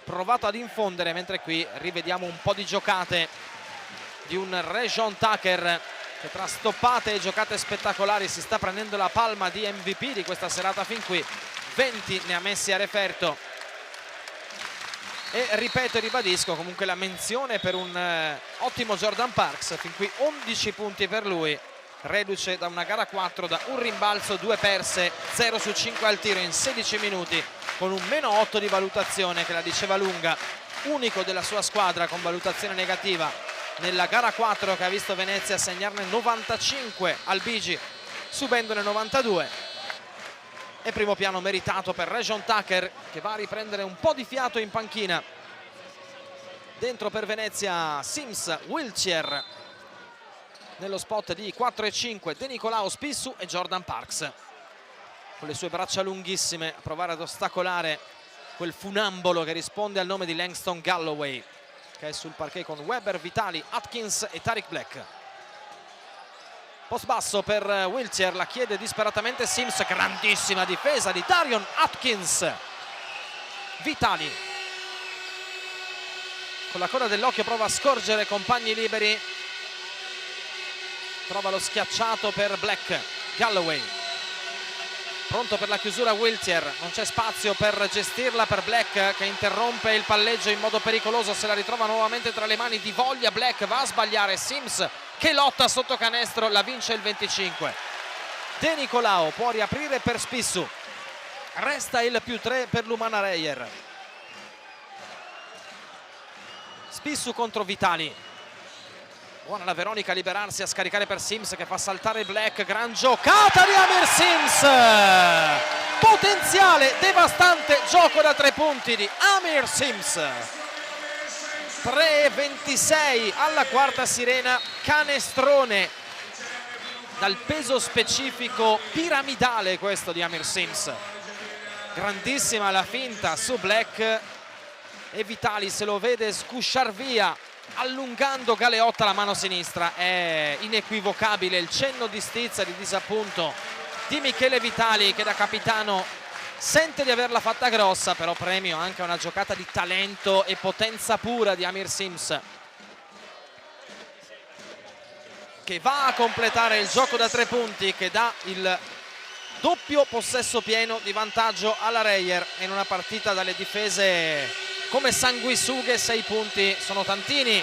provato ad infondere, mentre qui rivediamo un po' di giocate di un Rajon Tucker che tra stoppate e giocate spettacolari si sta prendendo la palma di MVP di questa serata fin qui. 20 ne ha messi a referto e ripeto e ribadisco comunque la menzione per un ottimo Jordan Parks, fin qui 11 punti per lui, reduce da una gara 4, da un rimbalzo, 2 perse, 0 su 5 al tiro in 16 minuti, con un -8 di valutazione che la diceva lunga, unico della sua squadra con valutazione negativa nella gara 4, che ha visto Venezia segnarne 95 al Bigi, subendone 92. E primo piano meritato per Rajon Tucker, che va a riprendere un po' di fiato in panchina. Dentro per Venezia Sims, Wiltshire. Nello spot di 4 e 5 De Nicolau, Spissu e Jordan Parks, con le sue braccia lunghissime a provare ad ostacolare quel funambolo che risponde al nome di Langston Galloway, che è sul parquet con Webber, Vitali, Atkins e Tariq Black. Post basso per Wiltshire, la chiede disperatamente Sims, grandissima difesa di Darion Atkins. Vitali con la coda dell'occhio prova a scorgere compagni liberi, trova lo schiacciato per Black. Galloway pronto per la chiusura Wiltshire, non c'è spazio per gestirla per Black, che interrompe il palleggio in modo pericoloso, se la ritrova nuovamente tra le mani di voglia. Black va a sbagliare, Sims che lotta sotto canestro, la vince il 25. De Nicolau può riaprire per Spissu, resta il più 3 per l'Umana Reyer. Spissu contro Vitali, buona la Veronica a liberarsi, a scaricare per Sims che fa saltare Black. Gran giocata di Amir Sims, potenziale devastante gioco da 3 punti di Amir Sims. 3:26 alla quarta sirena, canestrone dal peso specifico piramidale questo di Amir Sims. Grandissima la finta su Black e Vitali se lo vede scusciar via allungando Galeotta la mano sinistra. È inequivocabile il cenno di stizza, di disappunto di Michele Vitali, che da capitano sente di averla fatta grossa, però premio anche a una giocata di talento e potenza pura di Amir Sims, che va a completare il gioco da 3 punti, che dà il doppio possesso pieno di vantaggio alla Reyer in una partita dalle difese come sanguisughe. 6 punti sono tantini.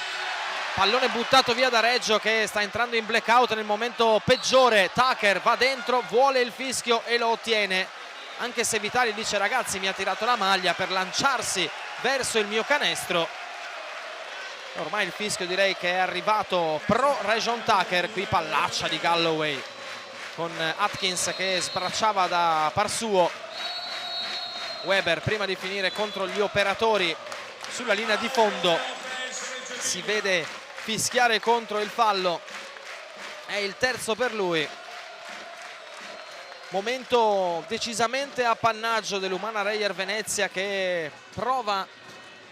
Pallone buttato via da Reggio che sta entrando in blackout nel momento peggiore. Tucker va dentro, vuole il fischio e lo ottiene, anche se Vitali dice: ragazzi, mi ha tirato la maglia per lanciarsi verso il mio canestro. Ormai il fischio direi che è arrivato pro Region Tucker. Qui pallaccia di Galloway con Atkins che sbracciava da par suo. Weber prima di finire contro gli operatori sulla linea di fondo, si vede fischiare contro il fallo, è il terzo per lui. Momento decisamente appannaggio dell'Umana Reyer Venezia che prova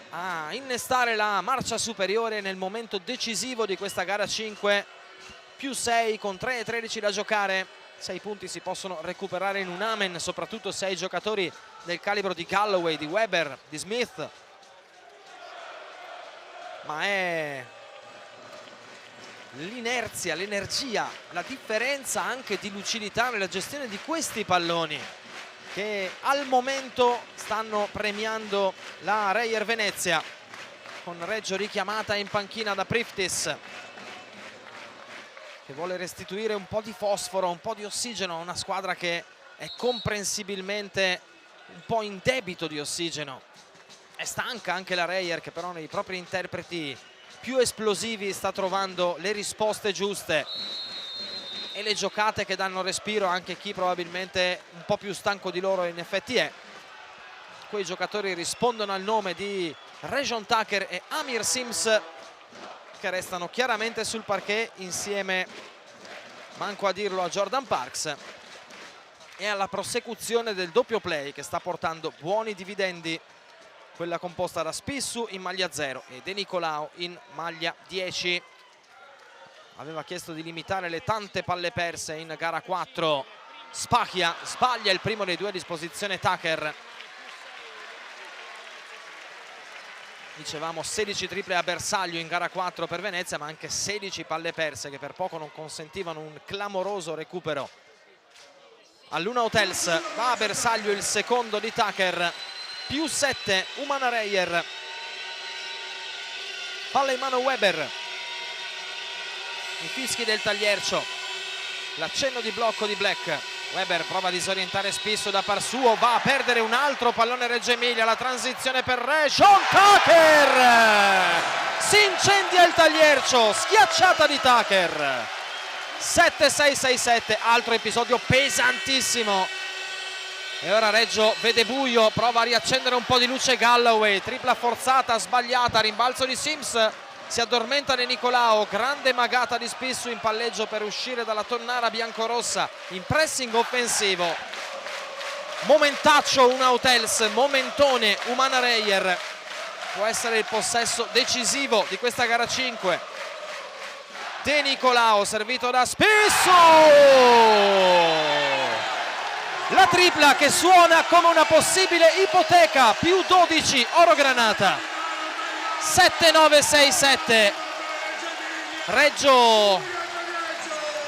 a innestare la marcia superiore nel momento decisivo di questa gara 5, +6 con 3:13 da giocare. 6 punti si possono recuperare in un amen, soprattutto se hai giocatori del calibro di Galloway, di Weber, di Smith. Ma è l'inerzia, l'energia, la differenza anche di lucidità nella gestione di questi palloni che al momento stanno premiando la Reyer Venezia, con Reggio richiamata in panchina da Priftis, che vuole restituire un po' di fosforo, un po' di ossigeno a una squadra che è comprensibilmente un po' in debito di ossigeno. È stanca anche la Reyer, che però nei propri interpreti più esplosivi sta trovando le risposte giuste e le giocate che danno respiro anche a chi probabilmente un po' più stanco di loro in effetti è. Quei giocatori rispondono al nome di Region Tucker e Amir Sims, che restano chiaramente sul parquet insieme, manco a dirlo, a Jordan Parks, e alla prosecuzione del doppio play che sta portando buoni dividendi, quella composta da Spissu in maglia 0 e De Nicolao in maglia 10. Aveva chiesto di limitare le tante palle perse in gara 4 Spachia, sbaglia il primo dei due a disposizione Tucker. Dicevamo 16 triple a bersaglio in gara 4 per Venezia, ma anche 16 palle perse che per poco non consentivano un clamoroso recupero. All'Una Hotels va a bersaglio il secondo di Tucker, +7 Umana Reyer. Palla in mano Weber, i fischi del tagliercio, l'accenno di blocco di Black. Weber prova a disorientare Spissu da par suo, va a perdere un altro pallone Reggio Emilia, la transizione per Region Tucker, si incendia il tagliercio, schiacciata di Tucker. 7-6-6-7, altro episodio pesantissimo. E ora Reggio vede buio, prova a riaccendere un po' di luce Galloway, tripla forzata, sbagliata, rimbalzo di Sims, si addormenta De Nicolao, grande magata di Spissu in palleggio per uscire dalla tonnara biancorossa in pressing offensivo. Momentaccio Una Hotels, momentone Umana Reyer, può essere il possesso decisivo di questa gara 5. De Nicolao servito da Spissu, la tripla che suona come una possibile ipoteca, +12 Oro Granata. 7-9-6-7. Reggio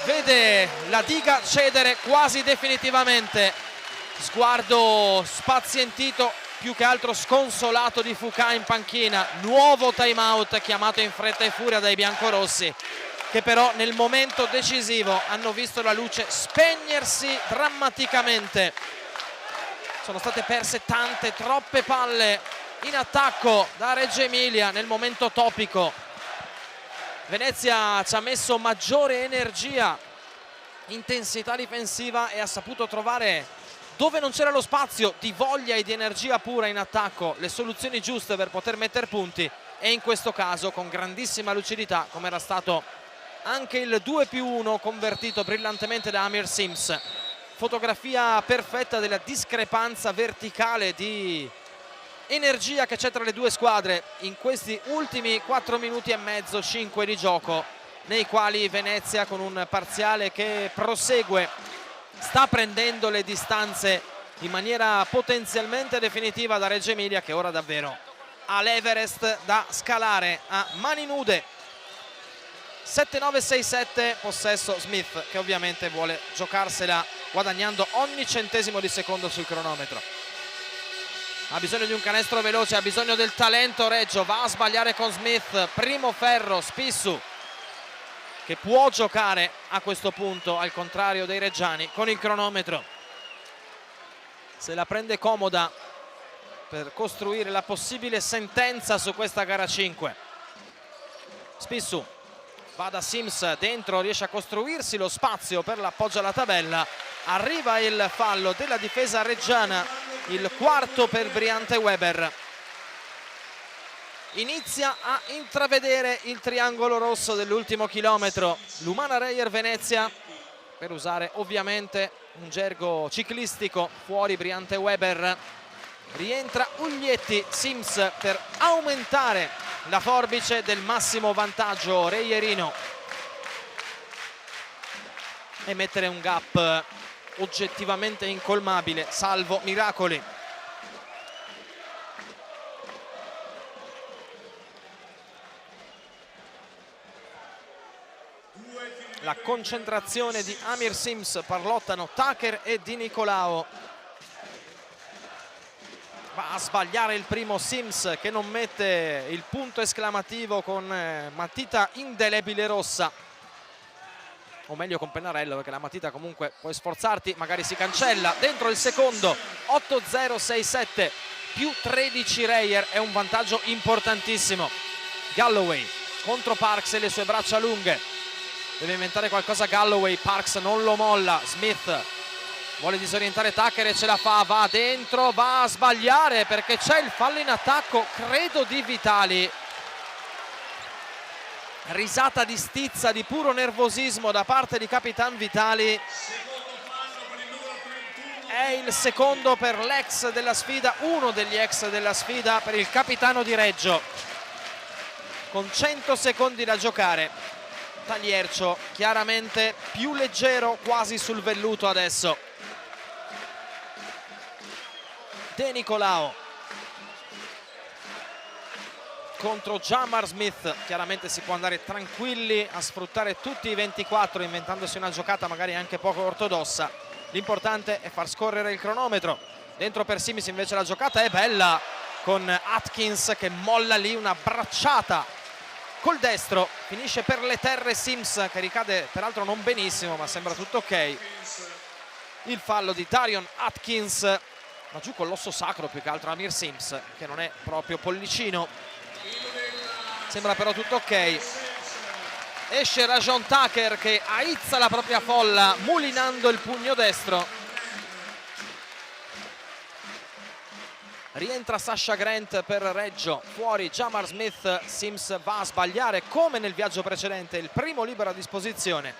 vede la diga cedere quasi definitivamente. Sguardo spazientito, più che altro sconsolato, di Foucault in panchina. Nuovo timeout chiamato in fretta e furia dai biancorossi, che però nel momento decisivo hanno visto la luce spegnersi drammaticamente. Sono state perse tante, troppe palle in attacco da Reggio Emilia nel momento topico. Venezia ci ha messo maggiore energia, intensità difensiva e ha saputo trovare, dove non c'era lo spazio, di voglia e di energia pura in attacco, le soluzioni giuste per poter mettere punti, e in questo caso con grandissima lucidità, come era stato anche il 2+1 convertito brillantemente da Amir Sims. Fotografia perfetta della discrepanza verticale di energia che c'è tra le due squadre in questi ultimi 4 minuti e mezzo, 5 di gioco, nei quali Venezia, con un parziale che prosegue, sta prendendo le distanze in maniera potenzialmente definitiva da Reggio Emilia, che ora davvero ha l'Everest da scalare a mani nude. 7-9-6-7, possesso Smith, che ovviamente vuole giocarsela guadagnando ogni centesimo di secondo sul cronometro. Ha bisogno di un canestro veloce, ha bisogno del talento Reggio, va a sbagliare con Smith, primo ferro Spissu, che può giocare a questo punto al contrario dei reggiani con il cronometro. Se la prende comoda per costruire la possibile sentenza su questa gara 5. Spissu va da Sims dentro, riesce a costruirsi lo spazio per l'appoggio alla tabella. Arriva il fallo della difesa reggiana, il quarto per Briante Weber. Inizia a intravedere il triangolo rosso dell'ultimo chilometro. L'Umana Reyer Venezia, per usare ovviamente un gergo ciclistico, fuori Briante Weber. Rientra Uglietti, Sims per aumentare la forbice del massimo vantaggio reyerino e mettere un gap oggettivamente incolmabile, salvo miracoli. La concentrazione di Amir Sims, parlottano Tucker e Di Nicolao. Va a sbagliare il primo Sims, che non mette il punto esclamativo con matita indelebile rossa, o meglio con pennarello, perché la matita comunque puoi sforzarti, magari si cancella. Dentro il secondo, 8-0-6-7 più 13 Reyer, è un vantaggio importantissimo. Galloway contro Parks e le sue braccia lunghe, deve inventare qualcosa Galloway, Parks non lo molla. Smith vuole disorientare Tucker e ce la fa, va dentro, va a sbagliare perché c'è il fallo in attacco, credo di Vitali. Risata di stizza, di puro nervosismo da parte di Capitan Vitali. È il secondo per l'ex della sfida, uno degli ex della sfida per il capitano di Reggio. Con 100 secondi da giocare, Tagliercio chiaramente più leggero, quasi sul velluto adesso. De Nicolao contro Jamar Smith, chiaramente si può andare tranquilli a sfruttare tutti i 24 inventandosi una giocata magari anche poco ortodossa. L'importante è far scorrere il cronometro. Dentro per Sims invece la giocata è bella, con Atkins che molla lì una bracciata col destro, finisce per le terre Sims, che ricade peraltro non benissimo ma sembra tutto ok. Il fallo di Darion Atkins, ma giù con l'osso sacro più che altro Amir Sims, che non è proprio pollicino. Sembra però tutto ok. Esce Rajon Tucker che aizza la propria folla mulinando il pugno destro. Rientra Sasha Grant per Reggio, fuori Jamar Smith. Sims va a sbagliare come nel viaggio precedente, il primo libero a disposizione,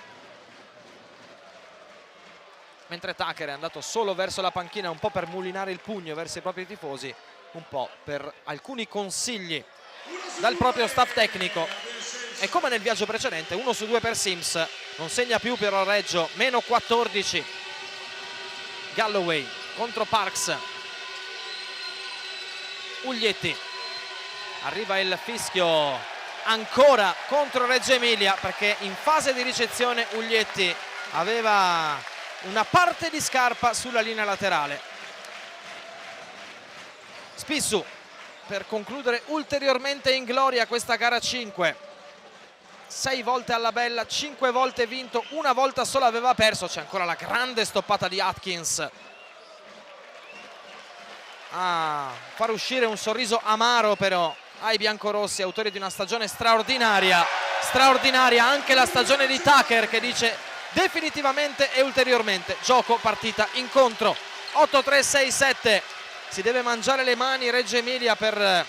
mentre Tucker è andato solo verso la panchina, un po' per mulinare il pugno verso i propri tifosi, un po' per alcuni consigli dal proprio staff tecnico. E come nel viaggio precedente, 1 su 2 per Sims, non segna più per Reggio, meno 14. Galloway contro Parks. Uglietti, arriva il fischio ancora contro Reggio Emilia, perché in fase di ricezione Uglietti aveva una parte di scarpa sulla linea laterale. Spissu per concludere ulteriormente in gloria questa gara 5. 6 volte alla bella, 5 volte vinto, una volta solo aveva perso. C'è ancora la grande stoppata di Atkins a far uscire un sorriso amaro però ai biancorossi, autori di una stagione straordinaria. Straordinaria anche la stagione di Tucker, che dice definitivamente e ulteriormente gioco, partita, incontro. 8-3-6-7. Si deve mangiare le mani Reggio Emilia per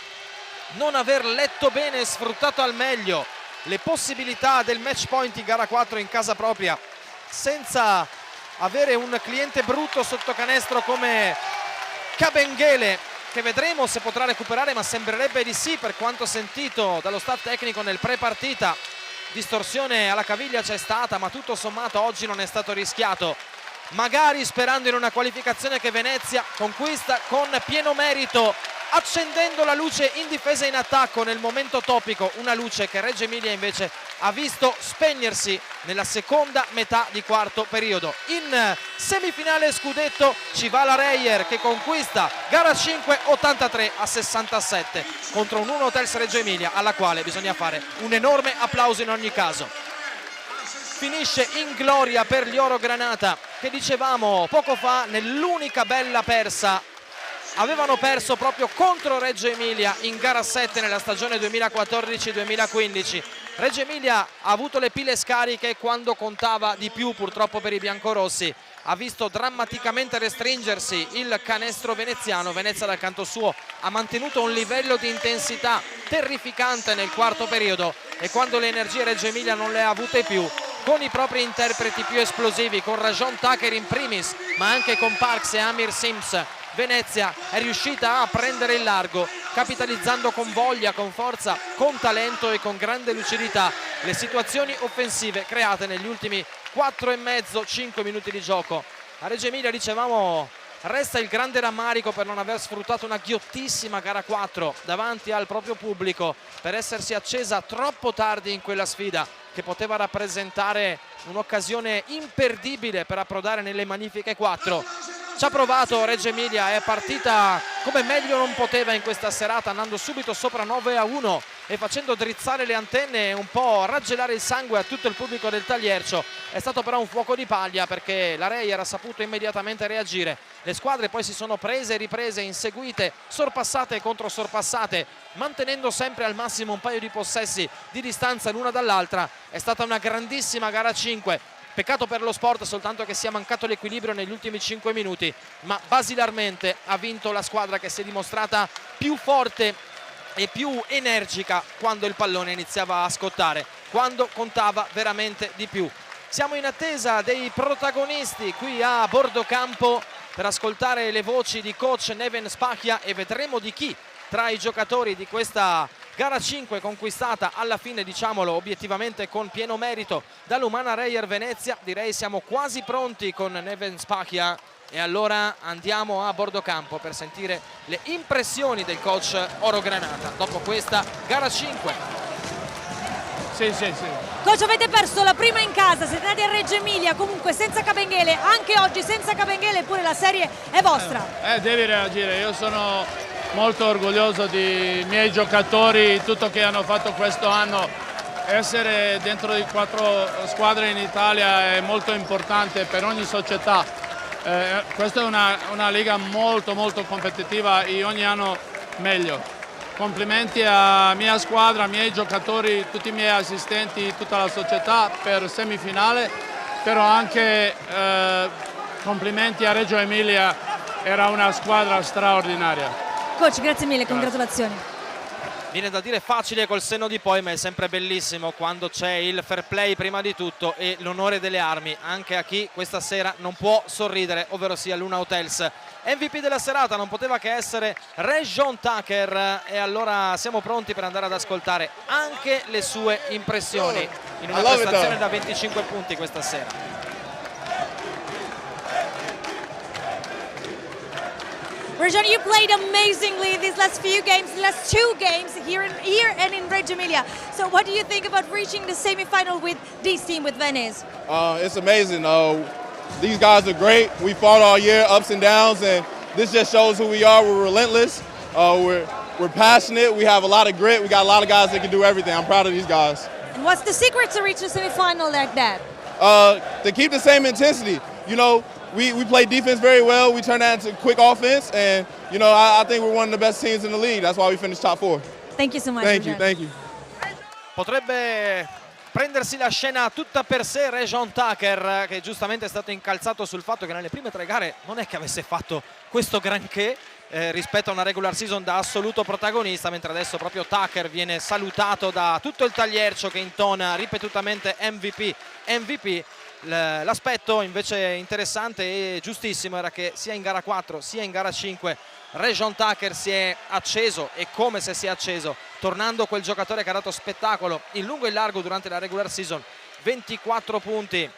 non aver letto bene e sfruttato al meglio le possibilità del match point in gara 4 in casa propria, senza avere un cliente brutto sotto canestro come Kabengele, che vedremo se potrà recuperare, ma sembrerebbe di sì per quanto sentito dallo staff tecnico nel pre-partita. Distorsione alla caviglia c'è stata, ma tutto sommato oggi non è stato rischiato, magari sperando in una qualificazione che Venezia conquista con pieno merito, accendendo la luce in difesa e in attacco nel momento topico, una luce che Reggio Emilia invece ha visto spegnersi nella seconda metà di quarto periodo. In semifinale scudetto ci va la Reyer che conquista gara 5 83-67 contro un 1 Hotels Reggio Emilia, alla quale bisogna fare un enorme applauso in ogni caso. Finisce in gloria per gli Oro Granata che, dicevamo poco fa, nell'unica bella persa avevano perso proprio contro Reggio Emilia in gara 7 nella stagione 2014-2015. Reggio Emilia ha avuto le pile scariche quando contava di più, purtroppo per i biancorossi. Ha visto drammaticamente restringersi il canestro veneziano. Venezia dal canto suo ha mantenuto un livello di intensità terrificante nel quarto periodo e quando le energie Reggio Emilia non le ha avute più, con i propri interpreti più esplosivi, con Rajon Tucker in primis, ma anche con Parks e Amir Sims, Venezia è riuscita a prendere il largo, capitalizzando con voglia, con forza, con talento e con grande lucidità le situazioni offensive create negli ultimi 4,5-5 minuti di gioco. A Reggio Emilia, dicevamo, resta il grande rammarico per non aver sfruttato una ghiottissima gara 4 davanti al proprio pubblico, per essersi accesa troppo tardi in quella sfida che poteva rappresentare un'occasione imperdibile per approdare nelle magnifiche 4. Ci ha provato Reggio Emilia, è partita come meglio non poteva in questa serata, andando subito sopra 9-1 e facendo drizzare le antenne e un po' raggelare il sangue a tutto il pubblico del Tagliercio. È stato però un fuoco di paglia perché la Reyer ha saputo immediatamente reagire. Le squadre poi si sono prese e riprese, inseguite, sorpassate e controsorpassate, mantenendo sempre al massimo un paio di possessi di distanza l'una dall'altra. È stata una grandissima gara 5. Peccato per lo sport soltanto che sia mancato l'equilibrio negli ultimi 5 minuti, ma basilarmente ha vinto la squadra che si è dimostrata più forte e più energica quando il pallone iniziava a scottare, quando contava veramente di più. Siamo in attesa dei protagonisti qui a bordo campo per ascoltare le voci di coach Neven Spachia e vedremo di chi tra i giocatori di questa gara 5 conquistata alla fine, diciamolo obiettivamente, con pieno merito dall'Umana Reyer Venezia. Direi siamo quasi pronti con Neven Spachia e allora andiamo a bordo campo per sentire le impressioni del coach Oro Granata dopo questa gara 5. Sì. Coach, avete perso la prima in casa, siete andati a Reggio Emilia, comunque senza Kabengele, anche oggi senza Kabengele, eppure la serie è vostra. Devi reagire, io sono molto orgoglioso dei miei giocatori, tutto che hanno fatto questo anno. Essere dentro di 4 squadre in Italia è molto importante per ogni società. Questa è una lega molto competitiva e ogni anno meglio. Complimenti alla mia squadra, ai miei giocatori, tutti i miei assistenti, tutta la società per semifinale, però anche complimenti a Reggio Emilia, era una squadra straordinaria. Coach, grazie mille, congratulazioni. Viene da dire facile col senno di poi, ma è sempre bellissimo quando c'è il fair play prima di tutto e l'onore delle armi anche a chi questa sera non può sorridere, ovvero sia l'Una Hotels. MVP della serata non poteva che essere Rajon Tucker e allora siamo pronti per andare ad ascoltare anche le sue impressioni in una prestazione da 25 punti questa sera. Rajon, you played amazingly these last few games, the last 2 games here and in Reggio Emilia. So what do you think about reaching the semi-final with this team, with Venice? It's amazing. These guys are great. We fought all year, ups and downs, and this just shows who we are. We're relentless. We're passionate. We have a lot of grit. We got a lot of guys that can do everything. I'm proud of these guys. And what's the secret to reach the semi-final like that? To keep the same intensity. You know, we play defense very well. We turn that into quick offense, and you know, I think we're one of the best teams in the league. That's why we finished top 4. Thank you so much. Thank you. Potrebbe prendersi la scena tutta per sé Rajon Tucker, che giustamente è stato incalzato sul fatto che nelle prime 3 gare non è che avesse fatto questo granché rispetto a una regular season da assoluto protagonista, mentre adesso proprio Tucker viene salutato da tutto il Tagliercio che intona ripetutamente MVP. L'aspetto invece interessante e giustissimo era che sia in gara 4 sia in gara 5 Rajon Tucker si è acceso, e come se si è acceso, tornando quel giocatore che ha dato spettacolo in lungo e in largo durante la regular season. 24 punti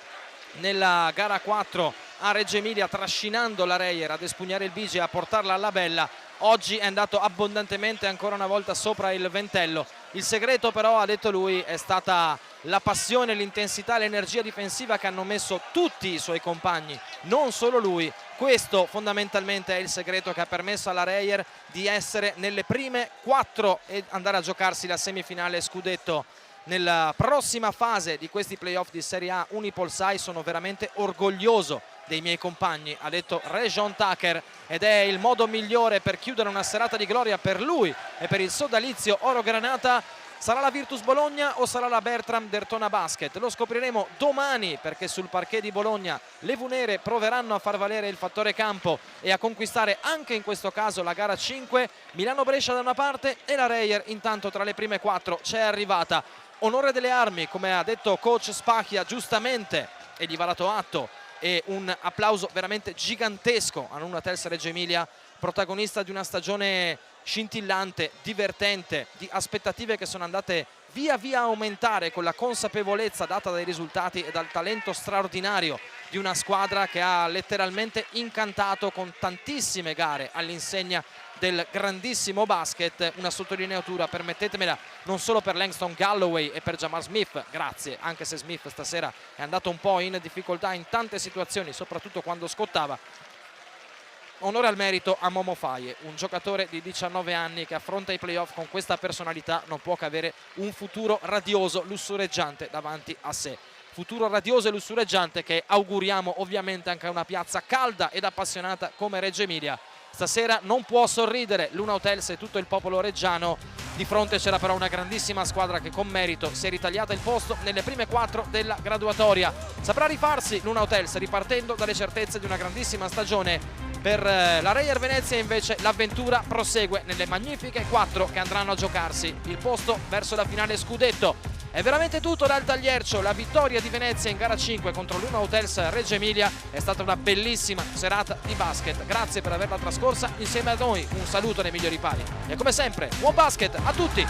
nella gara 4 a Reggio Emilia, trascinando la Reyer ad espugnare il bige e a portarla alla bella. Oggi è andato abbondantemente ancora una volta sopra il ventello. Il segreto però, ha detto lui, è stata la passione, l'intensità e l'energia difensiva che hanno messo tutti i suoi compagni, non solo lui. Questo fondamentalmente è il segreto che ha permesso alla Reyer di essere nelle prime 4 e andare a giocarsi la semifinale scudetto nella prossima fase di questi playoff di Serie A Unipol-SAI. Sono veramente orgoglioso dei miei compagni, ha detto Rejon Tucker, ed è il modo migliore per chiudere una serata di gloria per lui e per il sodalizio oro granata. Sarà la Virtus Bologna o sarà la Bertram Derthona Basket? Lo scopriremo domani, perché sul parquet di Bologna le Vunere proveranno a far valere il fattore campo e a conquistare anche in questo caso la gara 5. Milano-Brescia da una parte e la Reyer intanto tra le prime 4 c'è arrivata. Onore delle armi, come ha detto coach Spacchia giustamente, e gli va dato atto, e un applauso veramente gigantesco a Nuno Tels Reggio Emilia, protagonista di una stagione scintillante, divertente, di aspettative che sono andate via via a aumentare con la consapevolezza data dai risultati e dal talento straordinario di una squadra che ha letteralmente incantato con tantissime gare all'insegna del grandissimo basket. Una sottolineatura, permettetemela, non solo per Langston Galloway e per Jamar Smith, grazie, anche se Smith stasera è andato un po' in difficoltà in tante situazioni, soprattutto quando scottava. Onore al merito a Momo Faye, un giocatore di 19 anni che affronta i playoff con questa personalità non può che avere un futuro radioso, lussureggiante davanti a sé. Futuro radioso e lussureggiante che auguriamo ovviamente anche a una piazza calda ed appassionata come Reggio Emilia. Stasera non può sorridere Nuno Tels e tutto il popolo reggiano. Di fronte c'era però una grandissima squadra che con merito si è ritagliata il posto nelle prime 4 della graduatoria. Saprà rifarsi Nuno Tels ripartendo dalle certezze di una grandissima stagione. Per la Reyer Venezia invece l'avventura prosegue nelle magnifiche 4 che andranno a giocarsi il posto verso la finale scudetto. È veramente tutto dal Tagliercio, la vittoria di Venezia in gara 5 contro l'Nuno Tels Reggio Emilia è stata una bellissima serata di basket. Grazie per averla trascorsa insieme a noi, un saluto nei migliori pali e come sempre buon basket a tutti!